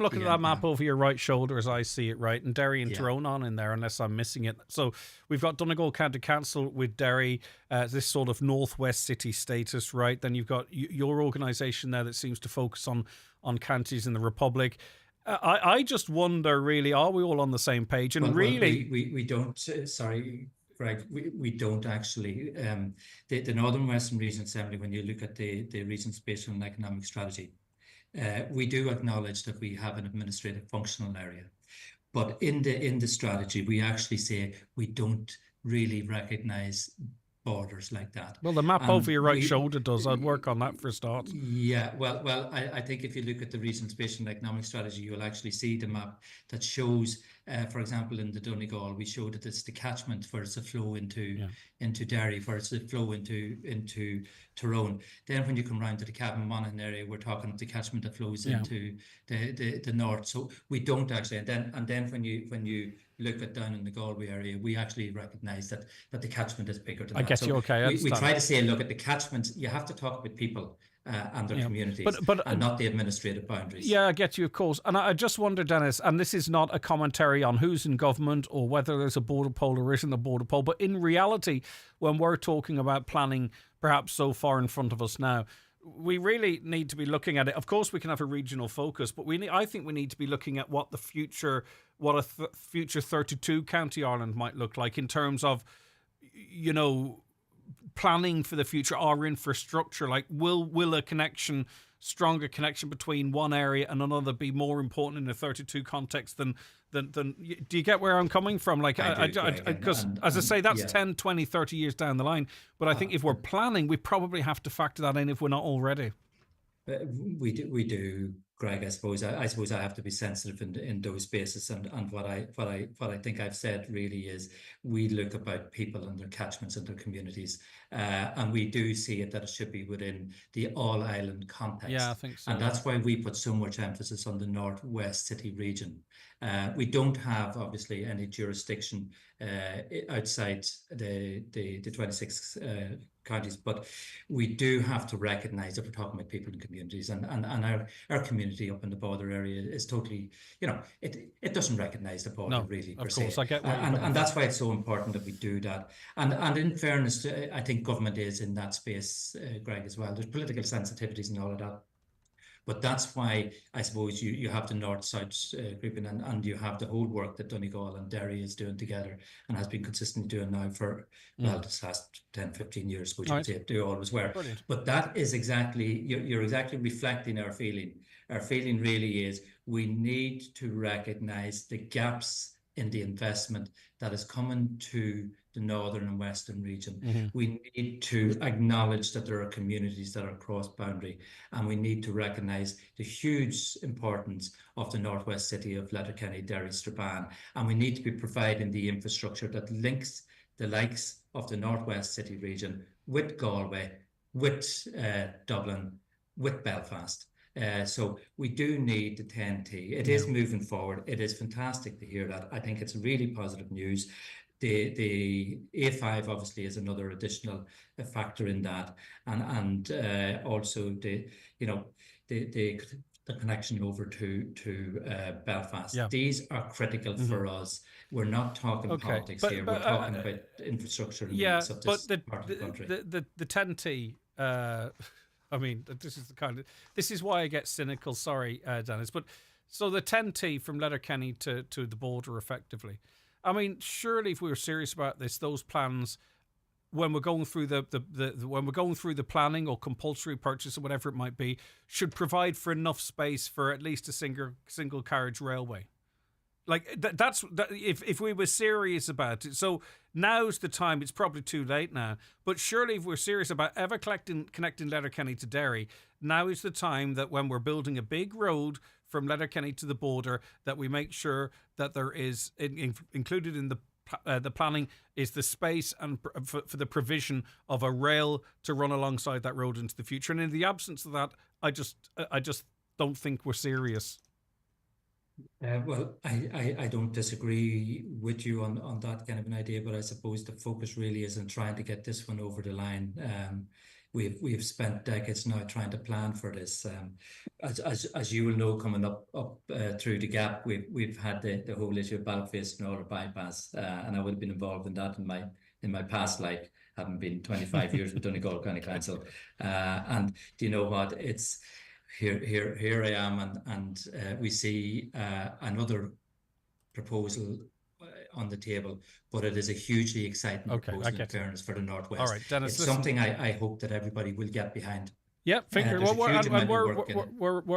looking at that map over your right shoulder as I see it, right? And Derry and Tyrone on in there, unless I'm missing it. So we've got Donegal County Council with Derry, this sort of northwest city status, right? Then you've got your organisation there that seems to focus on counties in the Republic. I just wonder, really, are we all on the same page? And we don't, sorry, Greg, we don't actually. The Northern Western Regional Assembly, when you look at the regional spatial and economic strategy, we do acknowledge that we have an administrative functional area. But in the strategy, we actually say we don't really recognise borders like that. Well, the map over your right shoulder does. I'd work on that for a start. Yeah, well, I think if you look at the regional spatial and economic strategy, you'll actually see the map that shows, for example, in the Donegal, we showed that it's the catchment where it's a flow into Derry, where it's a flow into Tyrone. Then when you come round to the Cavan Monaghan area, we're talking the catchment that flows into the north. So we don't actually, and then when you look at down in the Galway area, we actually recognise that the catchment is bigger than that. I get you, okay. We try to say, look, at the catchment, you have to talk with people and their communities, and not the administrative boundaries. Yeah, I get you, of course. And I just wonder, Dennis, and this is not a commentary on who's in government or whether there's a border poll or isn't a border poll, but in reality, when we're talking about planning perhaps so far in front of us now, we really need to be looking at it. Of course, we can have a regional focus, but I think we need to be looking at what a future 32 county Ireland might look like in terms of, you know, planning for the future, our infrastructure. Like, will a stronger connection between one area and another be more important in a 32 context than do you get where I'm coming from? Like, because as I say, that's 10, 20, 30 years down the line. But I think if we're planning, we probably have to factor that in if we're not already. We do, Greg, I suppose I have to be sensitive in those spaces, and what I think I've said really is we look about people and their catchments and their communities, and we do see it that it should be within the all island context. Yeah, I think so. And that's why we put so much emphasis on the Northwest City region. We don't have obviously any jurisdiction outside the 26 counties, but we do have to recognise that we're talking about people and communities, and our community up in the border area is totally, it doesn't recognise the border really. Of course, I get that. And that's why it's so important that we do that. And in fairness, I think government is in that space, Greg, as well. There's political sensitivities and all of that. But that's why I suppose you have the North-South grouping, and you have the whole work that Donegal and Derry is doing together and has been consistently doing now for, this last 10, 15 years, which they always were. Brilliant. But that is exactly, you're exactly reflecting our feeling. Our feeling really is we need to recognise the gaps in the investment that is coming to the northern and western region. We need to acknowledge that there are communities that are cross-boundary, and we need to recognise the huge importance of the northwest city of Letterkenny, Derry, Strabane, and we need to be providing the infrastructure that links the likes of the northwest city region with Galway, with Dublin, with Belfast. So we do need the 10T. It is moving forward. It is fantastic to hear that. I think it's really positive news. The A5 obviously is another additional factor in that, and also the connection over to Belfast. These are critical for us. We're not talking politics here. We're talking about infrastructure and needs of this part of the country. The 10T. I mean, this is why I get cynical. Sorry, Dennis, but so the 10T from Letterkenny to the border, effectively. I mean, surely if we were serious about this, those plans, when we're going through the planning or compulsory purchase or whatever it might be, should provide for enough space for at least a single carriage railway. Like that's if we were serious about it. So now's the time. It's probably too late now, but surely if we're serious about ever connecting Letterkenny to Derry, now is the time that when we're building a big road from Letterkenny to the border, that we make sure that there is included in the planning is the space and for the provision of a rail to run alongside that road into the future. And in the absence of that, I just don't think we're serious. Well, I don't disagree with you on that kind of an idea, but I suppose the focus really is in trying to get this one over the line. We've spent decades now trying to plan for this. As you will know, coming up through the gap, we've had the whole issue of Ballyface and Orla bypass, and I would have been involved in that in my past life, having been 25 years with Donegal County Council. And do you know what? It's here I am, and we see another proposal on the table, but it is a hugely exciting proposal in fairness for the Northwest. All right, Dennis, it's something I hope that everybody will get behind. Yeah, we're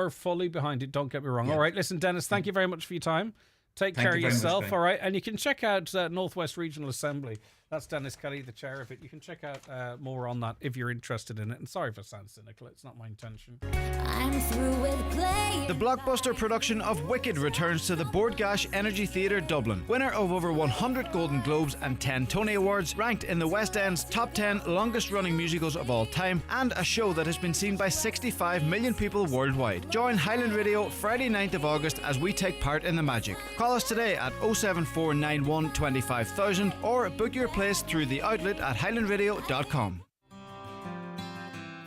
fully behind it. Don't get me wrong. All right, listen, Dennis, thank you very much for your time. Take care of yourself, all right? And you can check out Northwest Regional Assembly. That's Dennis Kelly, the chair of it. You can check out more on that if you're interested in it. And sorry if I sound cynical, it's not my intention. I'm through with play. The blockbuster production of Wicked returns to the Bordgash Energy Theatre, Dublin. Winner of over 100 Golden Globes and 10 Tony Awards, ranked in the West End's top 10 longest running musicals of all time, and a show that has been seen by 65 million people worldwide. Join Highland Radio Friday 9th of August as we take part in the magic. Call us today at 07491 25000 or book your place through the outlet at highlandradio.com.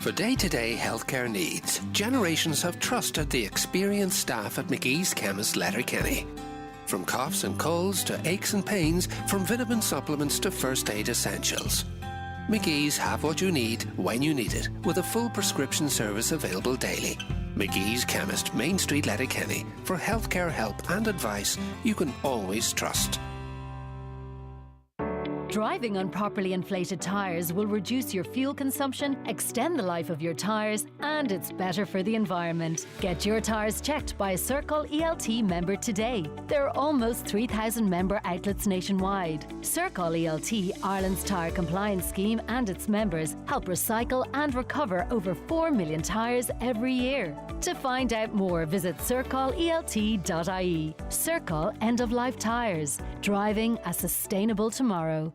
For day-to-day healthcare needs, generations have trusted the experienced staff at McGee's Chemist Letterkenny. From coughs and colds to aches and pains, from vitamin supplements to first aid essentials. McGee's have what you need when you need it, with a full prescription service available daily. McGee's Chemist, Main Street, Letterkenny. For healthcare help and advice you can always trust. Driving on properly inflated tyres will reduce your fuel consumption, extend the life of your tyres, and it's better for the environment. Get your tyres checked by a Circle ELT member today. There are almost 3,000 member outlets nationwide. Circle ELT, Ireland's tyre compliance scheme, and its members help recycle and recover over 4 million tyres every year. To find out more, visit circleelt.ie. Circle End of Life Tyres. Driving a sustainable tomorrow.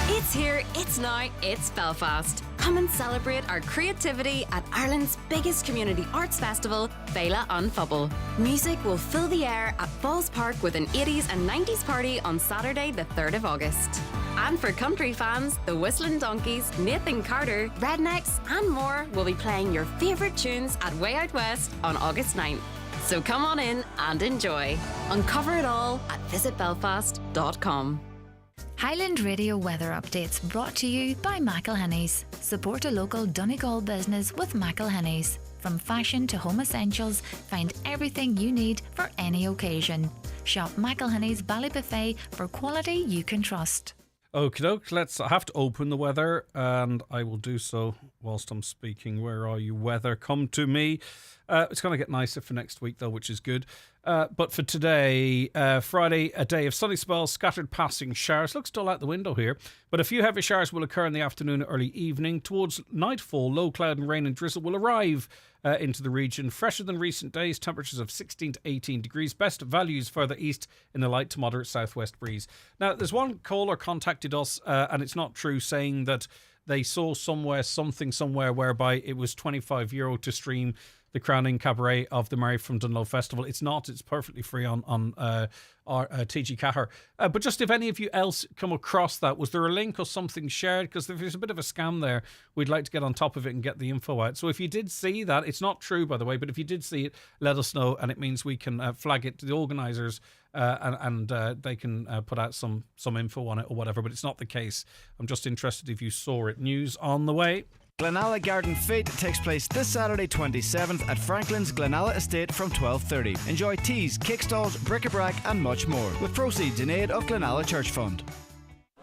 It's here, it's now, it's Belfast. Come and celebrate our creativity at Ireland's biggest community arts festival, Féile an Phobal. Music will fill the air at Falls Park with an 80s and 90s party on Saturday the 3rd of August. And for country fans, the Whistling Donkeys, Nathan Carter, Rednecks and more will be playing your favourite tunes at Way Out West on August 9th. So come on in and enjoy. Uncover it all at visitbelfast.com. Highland Radio weather updates brought to you by McElhinney's. Support a local Donegal business with McElhinney's. From fashion to home essentials, find everything you need for any occasion. Shop McElhinney's Ballybuffet for quality you can trust. Okie doke, I have to open the weather, and I will do so whilst I'm speaking. Where are you, weather? Come to me. It's going to get nicer for next week, though, which is good. But for today, Friday, a day of sunny spells, scattered passing showers. Looks dull out the window here, but a few heavy showers will occur in the afternoon and early evening. Towards nightfall, low cloud and rain and drizzle will arrive into the region. Fresher than recent days, temperatures of 16 to 18 degrees. Best values further east in the light to moderate southwest breeze. Now, there's one caller contacted us, and it's not true, saying that they saw something somewhere whereby it was €25 to stream the crowning cabaret of the Mary from Dunlow Festival. It's not. It's perfectly free on our TG Cahir. But just if any of you else come across that, was there a link or something shared? Because if there's a bit of a scam there, we'd like to get on top of it and get the info out. So if you did see that, it's not true, by the way, but if you did see it, let us know, and it means we can flag it to the organisers and they can put out some info on it or whatever. But it's not the case. I'm just interested if you saw it. News on the way. Glenalla Garden Fete takes place this Saturday 27th at Franklin's Glenalla Estate from 12:30. Enjoy teas, kickstalls, bric-a-brac and much more, with proceeds in aid of Glenalla Church Fund.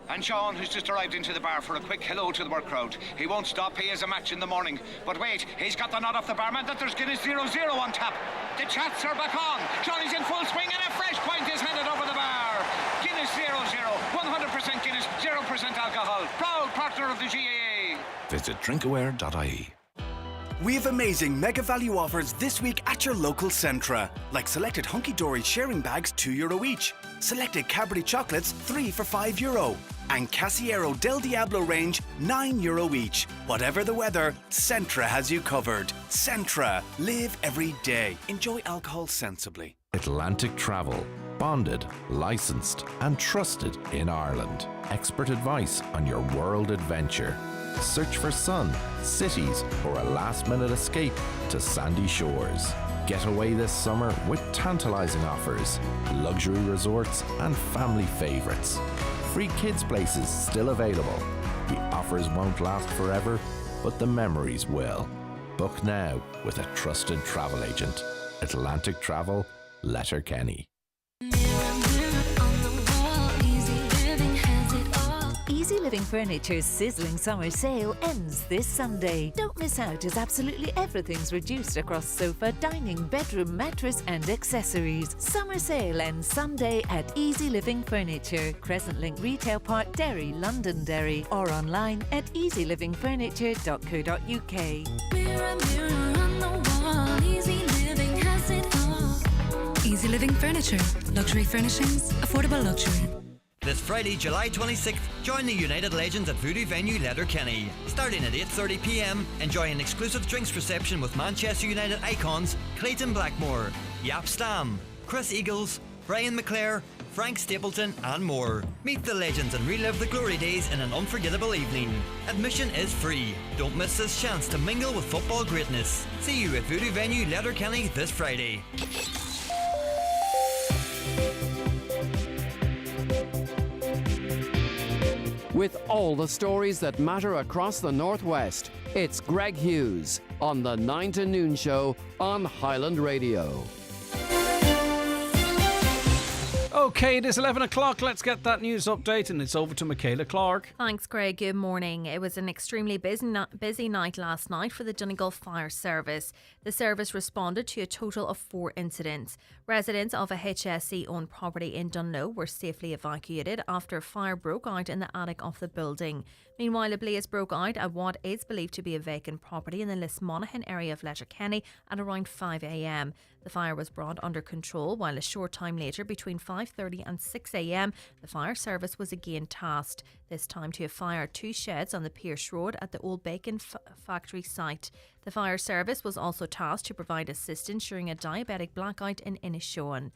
And Sean, who's just arrived into the bar for a quick hello to the work crowd. He won't stop, he has a match in the morning. But wait, he's got the nod off the barman that there's Guinness 0-0 on tap. The chats are back on. Johnny's in full swing and a fresh pint is handed over the bar. Guinness 0-0, 100% Guinness, 0% alcohol. Proud partner of the GAA. Visit drinkaware.ie. We have amazing mega value offers this week at your local Centra. Like selected Hunky Dory sharing bags, €2 each. Selected Cadbury chocolates, 3 for €5. And Casiero Del Diablo range, €9 each. Whatever the weather, Centra has you covered. Centra. Live every day. Enjoy alcohol sensibly. Atlantic Travel. Bonded, licensed and trusted in Ireland. Expert advice on your world adventure. Search for sun, cities, or a last-minute escape to sandy shores. Get away this summer with tantalising offers, luxury resorts and family favourites. Free kids places still available. The offers won't last forever, but the memories will. Book now with a trusted travel agent. Atlantic Travel, Letterkenny. Easy Living Furniture's sizzling summer sale ends this Sunday. Don't miss out as absolutely everything's reduced across sofa, dining, bedroom, mattress and accessories. Summer sale ends Sunday at Easy Living Furniture, Crescent Link Retail Park, Derry, Londonderry, or online at easylivingfurniture.co.uk. Mirror, mirror on the wall, Easy Living has it all. Easy Living Furniture. Luxury furnishings, affordable luxury. This Friday, July 26th, join the United Legends at Voodoo Venue Letterkenny. Starting at 8:30pm, enjoy an exclusive drinks reception with Manchester United icons Clayton Blackmore, Yap Stam, Chris Eagles, Brian McClare, Frank Stapleton and more. Meet the legends and relive the glory days in an unforgettable evening. Admission is free. Don't miss this chance to mingle with football greatness. See you at Voodoo Venue Letterkenny this Friday. With all the stories that matter across the Northwest, it's Greg Hughes on the 9 to Noon Show on Highland Radio. Okay, it is 11 o'clock. Let's get that news update, and it's over to Michaela Clark. Thanks, Greg. Good morning. It was an extremely busy night last night for the Donegal Fire Service. The service responded to a total of 4 incidents. Residents of a HSE-owned property in Dunlo were safely evacuated after a fire broke out in the attic of the building. Meanwhile, a blaze broke out at what is believed to be a vacant property in the Lismonaghan area of Letterkenny at around 5 a.m. The fire was brought under control, while a short time later, between 5:30 and 6 a.m, the fire service was again tasked, this time to a fire at 2 sheds on the Pierce Road at the old bacon factory site. The fire service was also tasked to provide assistance during a diabetic blackout in Inishowen.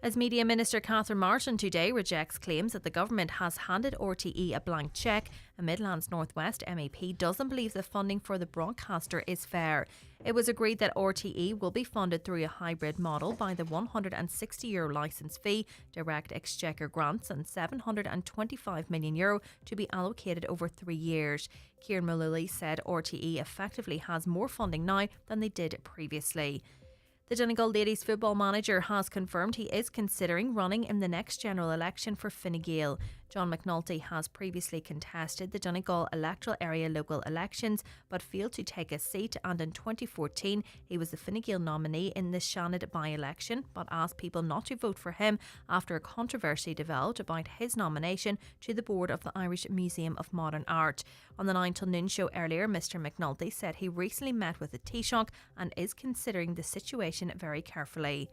As Media Minister Catherine Martin today rejects claims that the government has handed RTE a blank cheque, a Midlands North West MEP doesn't believe the funding for the broadcaster is fair. It was agreed that RTE will be funded through a hybrid model by the €160 licence fee, direct exchequer grants and €725 million to be allocated over 3 years. Kieran Mullally said RTE effectively has more funding now than they did previously. The Donegal ladies football manager has confirmed he is considering running in the next general election for Fine Gael. John McNulty has previously contested the Donegal electoral area local elections but failed to take a seat, and in 2014 he was the Fine Gael nominee in the Shannon by-election but asked people not to vote for him after a controversy developed about his nomination to the board of the Irish Museum of Modern Art. On the 9 till noon show earlier, Mr McNulty said he recently met with the Taoiseach and is considering the situation very carefully.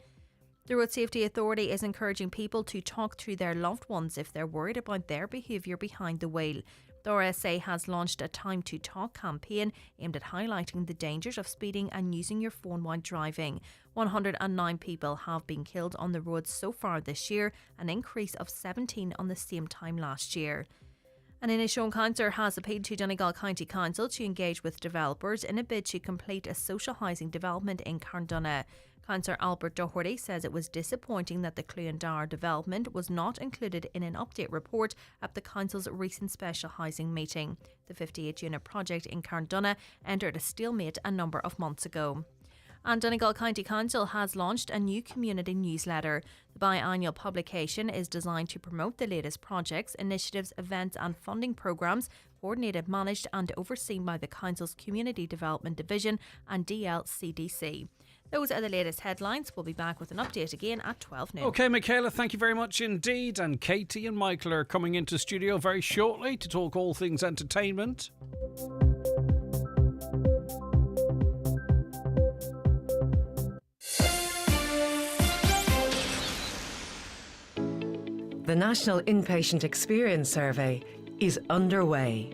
The Road Safety Authority is encouraging people to talk to their loved ones if they're worried about their behaviour behind the wheel. The RSA has launched a Time to Talk campaign aimed at highlighting the dangers of speeding and using your phone while driving. 109 people have been killed on the roads so far this year, an increase of 17 on the same time last year. An Inishowen councillor has appealed to Donegal County Council to engage with developers in a bid to complete a social housing development in Carndonagh. Councillor Albert Doherty says it was disappointing that the Cluandar development was not included in an update report at the Council's recent special housing meeting. The 58-unit project in Carndonagh entered a stalemate a number of months ago. And Donegal County Council has launched a new community newsletter. The biannual publication is designed to promote the latest projects, initiatives, events and funding programmes, coordinated, managed and overseen by the Council's Community Development Division and DLCDC. Those are the latest headlines. We'll be back with an update again at 12 noon. Okay, Michaela, thank you very much indeed. And Katie and Michael are coming into studio very shortly to talk all things entertainment. The National Inpatient Experience Survey is underway.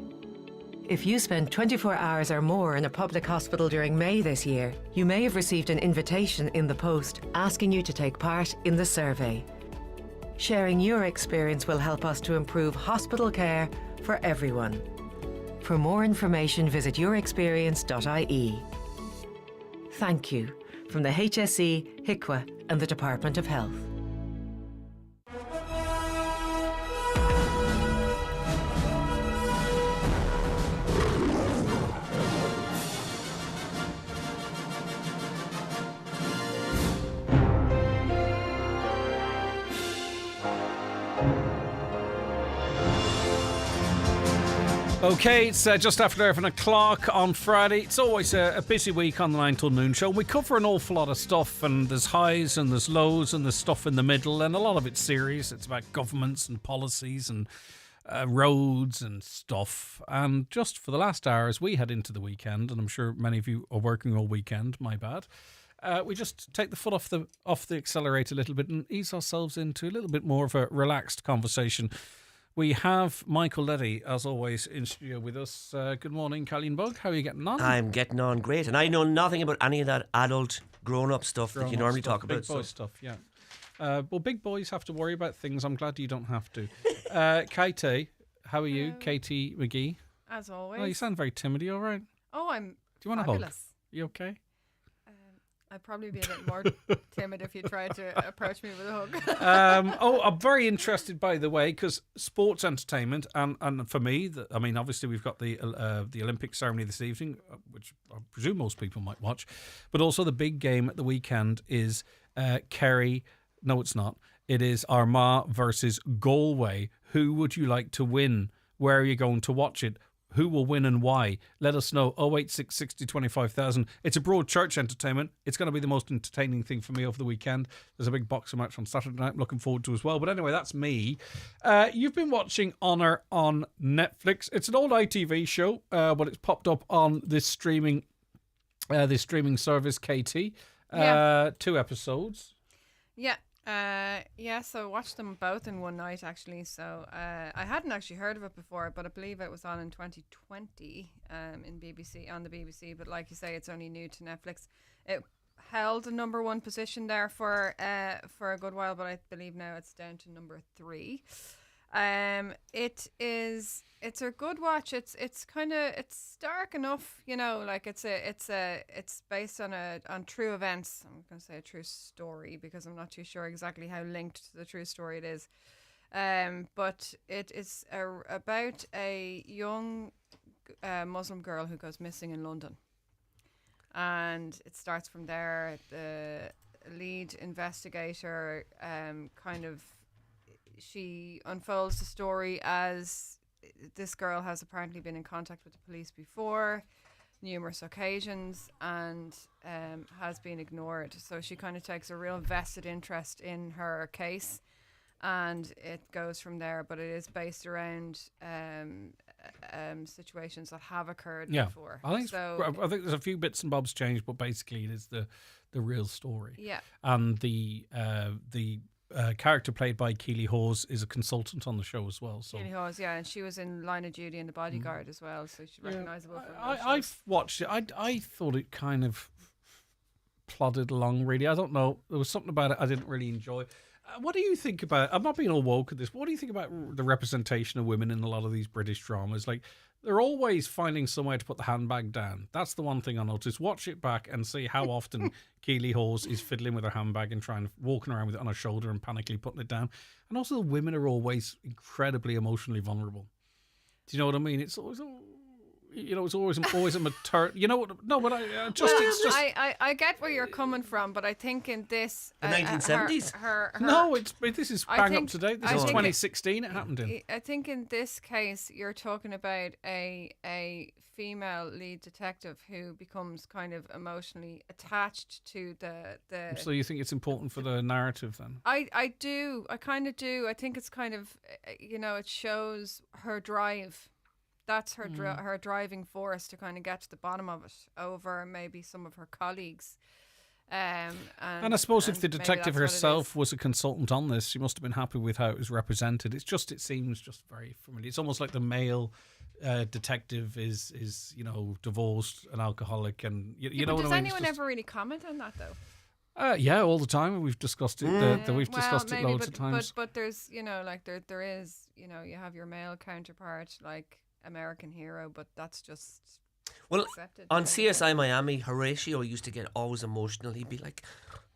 If you spent 24 hours or more in a public hospital during May this year, you may have received an invitation in the post asking you to take part in the survey. Sharing your experience will help us to improve hospital care for everyone. For more information, visit yourexperience.ie. Thank you from the HSE, HICWA and the Department of Health. Okay, it's just after 11 o'clock on Friday. It's always a busy week on the 9 till noon show. We cover an awful lot of stuff, and there's highs and there's lows and there's stuff in the middle, and a lot of it's serious. It's about governments and policies and roads and stuff. And just for the last hour, as we head into the weekend, and I'm sure many of you are working all weekend, my bad, we just take the foot off the accelerator a little bit and ease ourselves into a little bit more of a relaxed conversation. We have Michael Leddy, as always, in studio with us. Good morning, Colleen Bug. How are you getting on? I'm getting on great, and I know nothing about any of that adult, grown-up stuff that you normally talk about. Big boy stuff, yeah. Well, big boys have to worry about things. I'm glad you don't have to. Katie, how are you? Katie McGee. As always. Oh, you sound very timid. Are you all right? Oh, I'm. Do you want fabulous. a hug? You okay? I'd probably be a bit more timid if you tried to approach me with a hug. I'm very interested, by the way, because sports entertainment, and for me, obviously we've got the Olympic ceremony this evening, which I presume most people might watch, but also the big game at the weekend is Kerry. No, it's not. It is Armagh versus Galway. Who would you like to win? Where are you going to watch it? Who will win and why? Let us know. 086 60 25,000. It's a broad church entertainment. It's going to be the most entertaining thing for me over the weekend. There's a big boxing match on Saturday night I'm looking forward to as well. But anyway, that's me. You've been watching Honor on Netflix. It's an old ITV show, but it's popped up on this streaming service, KT. 2 episodes. Yeah. So I watched them both in one night actually. So I hadn't actually heard of it before, but I believe it was on in 2020 on the BBC. But like you say, it's only new to Netflix. It held a number 1 position there for a good while, but I believe now it's down to number 3. It's a good watch. It's dark enough, like it's based on true events. I'm going to say a true story because I'm not too sure exactly how linked to the true story it is. But it is about a young Muslim girl who goes missing in London. And it starts from there. The lead investigator she unfolds the story as this girl has apparently been in contact with the police before, numerous occasions, and has been ignored. So she kind of takes a real vested interest in her case, and it goes from there. But it is based around situations that have occurred before. I think there's a few bits and bobs changed, but basically it is the real story. Yeah. And the character played by Keely Hawes is a consultant on the show as well. So Keely Hawes, and she was in Line of Duty and The Bodyguard as well, so she's recognisable. I've watched it. I thought it kind of plodded along, really. I don't know. There was something about it I didn't really enjoy. What do you think about... I'm not being all woke at this, but what do you think about the representation of women in a lot of these British dramas? Like, they're always finding somewhere to put the handbag down. That's the one thing I noticed. Watch it back and see how often Keely Hawes is fiddling with her handbag and walking around with it on her shoulder and panically putting it down. And also the women are always incredibly emotionally vulnerable. Do you know what I mean? It's always... it's always a mature. No, but I get where you're coming from, but I think in this the 1970s. This is bang up to date. This is 2016. It happened in. I think in this case, you're talking about a female lead detective who becomes kind of emotionally attached to the. So you think it's important for the narrative then? I do. I kind of do. I think it's kind of it shows her drive. That's her her driving force to kind of get to the bottom of it over maybe some of her colleagues. And I suppose if the detective herself was a consultant on this, she must have been happy with how it was represented. It seems just very familiar. It's almost like the male detective is divorced, an alcoholic, and you know what I mean. Does anyone ever really comment on that though? All the time. We've discussed it. We've discussed it loads of times. But there's there is you have your male counterpart like American Hero, but that's just accepted. On CSI Miami, Horatio used to get always emotional. He'd be like,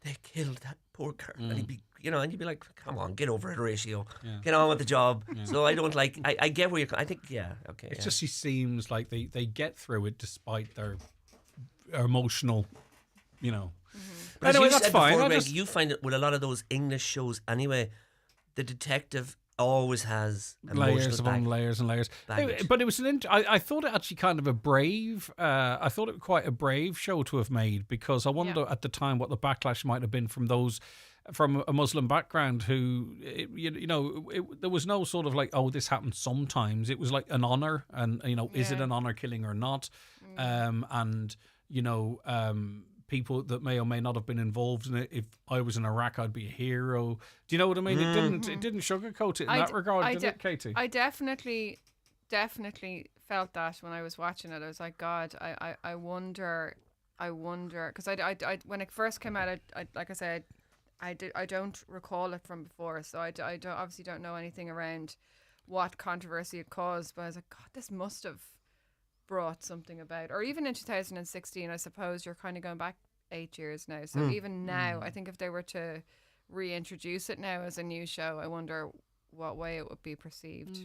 "They killed that poor girl," and he'd be, and you'd be like, "Come on, get over it, Horatio. Get on with the job." So I don't like. I get where you're. I think okay. It's just she seems like they get through it despite their emotional, But anyway, as you that's said fine. before, Greg, you find it with a lot of those English shows anyway. The detective always has layers upon layers and layers. But it was I thought it actually kind of a brave. I thought it was quite a brave show to have made, because I wonder at the time what the backlash might have been from those from a Muslim background who, there was no sort of like, oh, this happens sometimes. It was like an honor, and is it an honor killing or not? People that may or may not have been involved in it. If I was in Iraq, I'd be a hero. Do you know what I mean? It didn't sugarcoat it in that regard, did it, Katie? I definitely felt that when I was watching it. I was like, God, I wonder, because I when it first came out, I like I said, I don't recall it from before, so I obviously don't know anything around what controversy it caused. But I was like, God, this must have brought something about. Or even in 2016, I suppose you're kind of going back 8 years now, so even now I think if they were to reintroduce it now as a new show, I wonder what way it would be perceived.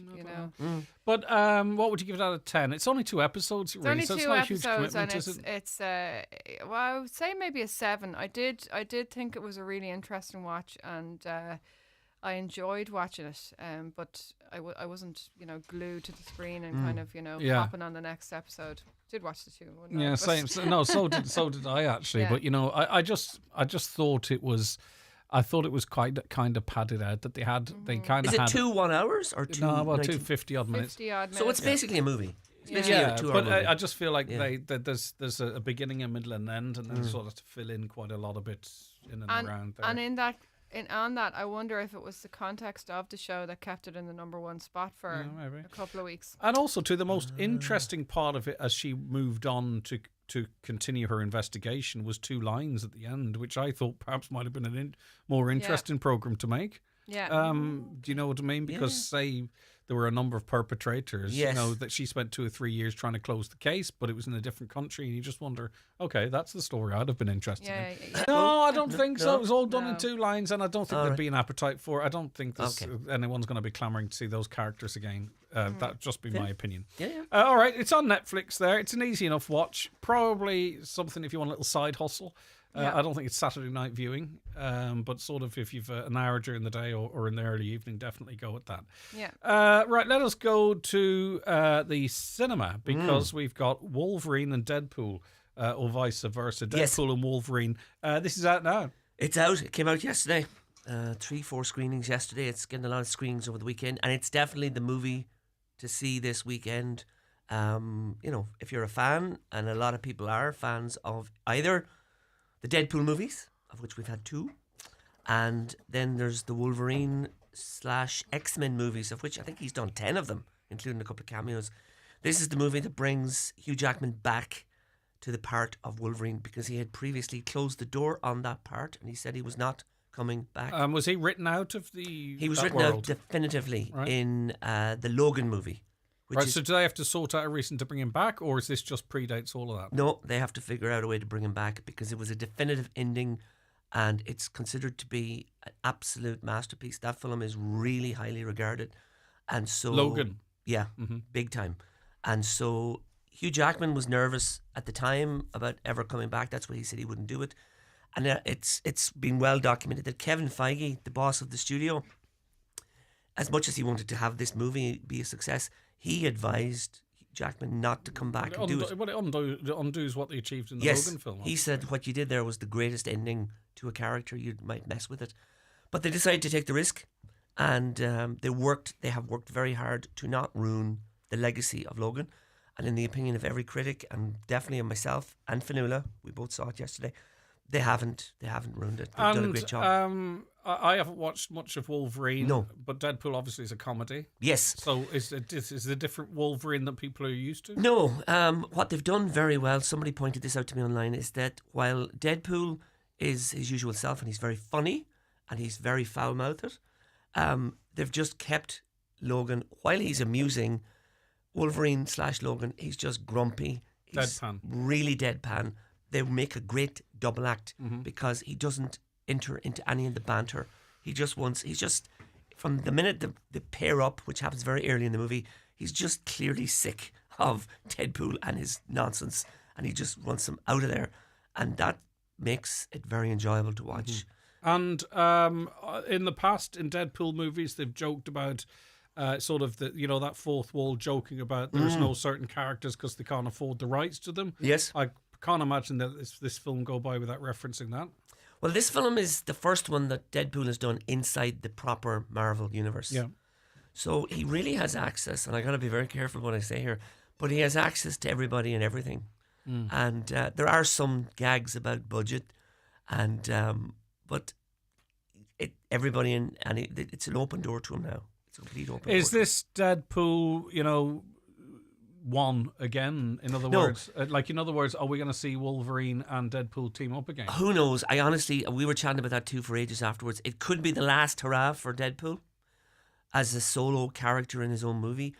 But what would you give it out of 10? It's only 2 episodes, it's really, only so two it's not episodes, a huge commitment, and is it? it's I would say maybe a 7. I did think it was a really interesting watch, and I enjoyed watching it, but I wasn't, glued to the screen and kind of, hopping on the next episode. Did watch the 2. Yeah, same. So did I actually. Yeah. But I just thought it was. I thought it was quite kind of padded out that they kind of Is it had 2 1 hours or 2? No, about 250 odd minutes. 50 odd minutes. So it's basically a movie. It's basically Yeah, a 2 hour but movie. I just feel like there's a beginning, a middle, and end, and then sort of to fill in quite a lot of bits in and around there. And on that, I wonder if it was the context of the show that kept it in the #1 spot for a couple of weeks. And also to the most interesting part of it, as she moved on to continue her investigation, was 2 lines at the end, which I thought perhaps might have been a more interesting program to make. Yeah. Do you know what I mean? Because say there were a number of perpetrators, Yes. that she spent 2 or 3 years trying to close the case, but it was in a different country, and you just wonder, okay, that's the story I'd have been interested in. Yeah. No, I don't think so. It was all done in No. 2 lines, and I don't think there'd right. be an appetite for it. I don't think anyone's going to be clamouring to see those characters again. That'd just be my opinion. Yeah. All right, it's on Netflix there. It's an easy enough watch. Probably something if you want a little side hustle. I don't think it's Saturday night viewing, but sort of if you've an hour during the day or in the early evening, definitely go with that. Yeah. Right, let us go to the cinema because we've got Wolverine and Deadpool, or vice versa. Deadpool and Wolverine. This is out now. It's out. It came out yesterday. 3-4 screenings yesterday. It's getting a lot of screenings over the weekend, and it's definitely the movie to see this weekend. If you're a fan, and a lot of people are fans of either the Deadpool movies, of which we've had 2, and then there's the Wolverine / X-Men movies, of which I think he's done 10 of them, including a couple of cameos. This is the movie that brings Hugh Jackman back to the part of Wolverine, because he had previously closed the door on that part, and he said he was not coming back. Was he written out of the He was that written world? out definitively Right. in the Logan movie. Right, so do they have to sort out a reason to bring him back, or is this just predates all of that? No, they have to figure out a way to bring him back, because it was a definitive ending, and it's considered to be an absolute masterpiece. That film is really highly regarded, and so Logan. yeah, Mm-hmm. big time. And so Hugh Jackman was nervous at the time about ever coming back. That's why he said he wouldn't do it. And it's been well documented that Kevin Feige, the boss of the studio, as much as he wanted to have this movie be a success, he advised Jackman not to come back and do it. But it undoes what they achieved in the Yes, Logan film. he said what you did there was the greatest ending to a character. You might mess with it, but they decided to take the risk, and they have worked very hard to not ruin the legacy of Logan. And in the opinion of every critic, and definitely of myself and Fionnuala, we both saw it yesterday, they haven't ruined it. They've done a great job. I haven't watched much of Wolverine. No. But Deadpool obviously is a comedy. Yes. So is it a different Wolverine that people are used to? No. What they've done very well, somebody pointed this out to me online, is that while Deadpool is his usual self and he's very funny and he's very foul-mouthed, they've just kept Logan, while he's amusing, Wolverine / Logan, he's just grumpy. He's Deadpan. Really deadpan. They make a great double act Mm-hmm. because he doesn't enter into any of the banter. He's just, from the minute they pair up, which happens very early in the movie, he's just clearly sick of Deadpool and his nonsense, and he just wants him out of there. And that makes it very enjoyable to watch. And in the past, in Deadpool movies, they've joked about sort of that fourth wall, joking about there's no certain characters because they can't afford the rights to them. Yes. I can't imagine that this film go by without referencing that. Well, this film is the first one that Deadpool has done inside the proper Marvel universe. Yeah. So he really has access, and I got to be very careful what I say here, but he has access to everybody and everything. And there are some gags about budget, and but everybody it's an open door to him now. It's a complete open door. Is this Deadpool, one again? In other words, in other words, are we going to see Wolverine and Deadpool team up again? Who knows? I honestly, we were chatting about that too for ages afterwards. It could be the last hurrah for Deadpool as a solo character in his own movie,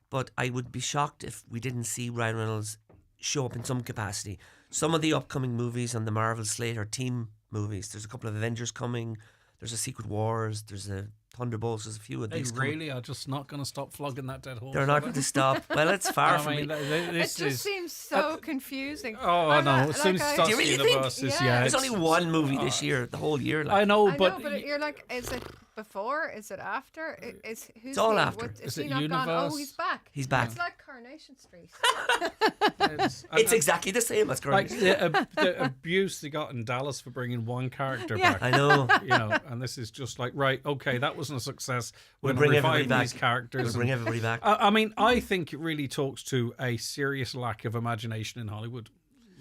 but I would be shocked if we didn't see Ryan Reynolds show up in some capacity. Some of the upcoming movies on the Marvel slate are team movies. There's a couple of Avengers coming. There's a Secret Wars. There's a Thunderbolts. There's a few of these. Really are just not going to stop flogging that dead horse. They're not going to stop. Well, it's far from me. It just seems so confusing. Oh, I know. As soon as it starts do you really the think? universes, There's only one movie this year, the whole year. I know, but you're like, is it before? Is it after? Who's It's all he? after. Is he it not gone? Oh, Universe? he's back. He's back. It's like Coronation Street. It's exactly the same as Like Coronation. the abuse they got in Dallas for bringing one character Yeah. back. I know. You know, and this is just like, right, okay, that wasn't a success. We'll We're bring gonna everybody revive back. these characters. We'll bring everybody back. I mean, I think it really talks to a serious lack of imagination in Hollywood.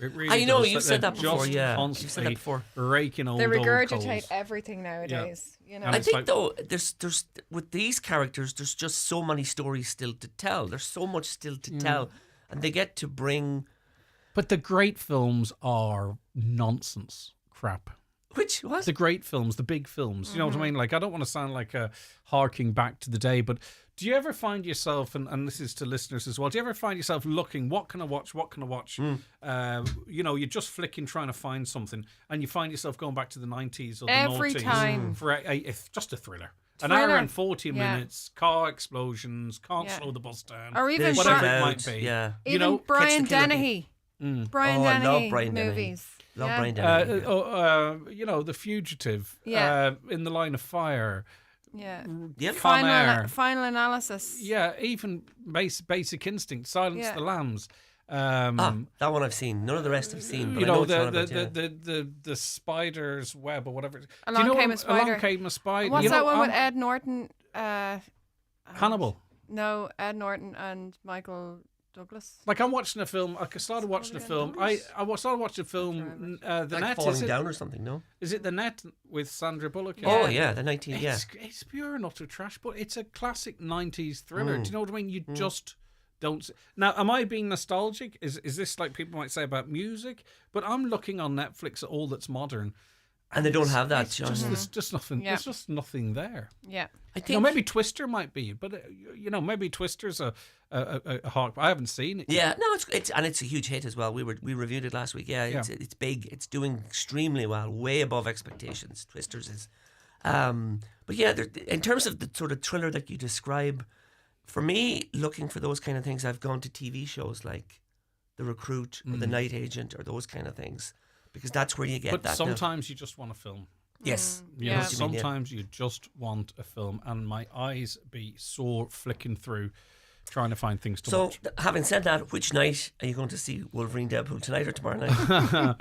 It really I know, does. you've said They're that before, just yeah. You've constantly said that before. raking old They regurgitate coals. everything nowadays. You know. And I it's think like- though, there's with these characters, there's just so many stories still to tell. There's so much still to tell, and they get to bring. But the great films are nonsense crap. Which was the great films, the big films. You know what I mean? Like, I don't want to sound like a harking back to the day, but do you ever find yourself, and this is to listeners as well, do you ever find yourself looking, what can I watch? You know, you're just flicking, trying to find something, and you find yourself going back to the 90s or the Every 90s time. for just a thriller. An hour and 40 Yeah. minutes, car explosions, can't Yeah. slow the bus down. Or even whatever Bri- it might be. Yeah. You Even know, Brian Catch the Killer. Dennehy. Mm. Brian Oh, I Dennehy love Brian Dennehy. movies. Love Yeah. Brian Dennehy. You know, The Fugitive, Yeah. In the Line of Fire, Yeah. Yep. Con Air. Final analysis. Yeah, even Basic Instinct, Silence Yeah. the Lambs. That one I've seen. None of the rest I've seen. But You I know know, which one about, yeah. the Spider's Web or whatever. Along Do you know Came what- a Spider. Along Came a Spider. What's You know, that one with I'm- Ed Norton? Hannibal. No, Ed Norton and Michael Douglas. Like, I'm watching a film. I started watching a film. I started watching a film. The Like Net. Falling Is it? Down or something, no? Is it The Net with Sandra Bullock? in Oh, it? yeah, the 19, yeah. It's pure and utter trash, but it's a classic 90s thriller. Do you know what I mean? You just don't. Now, am I being nostalgic? Is this like people might say about music? But I'm looking on Netflix at all that's modern. And they don't have that, It's John. there's just nothing. Yeah. There's just nothing there. Yeah. I think You know, maybe Twister might be, but you know, maybe Twister's a hawk. I haven't seen it. Yeah, no, it's a huge hit as well. We reviewed it last week. Yeah, it's big. It's doing extremely well, way above expectations. Twisters is, but yeah, in terms of the sort of thriller that you describe, for me, looking for those kind of things, I've gone to TV shows like The Recruit or The Night Agent or those kind of things, because that's where you get But that. sometimes you just want a film. Yes. You know, sometimes you just want a film, and my eyes be sore flicking through, trying to find things to So, watch. having said that, which night are you going to see Wolverine Deadpool, tonight or tomorrow night?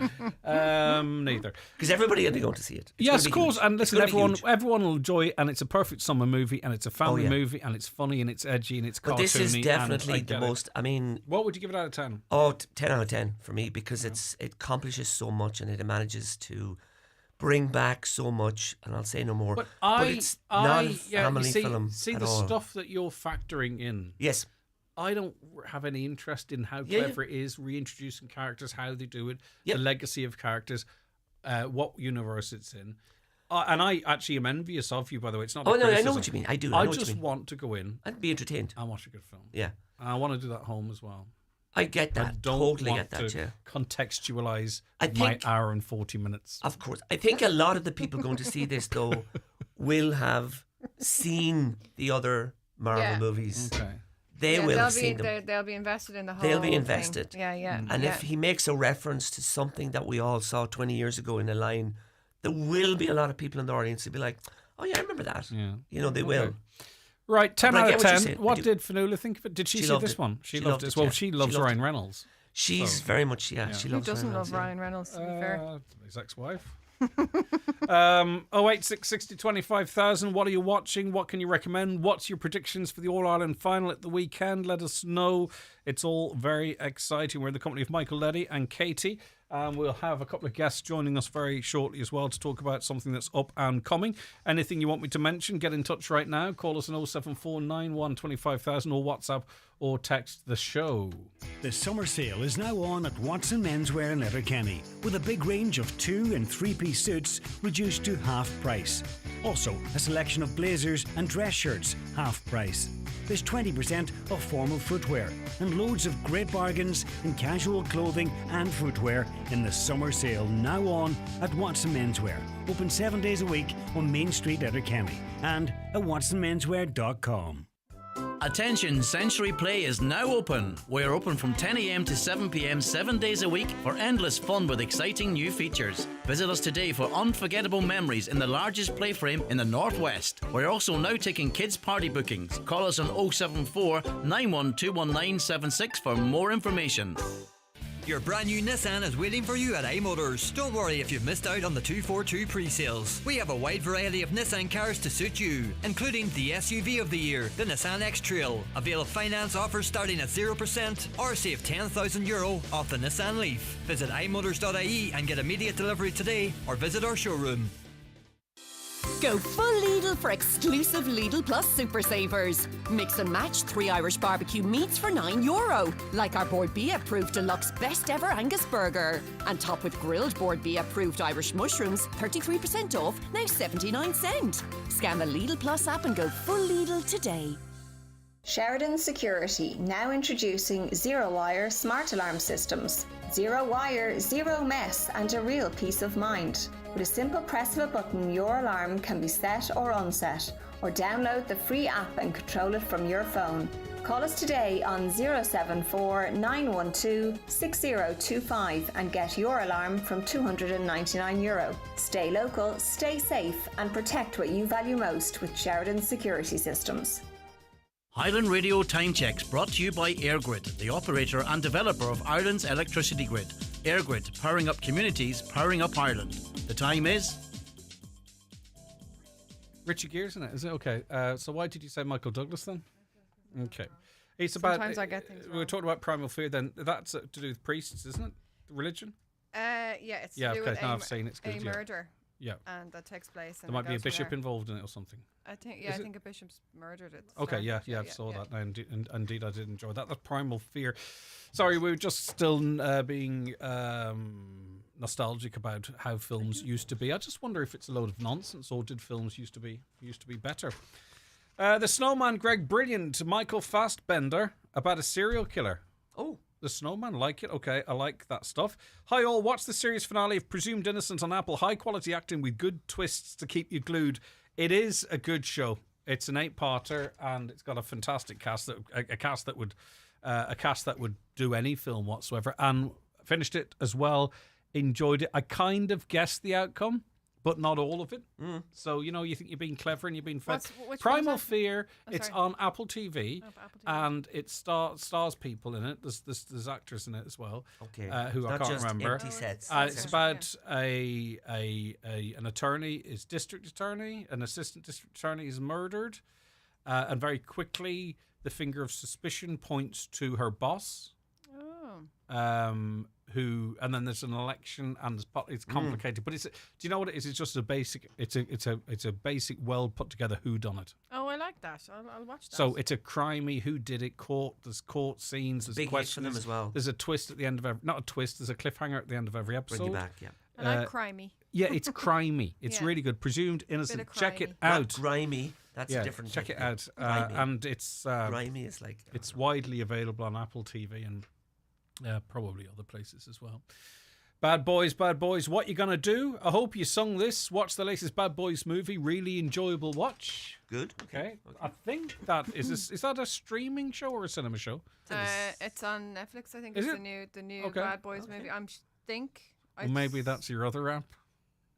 Neither. Because everybody will be going to see it. It's Yes, gonna of be course. huge. And It's listen, gonna be huge. everyone will enjoy it, and it's a perfect summer movie, and it's a family yeah. movie, and it's funny, and it's edgy, and it's cartoony. But this is and definitely I the get it. most. I mean, What would you give it out of 10? Oh, 10 out of 10 for me, because it accomplishes so much and it manages to bring back so much, and I'll say no more. But it's not a you family film See at the all. stuff that you're factoring in. Yes. I don't have any interest in how Yeah, yeah. clever it is, reintroducing characters, how they do it, the legacy of characters, what universe it's in. And I actually am envious of you, by the way. It's not. Oh, a no, I know criticism. what you mean. I do. I know what you just mean. want to go in and be entertained and watch a good film. Yeah. And I want to do that at home as well. I get that. I don't Totally want get that, to yeah. contextualize I my think- hour and 40 minutes. Of course. I think a lot of the people going to see this, though, will have seen the other Marvel Yeah. movies. Okay. They will they'll have be, seen them. They'll be invested in the whole They'll be thing. invested. Yeah, yeah. And yeah. if he makes a reference to something that we all saw 20 years ago in a line, there will be a lot of people in the audience who'll be like, oh, yeah, I remember that. Yeah. You know, they Okay. will. Right, 10 But I out get of what you're 10. saying. I What do. did Fanula think of it? Did she see loved this it. one? She loved loved it. it, Well, yeah. she She loves loved Ryan it. Reynolds. She's So- very much, yeah, Yeah. she Who loves doesn't Reynolds, love yeah. Ryan Reynolds, to be fair? His ex-wife. 086 60 25,000. What are you watching? What can you recommend? What's your predictions for the All-Ireland final at the weekend? Let us know. It's all very exciting. We're in the company of Michael Leddy and Katie. We'll have a couple of guests joining us very shortly as well to talk about something that's up and coming. Anything you want me to mention, get in touch right now. Call us on 07491 25,000 or WhatsApp or text the show. The summer sale is now on at Watson Menswear in Letterkenny, with a big range of 2- and 3-piece suits reduced to half price. Also, a selection of blazers and dress shirts, half price. There's 20% off formal footwear and loads of great bargains in casual clothing and footwear in the summer sale now on at Watson Menswear. Open 7 days a week on Main Street, Letterkenny, and at watsonmenswear.com. Attention, Century Play is now open. We're open from 10 a.m. to 7 p.m. 7 days a week for endless fun with exciting new features. Visit us today for unforgettable memories in the largest playframe in the Northwest. We're also now taking kids' party bookings. Call us on 074 9121976 for more information. Your brand new Nissan is waiting for you at iMotors. Don't worry if you've missed out on the 242 pre-sales. We have a wide variety of Nissan cars to suit you, including the SUV of the year, the Nissan X-Trail. Avail finance offers starting at 0% or save €10,000 off the Nissan Leaf. Visit imotors.ie and get immediate delivery today or visit our showroom. Go full Lidl for exclusive Lidl Plus Super Savers. Mix and match 3 Irish barbecue meats for €9, like our Board B approved deluxe best ever Angus burger. And top with grilled Board B approved Irish mushrooms, 33% off, now 79¢. Scan the Lidl Plus app and go full Lidl today. Sheridan Security, now introducing zero-wire smart alarm systems. Zero wire, zero mess, and a real peace of mind. With a simple press of a button, your alarm can be set or unset, or download the free app and control it from your phone. Call us today on 074 912 6025 and get your alarm from €299. Stay local, stay safe, and protect what you value most with Sheridan Security Systems. Highland Radio Time Checks brought to you by EirGrid, the operator and developer of Ireland's electricity grid. EirGrid, powering up communities, powering up Ireland. The time is... Richard Gere, isn't it? Is it? Okay. So why did you say Michael Douglas then? Okay. It's about... Sometimes I get things wrong. We were talking about primal fear then. That's to do with priests, isn't it? Religion? Yeah, it's to do okay. with Now I've seen it. It's good. a murder. Yeah. And that takes place. There might be a bishop involved in it or something. I think a bishop's murdered it. Okay, yeah, I saw that. Now, indeed, I did enjoy that. That's primal fear. Sorry, we were just still being nostalgic about how films used to be. I just wonder if it's a load of nonsense, or did films used to be better? The Snowman, Greg, brilliant. Michael Fassbender about a serial killer. Oh. The Snowman, like it. Okay, I like that stuff. Hi all, watch the series finale of Presumed Innocent on Apple. High quality acting with good twists to keep you glued. It is a good show. It's an 8-parter and it's got a fantastic cast a cast that would do any film whatsoever. And finished it as well. Enjoyed it. I kind of guessed the outcome, but not all of it. So, you think you're being clever and you're being fed. Primal Fear, it's on Apple TV, and it stars people in it. There's actors in it as well, who I can't remember. Empty sets. It's about an attorney, is district attorney, an assistant district attorney is murdered, and very quickly the finger of suspicion points to her boss. And then there's an election and it's complicated, but do you know what it is? It's just a basic. It's a basic, well put together whodunit. Oh, I like that. I'll watch that. So it's a crimey who did it. There's court scenes. There's big questions for them as well. There's a twist at the end of every. Not a twist. There's a cliffhanger at the end of every episode. Bring you back, yeah. I like crimey. Yeah, it's crimey. It's really good. Presumed Innocent. Check it out. Not grimy. That's a different. Check it out. And it's grimy is like it's widely available on Apple TV and. Probably other places as well. Bad Boys, what you gonna do? I hope you sung this. Watch the latest Bad Boys movie. Really enjoyable watch. Good. Okay. I think that is that a streaming show or a cinema show? It's on Netflix. I think Is it's it? the new Bad Boys movie. Well, maybe that's your other app.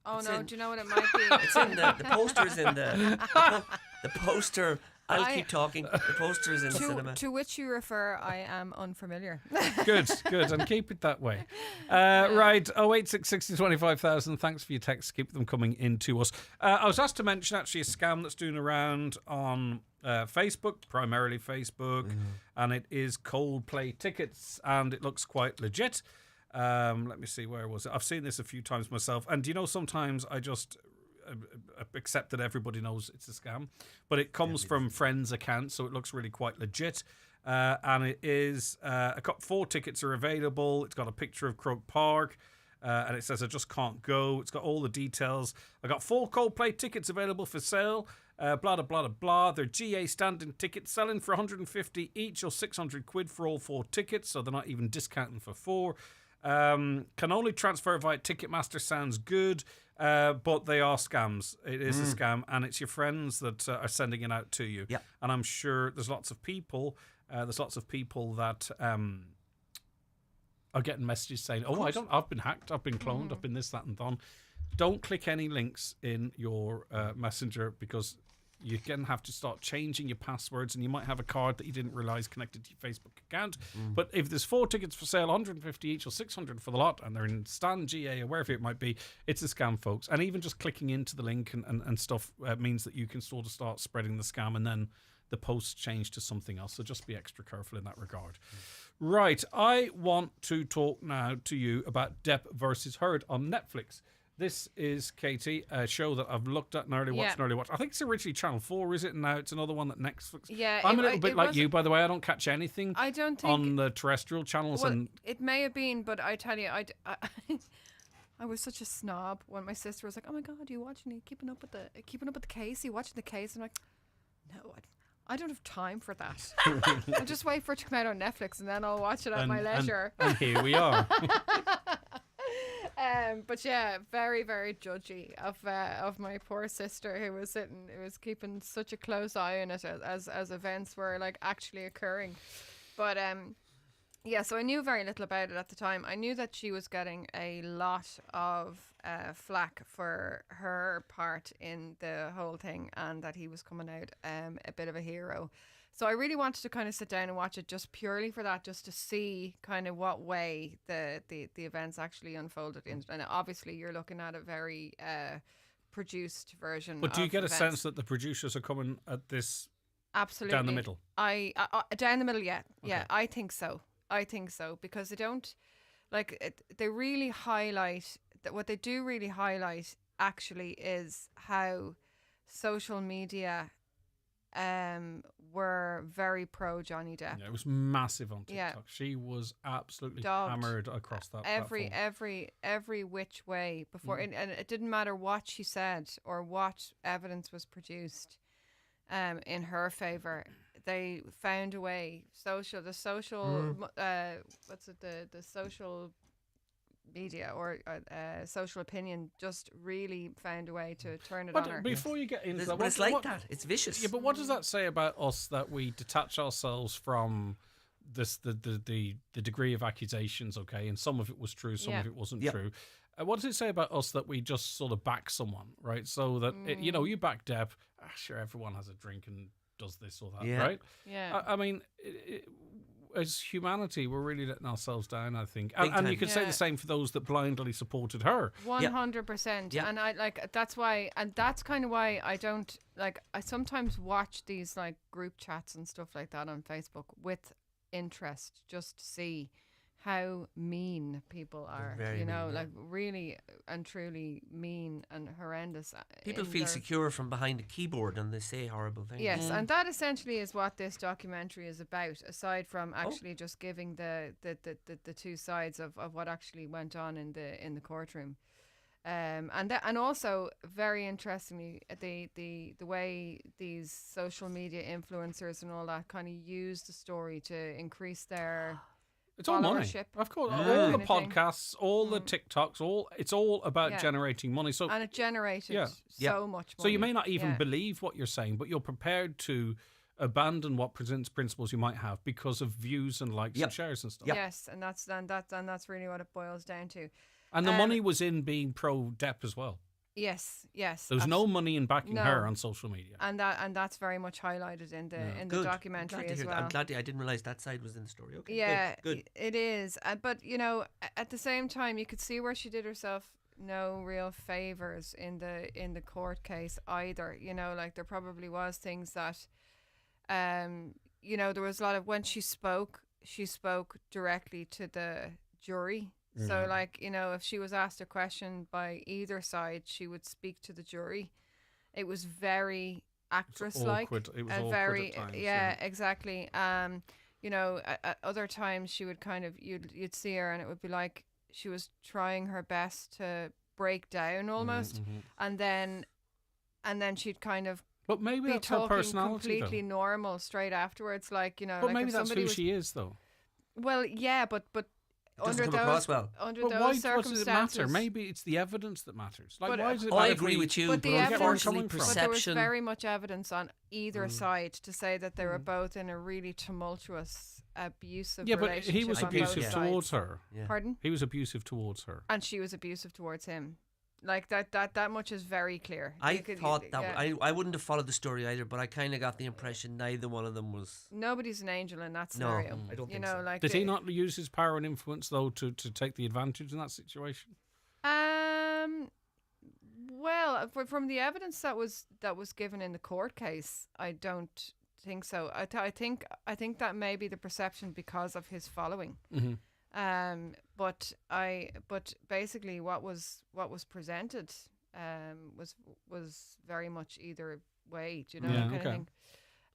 Oh no! Do you know what it might be? It's in the poster's in the poster. I'll keep talking. The poster is in the cinema. To which you refer, I am unfamiliar. Good, and keep it that way. Right, 08660 25,000. Thanks for your texts. Keep them coming in to us. I was asked to mention actually a scam that's doing around on Facebook, primarily Facebook, and it is Coldplay tickets, and it looks quite legit. Let me see, where was it? I've seen this a few times myself, and sometimes I just accept that everybody knows it's a scam, but it comes from friends' accounts, so it looks really quite legit. And it is I got 4 tickets are available. It's got a picture of Croke Park, and it says I just can't go. It's got all the details. I got 4 Coldplay tickets available for sale. Blah blah blah blah. They're GA standing tickets selling for 150 each or 600 quid for all 4 tickets, so they're not even discounting for 4. Can only transfer via Ticketmaster. Sounds good. But they are scams. It is a scam, and it's your friends that are sending it out to you. Yeah. And I'm sure there's lots of people. That are getting messages saying, "Oh, I've been hacked. I've been cloned. I've been this, that, and that." Don't click any links in your messenger, because you're going to have to start changing your passwords, and you might have a card that you didn't realize connected to your Facebook account. But if there's 4 tickets for sale, 150 each or 600 for the lot, and they're in Stan, GA, or wherever it might be, it's a scam, folks. And even just clicking into the link and stuff means that you can sort of start spreading the scam, and then the posts change to something else. So just be extra careful in that regard. Right, I want to talk now to you about Depp versus Heard on Netflix. This is, Katie, a show that I've looked at and early watched. I think it's originally Channel 4, is it? And now it's another one that Netflix... Yeah. I'm a little bit like you, by the way. I don't catch anything I don't think, on the terrestrial channels. Well, and it may have been, but I tell you, I was such a snob when my sister was like, "Oh my God, are you watching? Are you keeping up with the case? Are you watching the case?" And I'm like, "No, I don't have time for that. I'll just wait for it to come out on Netflix, and then I'll watch it at my leisure." And here we are. But yeah, very, very judgy of my poor sister who was keeping such a close eye on it as events were like actually occurring. But yeah, so I knew very little about it at the time. I knew that she was getting a lot of flack for her part in the whole thing, and that he was coming out a bit of a hero. So I really wanted to kind of sit down and watch it just purely for that, just to see kind of what way the events actually unfolded. And obviously you're looking at a very produced version. But do you get events. a sense that the producers are coming at this absolutely down the middle? I down the middle, yeah. Okay. Yeah, I think so, because they don't, like, they really highlight, that what they do really highlight actually is how social media were very pro Johnny Depp. Yeah, it was massive on TikTok. Yeah. She was absolutely Dogged hammered across that platform. every which way before, and it didn't matter what she said or what evidence was produced in her favor. They found a way. The social media or social opinion just really found a way to turn it on her. Before you get into that, but it's like that. It's vicious. Yeah, but what does that say about us, that we detach ourselves from this the degree of accusations? Okay, and some of it was true, some of it wasn't true. What does it say about us that we just sort of back someone, right? So that you back Depp. Sure, everyone has a drink and does this or that, right? Yeah. I mean, as humanity, we're really letting ourselves down, I think. And you could say the same for those that blindly supported her. 100%. And I like, that's why, and that's kind of why I don't, like, I sometimes watch these like group chats and stuff like that on Facebook with interest, just to see how mean people are, like really and truly mean and horrendous. People feel secure from behind a keyboard and they say horrible things. Yes, and that essentially is what this documentary is about, aside from actually just giving the two sides of what actually went on in the courtroom. And also, very interestingly, the way these social media influencers and all that kind of use the story to increase their It's all money, of course. All the podcasts, all the TikToks, it's all about generating money. So and it generated so much money. So you may not even believe what you're saying, but you're prepared to abandon what principles you might have because of views and likes and shares and stuff. Yes, and that's really what it boils down to. And the money was in being pro Depp as well. Yes. There was no money in backing her on social media, and that's very much highlighted in the documentary as well. I'm glad I didn't realize that side was in the story. Okay, yeah, good. It is. But at the same time, you could see where she did herself no real favors in the court case either. Like there probably was things that, there was a lot of, when she spoke directly to the jury. So, like, if she was asked a question by either side, she would speak to the jury. It was very actress-like. It was and awkward very, at times, exactly. At other times she would kind of, you'd see her and it would be like she was trying her best to break down almost. And then she'd kind of but maybe be that's her talking personality, completely though. normal straight afterwards. Like, But like maybe if that's somebody who was, she is, though. well, yeah, but doesn't come across well. Under But those why does it circumstances, matter? Maybe it's the evidence that matters. Like, But, why does it I matter? agree with you, but but the unfortunately, but there was perception. very much evidence on either side to say that they were both in a really tumultuous, abusive Yeah, but relationship. he was on both abusive sides. towards her. Pardon? He was abusive towards her. And she was abusive towards him. Like that much is very clear. I You could- thought that yeah. I wouldn't have followed the story either, but I kind of got the impression neither one of them was. Nobody's an angel in that No, scenario. I don't you think know, so. like Did he not use his power and influence though to take the advantage in that situation? Well, from the evidence that was given in the court case, I don't think so. I think that may be the perception because of his following. Mhm. But basically what was presented was very much either way. Do you know Yeah, that kind okay. of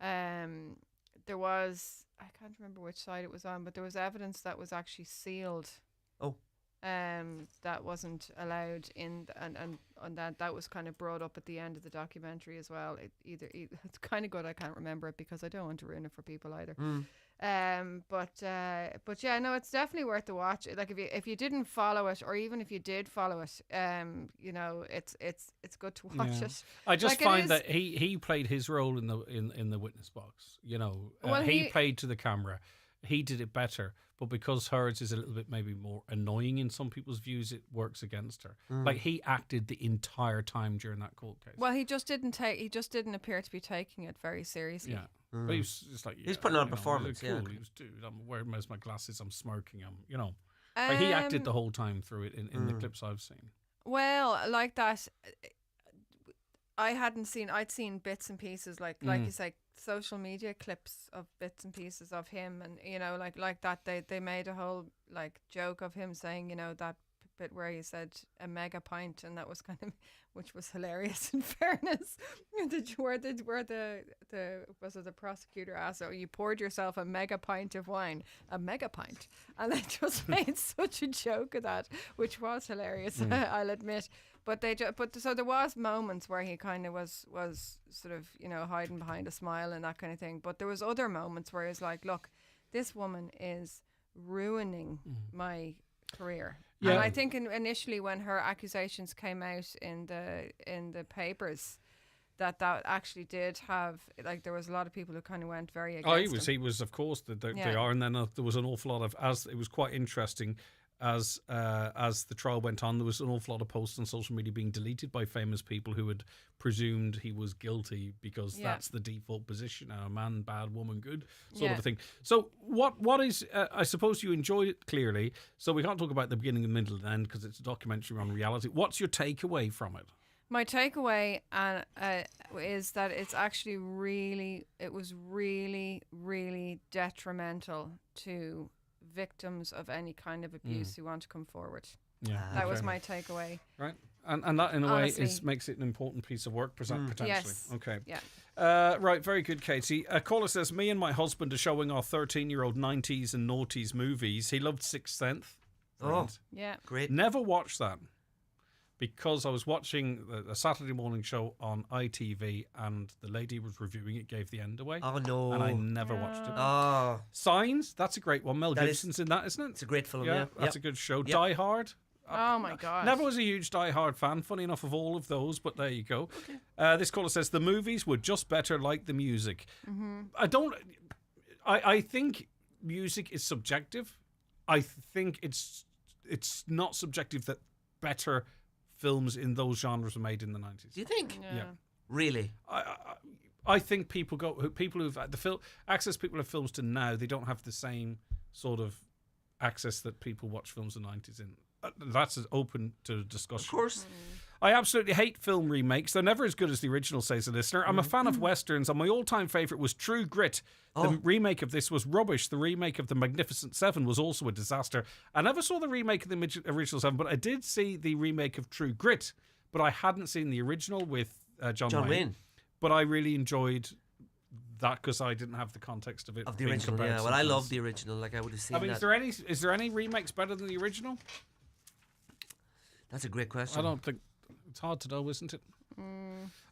thing? There was, I can't remember which side it was on, but there was evidence that was actually sealed. Oh. That wasn't allowed in, and that was kind of brought up at the end of the documentary as well. It's kind of good. I can't remember it because I don't want to ruin it for people either. But yeah, no, it's definitely worth the watch. Like if you didn't follow it, or even if you did follow it, you know, it's good to watch Yeah. it. I just Like, it find is- that he played his role in the witness box. You know, Well, he he- played to the camera. He did it better, but because hers is a little bit maybe more annoying in some people's views, it works against her. Like he acted the entire time during that court case. Well, he just didn't appear to be taking it very seriously. Yeah. But he was just like, He's yeah, putting on a you know, performance, cool. yeah. He was, dude, I'm wearing most of my glasses, I'm smirking, like he acted the whole time through it in the clips I've seen. Well, like that, I'd seen bits and pieces, like you say, social media clips of bits and pieces of him, and you know, like that. They made a whole like joke of him saying, you know, that bit where he said a mega pint, and that was kind of, which was hilarious in fairness. where the was it the prosecutor asked, "Oh, you poured yourself a mega pint of wine, a mega pint," and they just made such a joke of that, which was hilarious. I'll admit. But so there was moments where he kind of was sort of, you know, hiding behind a smile and that kind of thing. But there was other moments where he was like, look, this woman is ruining my career. Yeah. And I think initially when her accusations came out in the papers, that actually did have, like, there was a lot of people who kind of went very against him. He was, of course, they Yeah. are, and then there was an awful lot of, as it was quite interesting. As the trial went on, there was an awful lot of posts on social media being deleted by famous people who had presumed he was guilty because that's the default position: a man bad, woman good, sort of a thing. So what is? I suppose you enjoyed it clearly. So we can't talk about the beginning, the middle, and end because it's a documentary on reality. What's your takeaway from it? My takeaway is that it's actually it was really, really detrimental to victims of any kind of abuse who want to come forward. Yeah, that was my takeaway. Right, and that in a Honestly. way makes it an important piece of work potentially. Yes. Okay. Yeah. Right, very good, Katie. A caller says, me and my husband are showing our 13-year-old 90s and noughties movies. He loved Sixth Sense. Oh, yeah. Great. Never watched that because I was watching a Saturday morning show on ITV and the lady was reviewing it, gave the end away. Oh, no. And I never watched it. Oh. Signs, that's a great one. Mel That Gibson's in that, isn't it? It's a great film, yeah. That's a good show. Die Hard. Oh my God. Never was a huge Die Hard fan, funny enough, of all of those, but there you go. This caller says, the movies were just better like the music. I think music is subjective. I think it's not subjective that better films in those genres were made in the 90s. Do you think? Yeah. Really? I think people who've had access people have films to now, they don't have the same sort of access that people watch films in the 90s in. That's open to discussion. Of course. I absolutely hate film remakes. They're never as good as the original, says the listener. I'm a fan of westerns, and my all-time favourite was True Grit. The remake of this was rubbish. The remake of The Magnificent Seven was also a disaster. I never saw the remake of the original Seven, but I did see the remake of True Grit. But I hadn't seen the original with John Wayne. But I really enjoyed that because I didn't have the context of it. Of the being original, compared yeah. to Well, I something love else. the original. Like, I would have seen I mean, that. is there any remakes better than the original? That's a great question. I don't think it's hard to know, isn't it?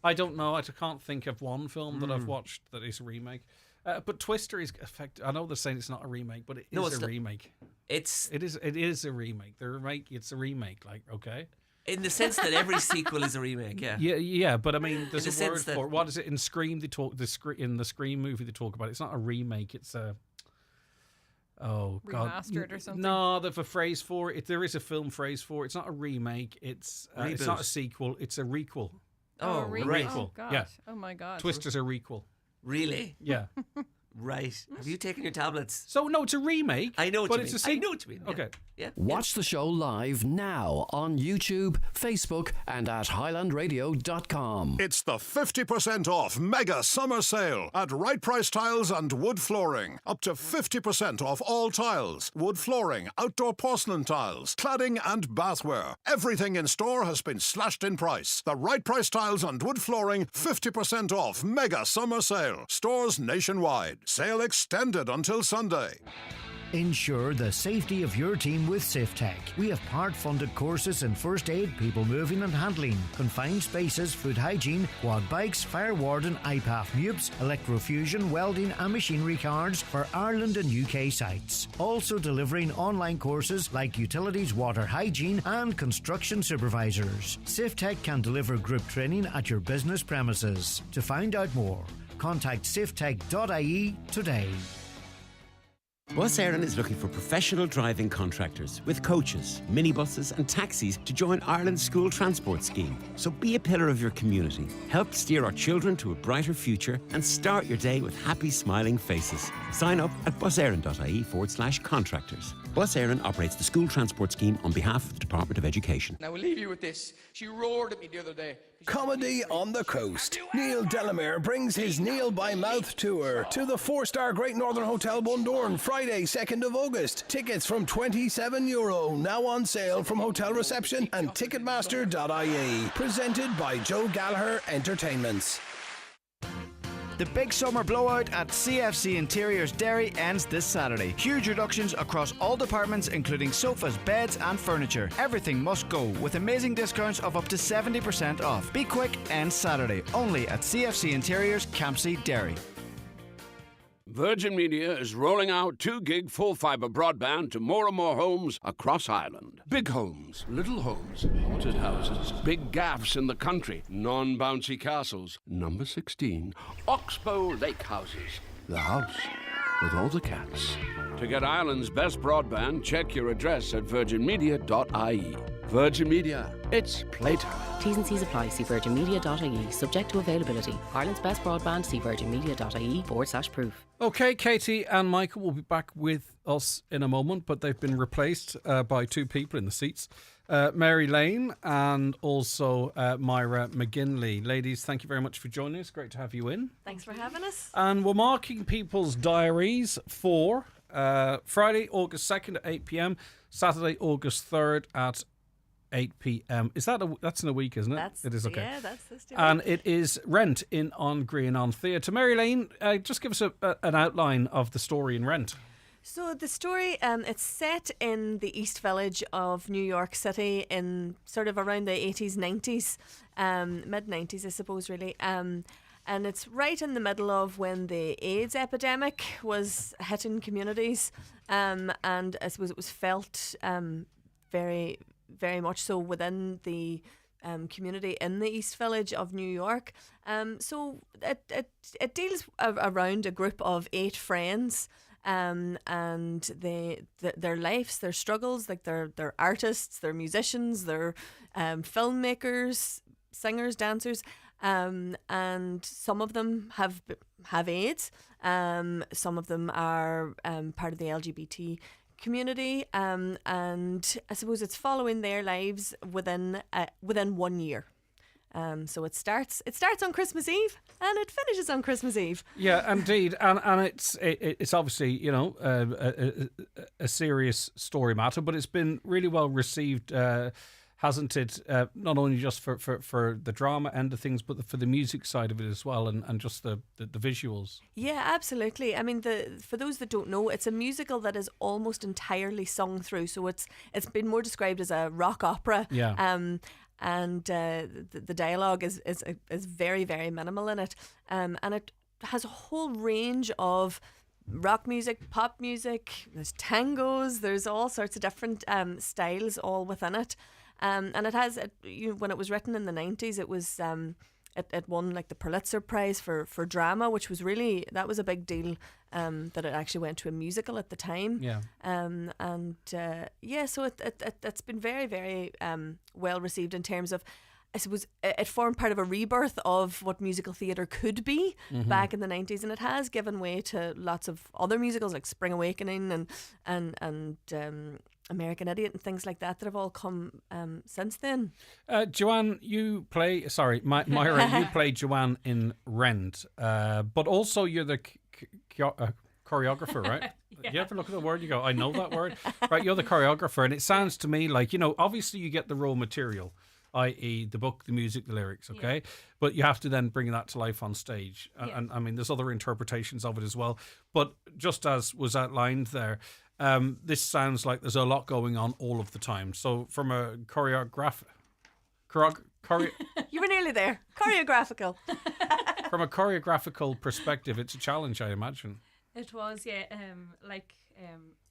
I don't know. I can't think of one film that I've watched that is a remake. But Twister is effective. I know they're saying it's not a remake, but it No, is it's a not. remake. It is a remake. It's a remake. Like, okay. In the sense that every sequel is a remake, yeah. Yeah, but I mean, there's In the a word sense that- for it. What is it in Scream? In the Scream movie, they talk about it. It's not a remake. It's a Remastered or something? No, there's a phrase for it. There is a film phrase for it. It's not a remake. It's not Reboot. a sequel. It's a requel. Oh, a right. requel. Oh, gosh. Yeah. Oh, my God. Twister's a requel. Really? Yeah. Right. Have you taken your tablets? So no, it's a remake. I know what but you it's mean. a sequel. I know what you mean. Yeah. Okay. Yeah. Watch the show live now on YouTube, Facebook, and at highlandradio.com. It's the 50% off mega summer sale at Right Price Tiles and Wood Flooring. Up to 50% off all tiles, wood flooring, outdoor porcelain tiles, cladding and bathware. Everything in store has been slashed in price. The Right Price Tiles and Wood Flooring 50% off mega summer sale. Stores nationwide. Sale extended until Sunday. Ensure the safety of your team with SafeTech. We have part-funded courses in first aid, people moving and handling, confined spaces, food hygiene, quad bikes, fire warden, IPAF MUPS, electrofusion, welding and machinery cards for Ireland and UK sites. Also delivering online courses like utilities, water hygiene and construction supervisors. SafeTech can deliver group training at your business premises. To find out more, contact safetech.ie today. Bus Éireann is looking for professional driving contractors with coaches, minibuses and taxis to join Ireland's school transport scheme. So be a pillar of your community, help steer our children to a brighter future and start your day with happy smiling faces. Sign up at busaireann.ie/contractors. Bus Éireann operates the school transport scheme on behalf of the Department of Education. Now we'll leave you with this. She roared at me the other day. Comedy on the coast. Neil Delamere brings his Neil by Mouth tour to the 4-star Great Northern Hotel Bundoran Friday 2nd of August. Tickets from €27, now on sale from hotel reception and ticketmaster.ie. Presented by Joe Gallagher Entertainments. The big summer blowout at CFC Interiors Derry ends this Saturday. Huge reductions across all departments, including sofas, beds and furniture. Everything must go, with amazing discounts of up to 70% off. Be quick, ends Saturday, only at CFC Interiors, Campsie, Derry. Virgin Media is rolling out 2 gig full fibre broadband to more and more homes across Ireland. Big homes, little homes, haunted houses, big gaffs in the country, non-bouncy castles. Number 16, Oxbow Lake Houses. The house with all the cats. To get Ireland's best broadband, check your address at virginmedia.ie. Virgin Media, it's playtime. T's and C's apply. See virginmedia.ie. Subject to availability. Ireland's best broadband. See virginmedia.ie/proof. Okay, Katie and Michael will be back with us in a moment, but they've been replaced by 2 people in the seats. Mary Lane and also Myra McGinley. Ladies, thank you very much for joining us. Great to have you in. Thanks for having us. And we're marking people's diaries for Friday, August 2nd at 8 p.m, Saturday, August 3rd at 8 p.m. That's in a week, isn't it? It is, okay. Yeah, that's this day. And it is Rent in on Green on Theatre. Mary Lane, just give us an outline of the story in Rent. So the story, it's set in the East Village of New York City in sort of around the 80s, 90s, mid-90s, I suppose, really. And it's right in the middle of when the AIDS epidemic was hitting communities. And I suppose it was felt very, very much so within the community in the East Village of New York. So it deals around a group of 8 friends. And their lives, their struggles, like they're artists, they're musicians, they're filmmakers, singers, dancers, and some of them have AIDS. Some of them are part of the LGBT community, and I suppose it's following their lives within 1 year. So it starts on Christmas Eve and it finishes on Christmas Eve. Yeah, indeed, and it's obviously, you know, a serious story matter, but it's been really well received, hasn't it? Not only just for the drama end of things, but for the music side of it as well, and just the visuals. Yeah, absolutely. I mean, for those that don't know, it's a musical that is almost entirely sung through. So it's been more described as a rock opera. Yeah. And the dialogue is very, very minimal in it, and has a whole range of rock music, pop music, there's tangos, there's all sorts of different styles all within it. And it has, when it was written in the 90s, it was it won like the Pulitzer Prize for drama, which was that was a big deal, that it actually went to a musical at the time. Yeah. So it's been very, very well received in terms of, I suppose it formed part of a rebirth of what musical theatre could be back in the 90s, and it has given way to lots of other musicals like Spring Awakening and American Idiot and things like that have all come since then. Joanne, Myra, you play Joanne in Rent, but also you're the choreographer, right? Yeah. You ever look at the word, you go, I know that word. Right, you're the choreographer, and it sounds to me like, obviously you get the raw material, i.e. the book, the music, the lyrics, okay? Yeah. But you have to then bring that to life on stage. Yeah. And I mean, there's other interpretations of it as well. But just as was outlined there, this sounds like there's a lot going on all of the time. So from a you were nearly there. Choreographical. From a choreographical perspective, it's a challenge, I imagine. It was, yeah.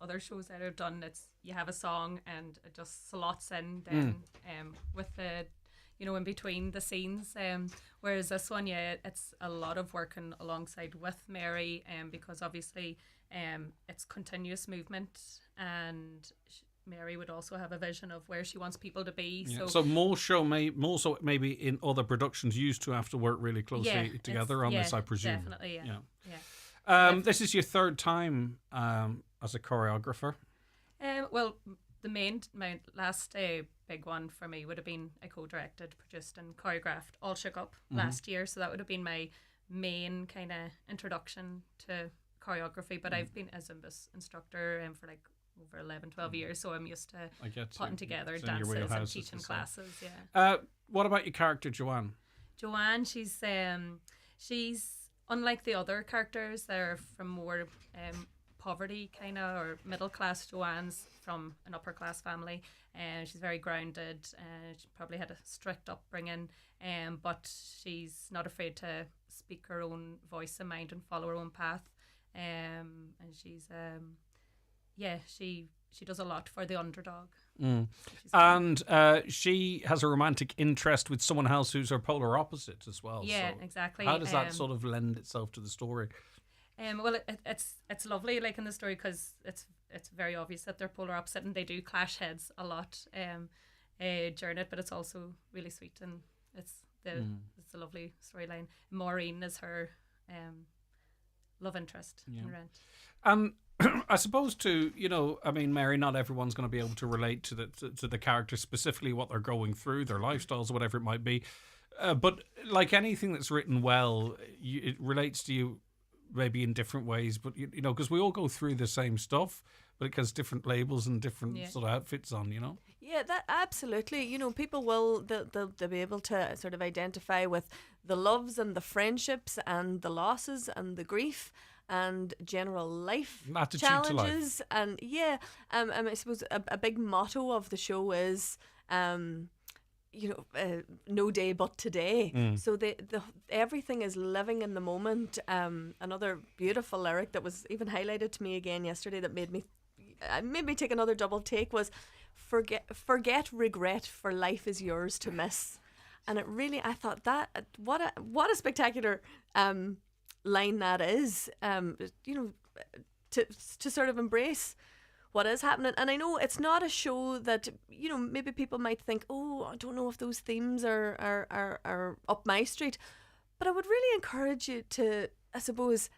Other shows that I've done, you have a song and it just slots in then with the, in between the scenes. Whereas this one, it's a lot of working alongside with Mary, because obviously it's continuous movement, and Mary would also have a vision of where she wants people to be. Yeah. So more so maybe in other productions used to have to work really closely together on this, I presume. Definitely, yeah. This is your third time as a choreographer. Well, my last big one for me would have been I co-directed, produced and choreographed All Shook Up last year. So that would have been my main kind of introduction to choreography. But I've been a Zumba instructor for like over 11, 12 years. So I'm used to putting together dances and teaching classes. Yeah. What about your character, Joanne? Joanne, she's unlike the other characters that are from more poverty kind of or middle class. Joanne's from an upper class family, and she's very grounded. She probably had a strict upbringing, but she's not afraid to speak her own voice and mind and follow her own path. And she's she does a lot for the underdog. And she has a romantic interest with someone else who's her polar opposite as well. Yeah, so exactly. How does that sort of lend itself to the story? Well, it's lovely, like in the story, because it's very obvious that they're polar opposite, and they do clash heads a lot during it. But it's also really sweet, and it's a lovely storyline. Maureen is her love interest in Rent. I suppose Mary, not everyone's going to be able to relate to the character specifically, what they're going through, their lifestyles, whatever it might be. But like anything that's written well, it relates to you maybe in different ways. But because we all go through the same stuff, but it has different labels and different sort of outfits on. Yeah, that absolutely. People they'll be able to sort of identify with the loves and the friendships and the losses and the grief and general life attitude challenges. to life. And I suppose a big motto of the show is no day but today. So the everything is living in the moment. Another beautiful lyric that was even highlighted to me again yesterday that made me take another double take was forget regret, for life is yours to miss. And it really, I thought that what a spectacular line that is, to sort of embrace what is happening. And I know it's not a show that, maybe people might think, oh, I don't know if those themes are up my street. But I would really encourage you to, I suppose,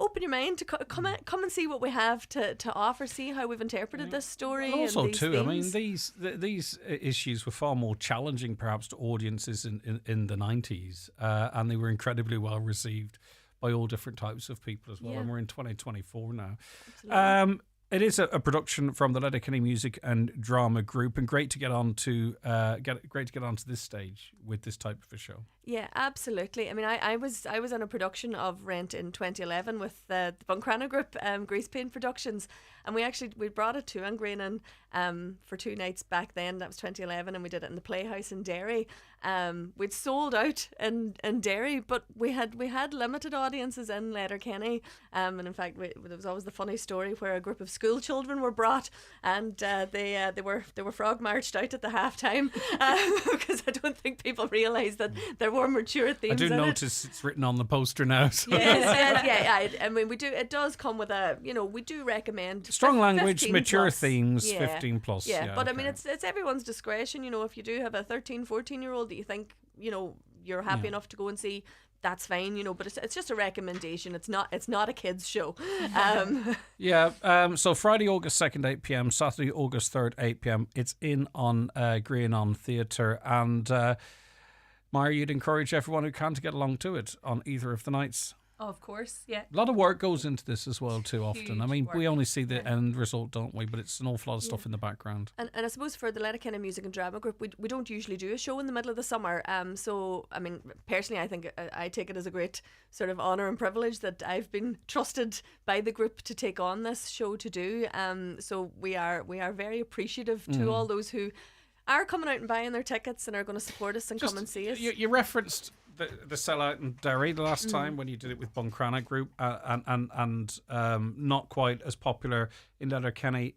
open your mind to come and see what we have to offer, see how we've interpreted this story. And also, and these too, themes. I mean, these issues were far more challenging, perhaps, to audiences in the 90s, and they were incredibly well received by all different types of people as well. Yeah. And we're in 2024 now. Absolutely. It is a production from the Letterkenny Music and Drama Group, and great to get on to this stage with this type of a show. Yeah, absolutely. I mean, I was in a production of Rent in 2011 with the Buncrana Group, Grease Paint Productions, and we brought it to Angreenan for 2 nights back then. That was 2011, and we did it in the Playhouse in Derry. We'd sold out in Derry, but we had limited audiences in Letterkenny, and in fact there was always the funny story where a group of school children were brought, and they were frog marched out at the halftime because I don't think people realised that there were mature themes. I do in notice it's written on the poster now. So. Yeah. I mean, it does come with we do recommend strong language, 15 mature plus. themes, Yeah. 15 plus. Yeah, but okay. I mean, it's everyone's discretion. If you do have a 13, 14-year-old that you think you're happy enough to go and see, that's fine. But it's just a recommendation. It's not a kids show. So Friday, August 2nd, 8 p.m. Saturday, August 3rd, 8 p.m. It's in on Greenon Theatre, and Maya, you'd encourage everyone who can to get along to it on either of the nights. Oh, of course, yeah. A lot of work goes into this as well too often. I mean, work. we only see the end result, don't we? But it's an awful lot of stuff in the background. And I suppose for the Letterkenny Music and Drama Group, we don't usually do a show in the middle of the summer. So, I mean, personally, I think I take it as a great sort of honour and privilege that I've been trusted by the group to take on this show to do. So we are very appreciative to all those who are coming out and buying their tickets and are going to support us and come and see us. You referenced the sellout in Derry the last time when you did it with Buncrana Group, and not quite as popular in Letterkenny.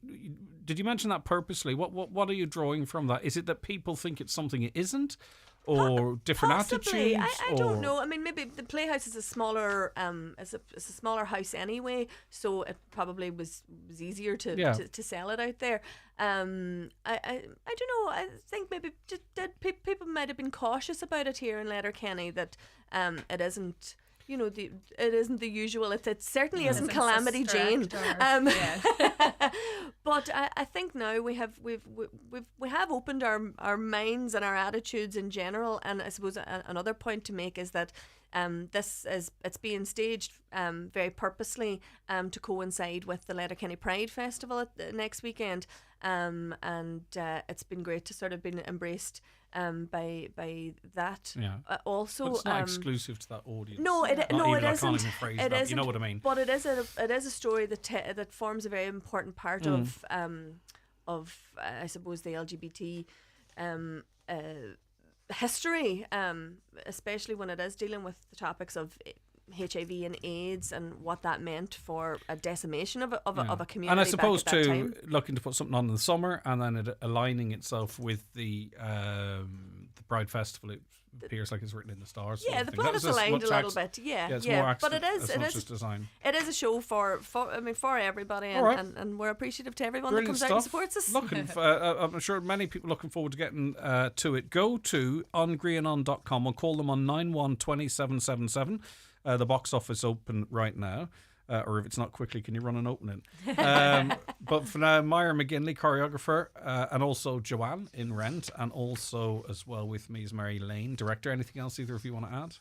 Did you mention that purposely? What are you drawing from that? Is it that people think it's something it isn't, or different Possibly. attitudes? I don't know. I mean, maybe the Playhouse is a smaller it's a smaller house anyway, so it probably was easier to sell it out there. I don't know. I think maybe people might have been cautious about it here in Letterkenny, that it isn't. It isn't the usual. It certainly isn't Calamity Jane. But I think now we have opened our minds and our attitudes in general. And I suppose another point to make is that it's being staged very purposely to coincide with the Letterkenny Pride Festival next weekend. And it's been great to sort of been embraced by that. Yeah. Also, but it's not exclusive to that audience. No, it isn't. It isn't. You know what I mean. But it is a story that forms a very important part of I suppose the LGBT history, especially when it is dealing with the topics of HIV and AIDS and what that meant for a decimation of a community. And I suppose back at that too, time. looking to put something on in the summer and then it aligning itself with the Pride Festival. It appears like it's written in the stars. Yeah, the plot is aligned a little bit. Yeah. It's more but it is just design. It is a show for everybody, and we're appreciative to everyone Brilliant that comes out and supports us. I'm sure many people looking forward to getting to it. Go to ongreenon.com or call them on 912777. The box office open right now. Or if it's not quickly, can you run and open it? But for now, Myra McGinley, choreographer, and also Joanne in Rent, and also as well with me is Mary Lane, director. Anything else either of you want to add?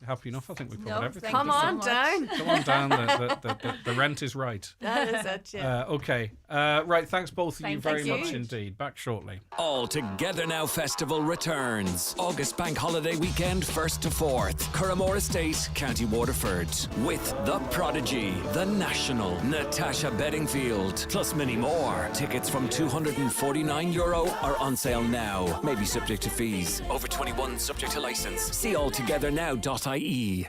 Happy enough? I think we covered everything. Come on down. Come on down. The rent is right. That is it, yeah. Okay. Right, thanks both of you very much indeed. Back shortly. All Together Now Festival returns. August Bank Holiday Weekend, 1st to 4th. Curramore Estate, County Waterford. With The Prodigy, The National, Natasha Bedingfield, plus many more. Tickets from €249 are on sale now. Maybe subject to fees. Over 21, subject to licence. See alltogethernow.ie. We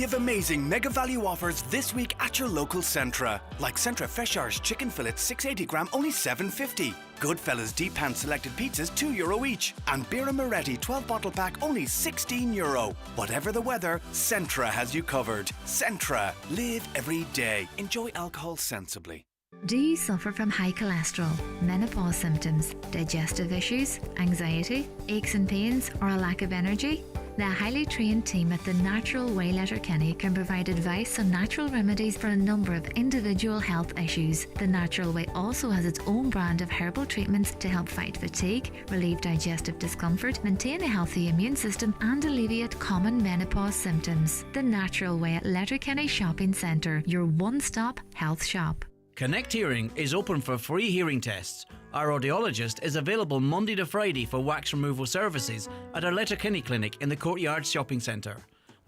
have amazing mega value offers this week at your local Centra. Like Centra Feshars chicken fillets 680 gram, only $7.50. Goodfellas deep pan selected pizzas €2 each. And Birra Moretti 12 bottle pack, only €16. Whatever the weather, Centra has you covered. Centra. Live every day. Enjoy alcohol sensibly. Do you suffer from high cholesterol, menopause symptoms, digestive issues, anxiety, aches and pains, or a lack of energy? The highly trained team at The Natural Way Letterkenny can provide advice on natural remedies for a number of individual health issues. The Natural Way also has its own brand of herbal treatments to help fight fatigue, relieve digestive discomfort, maintain a healthy immune system, and alleviate common menopause symptoms. The Natural Way at Letterkenny Shopping Centre, your one-stop health shop. Connect Hearing is open for free hearing tests. Our audiologist is available Monday to Friday for wax removal services at our Letterkenny Clinic in the Courtyard Shopping Centre.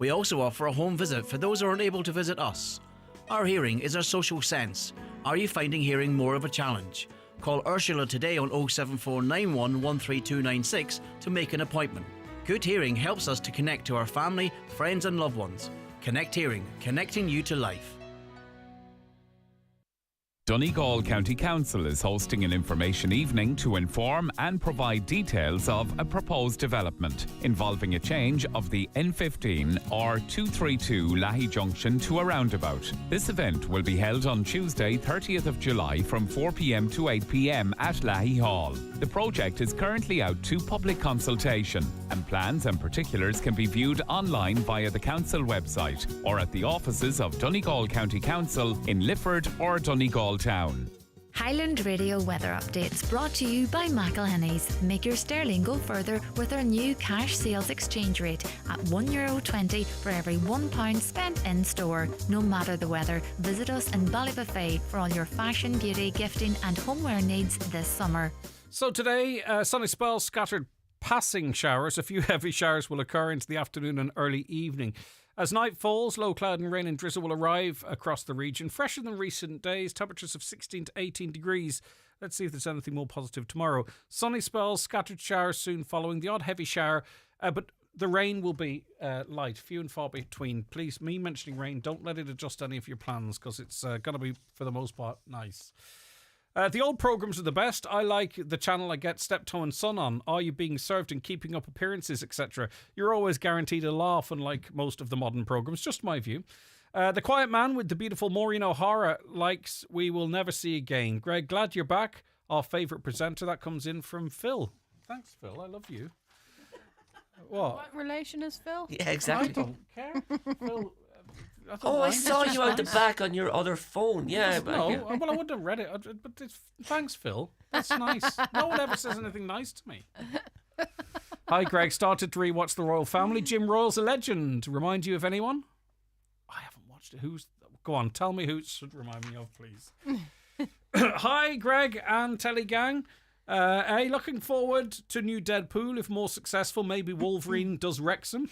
We also offer a home visit for those who are unable to visit us. Our hearing is our social sense. Are you finding hearing more of a challenge? Call Ursula today on 07491 13296 to make an appointment. Good hearing helps us to connect to our family, friends and loved ones. Connect Hearing, connecting you to life. Donegal County Council is hosting an information evening to inform and provide details of a proposed development involving a change of the N15 or 232 Lahey Junction to a roundabout. This event will be held on Tuesday, 30th of July from 4 p.m. to 8 p.m. at Lahey Hall. The project is currently out to public consultation, and plans and particulars can be viewed online via the council website or at the offices of Donegal County Council in Lifford or Donegal Town. Highland Radio weather updates brought to you by McElhinney's. Make your sterling go further with our new cash sales exchange rate at €1.20 for every £1 spent in store. No matter the weather, visit us in Ballybuffet for all your fashion, beauty, gifting and homeware needs this summer. So today, sunny spells, scattered passing showers. A few heavy showers will occur into the afternoon and early evening. As night falls, low cloud and rain and drizzle will arrive across the region. Fresher than recent days, temperatures of 16 to 18 degrees. Let's see if there's anything more positive tomorrow. Sunny spells, scattered showers soon following, the odd heavy shower, but the rain will be light, few and far between. Please, me mentioning rain, don't let it adjust any of your plans because it's going to be, for the most part, nice. The old programmes are the best. I like the channel I get Steptoe and Son on. Are You Being Served and Keeping Up Appearances, etc. You're always guaranteed a laugh, unlike most of the modern programmes. Just my view. The Quiet Man with the beautiful Maureen O'Hara likes We Will Never See Again. Greg, glad you're back. Our favourite presenter. That comes in from Phil. Thanks, Phil. I love you. What relation is Phil? Yeah, exactly. I don't care. Phil... I saw you out the back on your other phone. Yeah. No, well, I wouldn't have read it. But thanks, Phil. That's nice. No one ever says anything nice to me. Hi, Greg. Started to rewatch The Royal Family. Jim Royal's a legend. Remind you of anyone? I haven't watched it. Go on, tell me who it should remind me of, please. Hi, Greg and Telly Gang. Looking forward to new Deadpool. If more successful, maybe Wolverine does Wrexham.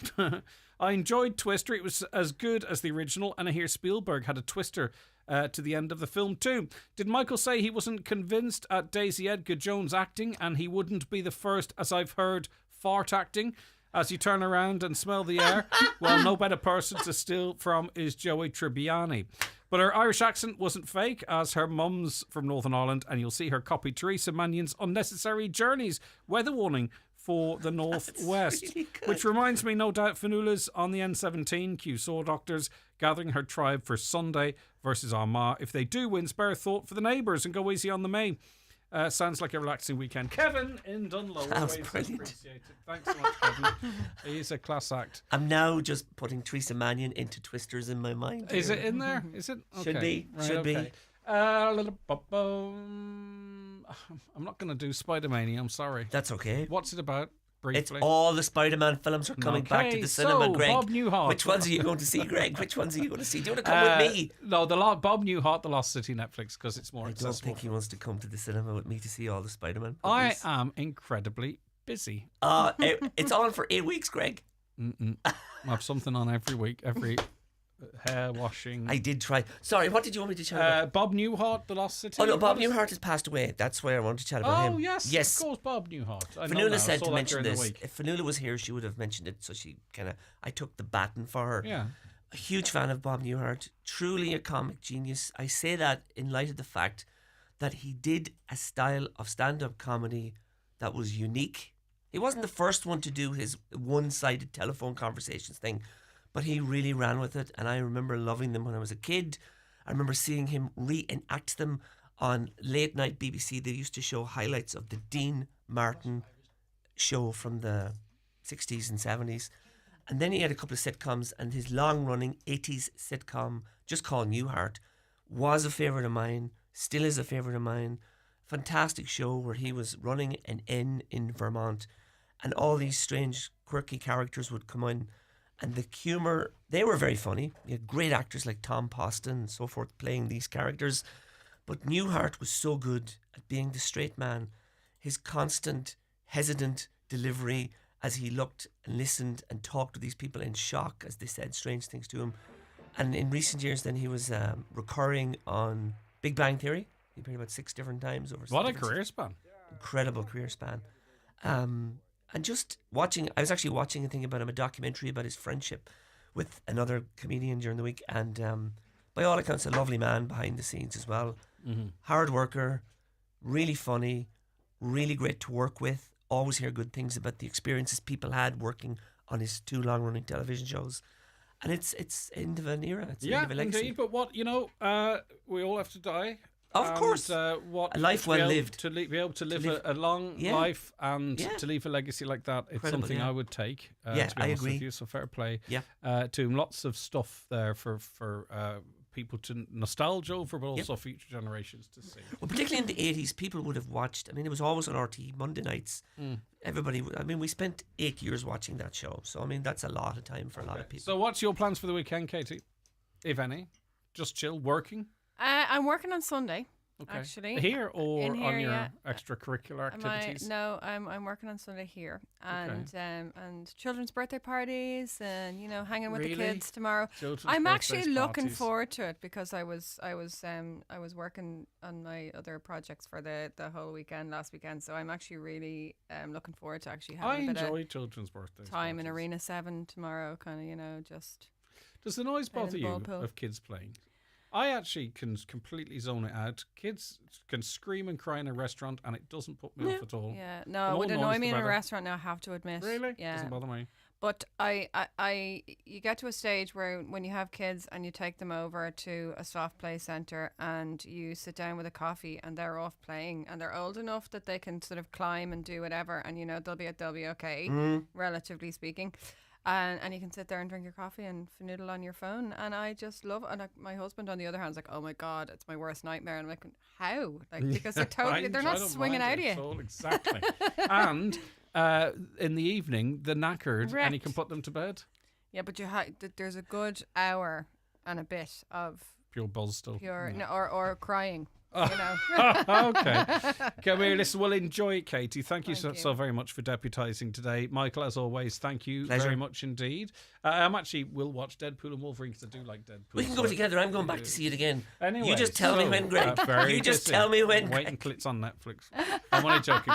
I enjoyed Twister. It was as good as the original, and I hear Spielberg had a twister to the end of the film too. Did Michael say he wasn't convinced at Daisy Edgar Jones' acting, and he wouldn't be the first, as I've heard, fart acting? As you turn around and smell the air, well, no better person to steal from is Joey Tribbiani. But her Irish accent wasn't fake, as her mum's from Northern Ireland, and you'll see her copy Theresa Mannion's Unnecessary Journeys. Weather warning for the northwest, really, which reminds me, no doubt, Fanula's on the N17. Q Saw Doctors gathering her tribe for Sunday versus Armagh. If they do win, spare a thought for the neighbours and go easy on the May. Sounds like a relaxing weekend. Kevin in Dunlow. That was brilliant. Appreciated. Thanks so much, Kevin. He's a class act. I'm now just putting Theresa Mannion into Twisters in my mind. Is it in there? Is it? Okay. Should be. Right, Should okay. be. I'm not going to do Spider-Mania. I'm sorry. That's okay. What's it about? Briefly. It's all the Spider-Man films are coming back to the cinema, Greg. Bob Newhart. Which ones are you going to see, Greg? Which ones are you going to see? Do you want to come with me? No, Bob Newhart, The Lost City, Netflix, because it's more accessible. I don't think he wants to come to the cinema with me to see all the Spider-Man I movies. am incredibly busy. It's on for 8 weeks, Greg. I have something on every week, every hair washing. I did try. Sorry, what did you want me to chat about? Bob Newhart, The Lost City. Oh no, Bob Newhart has passed away. That's why I wanted to chat about him. Oh yes, of course, Bob Newhart. Fanula said to mention this. If Fanula was here, she would have mentioned it. So she I took the baton for her. Yeah. A huge fan of Bob Newhart. Truly a comic genius. I say that in light of the fact that he did a style of stand-up comedy that was unique. He wasn't the first one to do his one-sided telephone conversations thing, but he really ran with it, and I remember loving them when I was a kid. I remember seeing him reenact them on late night BBC. They used to show highlights of the Dean Martin show from the 60s and 70s. And then he had a couple of sitcoms, and his long-running 80s sitcom, just called Newhart, was a favourite of mine, still is a favourite of mine. Fantastic show where he was running an inn in Vermont, and all these strange, quirky characters would come in. And the humour, they were very funny. You had great actors like Tom Poston and so forth playing these characters. But Newhart was so good at being the straight man. His constant, hesitant delivery as he looked and listened and talked to these people in shock as they said strange things to him. And in recent years, then he was recurring on Big Bang Theory. He appeared about 6 different times over. What a career span! Incredible career span. And just watching, I was actually watching a thing about him, a documentary about his friendship with another comedian during the week, and by all accounts, a lovely man behind the scenes as well. Mm-hmm. Hard worker, really funny, really great to work with. Always hear good things about the experiences people had working on his 2 long-running television shows. And it's end of an era. It's end of a legacy. Indeed. But what, we all have to die. Of course. What a life well lived. To be able to live a long life and to leave a legacy like that, it's something I would take. To be honest I agree. with you, so fair play. Yeah. To him, lots of stuff there for people to nostalgia over, but also future generations to see. Well, particularly in the 80s, people would have watched. I mean, it was always on RT Monday nights. Everybody. We spent 8 years watching that show. So I mean, that's a lot of time for a lot of people. So, what's your plans for the weekend, Katie? If any, just chill, working. I'm working on Sunday. Okay. Actually, here or in here, on your extracurricular activities? No, I'm working on Sunday here, and and children's birthday parties, and hanging with the kids tomorrow. I'm actually looking forward to it because I was working on my other projects for the whole weekend last weekend, so I'm actually really looking forward to actually having a bit of children's birthdays time in Arena 7 tomorrow. Kind of just. Does the noise bother you of kids playing? I actually can completely zone it out. Kids can scream and cry in a restaurant and it doesn't put me off at all. Yeah, no, it would annoy me in a restaurant now, I have to admit. Really? Yeah. Doesn't bother me. But you get to a stage where when you have kids and you take them over to a soft play centre and you sit down with a coffee and they're off playing and they're old enough that they can sort of climb and do whatever and they'll be okay, relatively speaking. And you can sit there and drink your coffee and fanoodle on your phone, and I just love it. And my husband, on the other hand, is like, "Oh my God, it's my worst nightmare." And I'm like, "How?" Because they're not swinging out of you. Exactly. And in the evening, they're knackered, and you can put them to bed. Yeah, but there's a good hour and a bit of pure buzz still, or crying. Okay. Come here, listen, we'll enjoy it, Katie. Thank you so very much for deputising today. Michael, as always, thank you very much indeed. We'll watch Deadpool and Wolverine because I do like Deadpool. We can go together. I'm going back to see it again. Anyway, you just tell me when, Greg. You just tell me when. Wait until it's on Netflix. I'm only joking.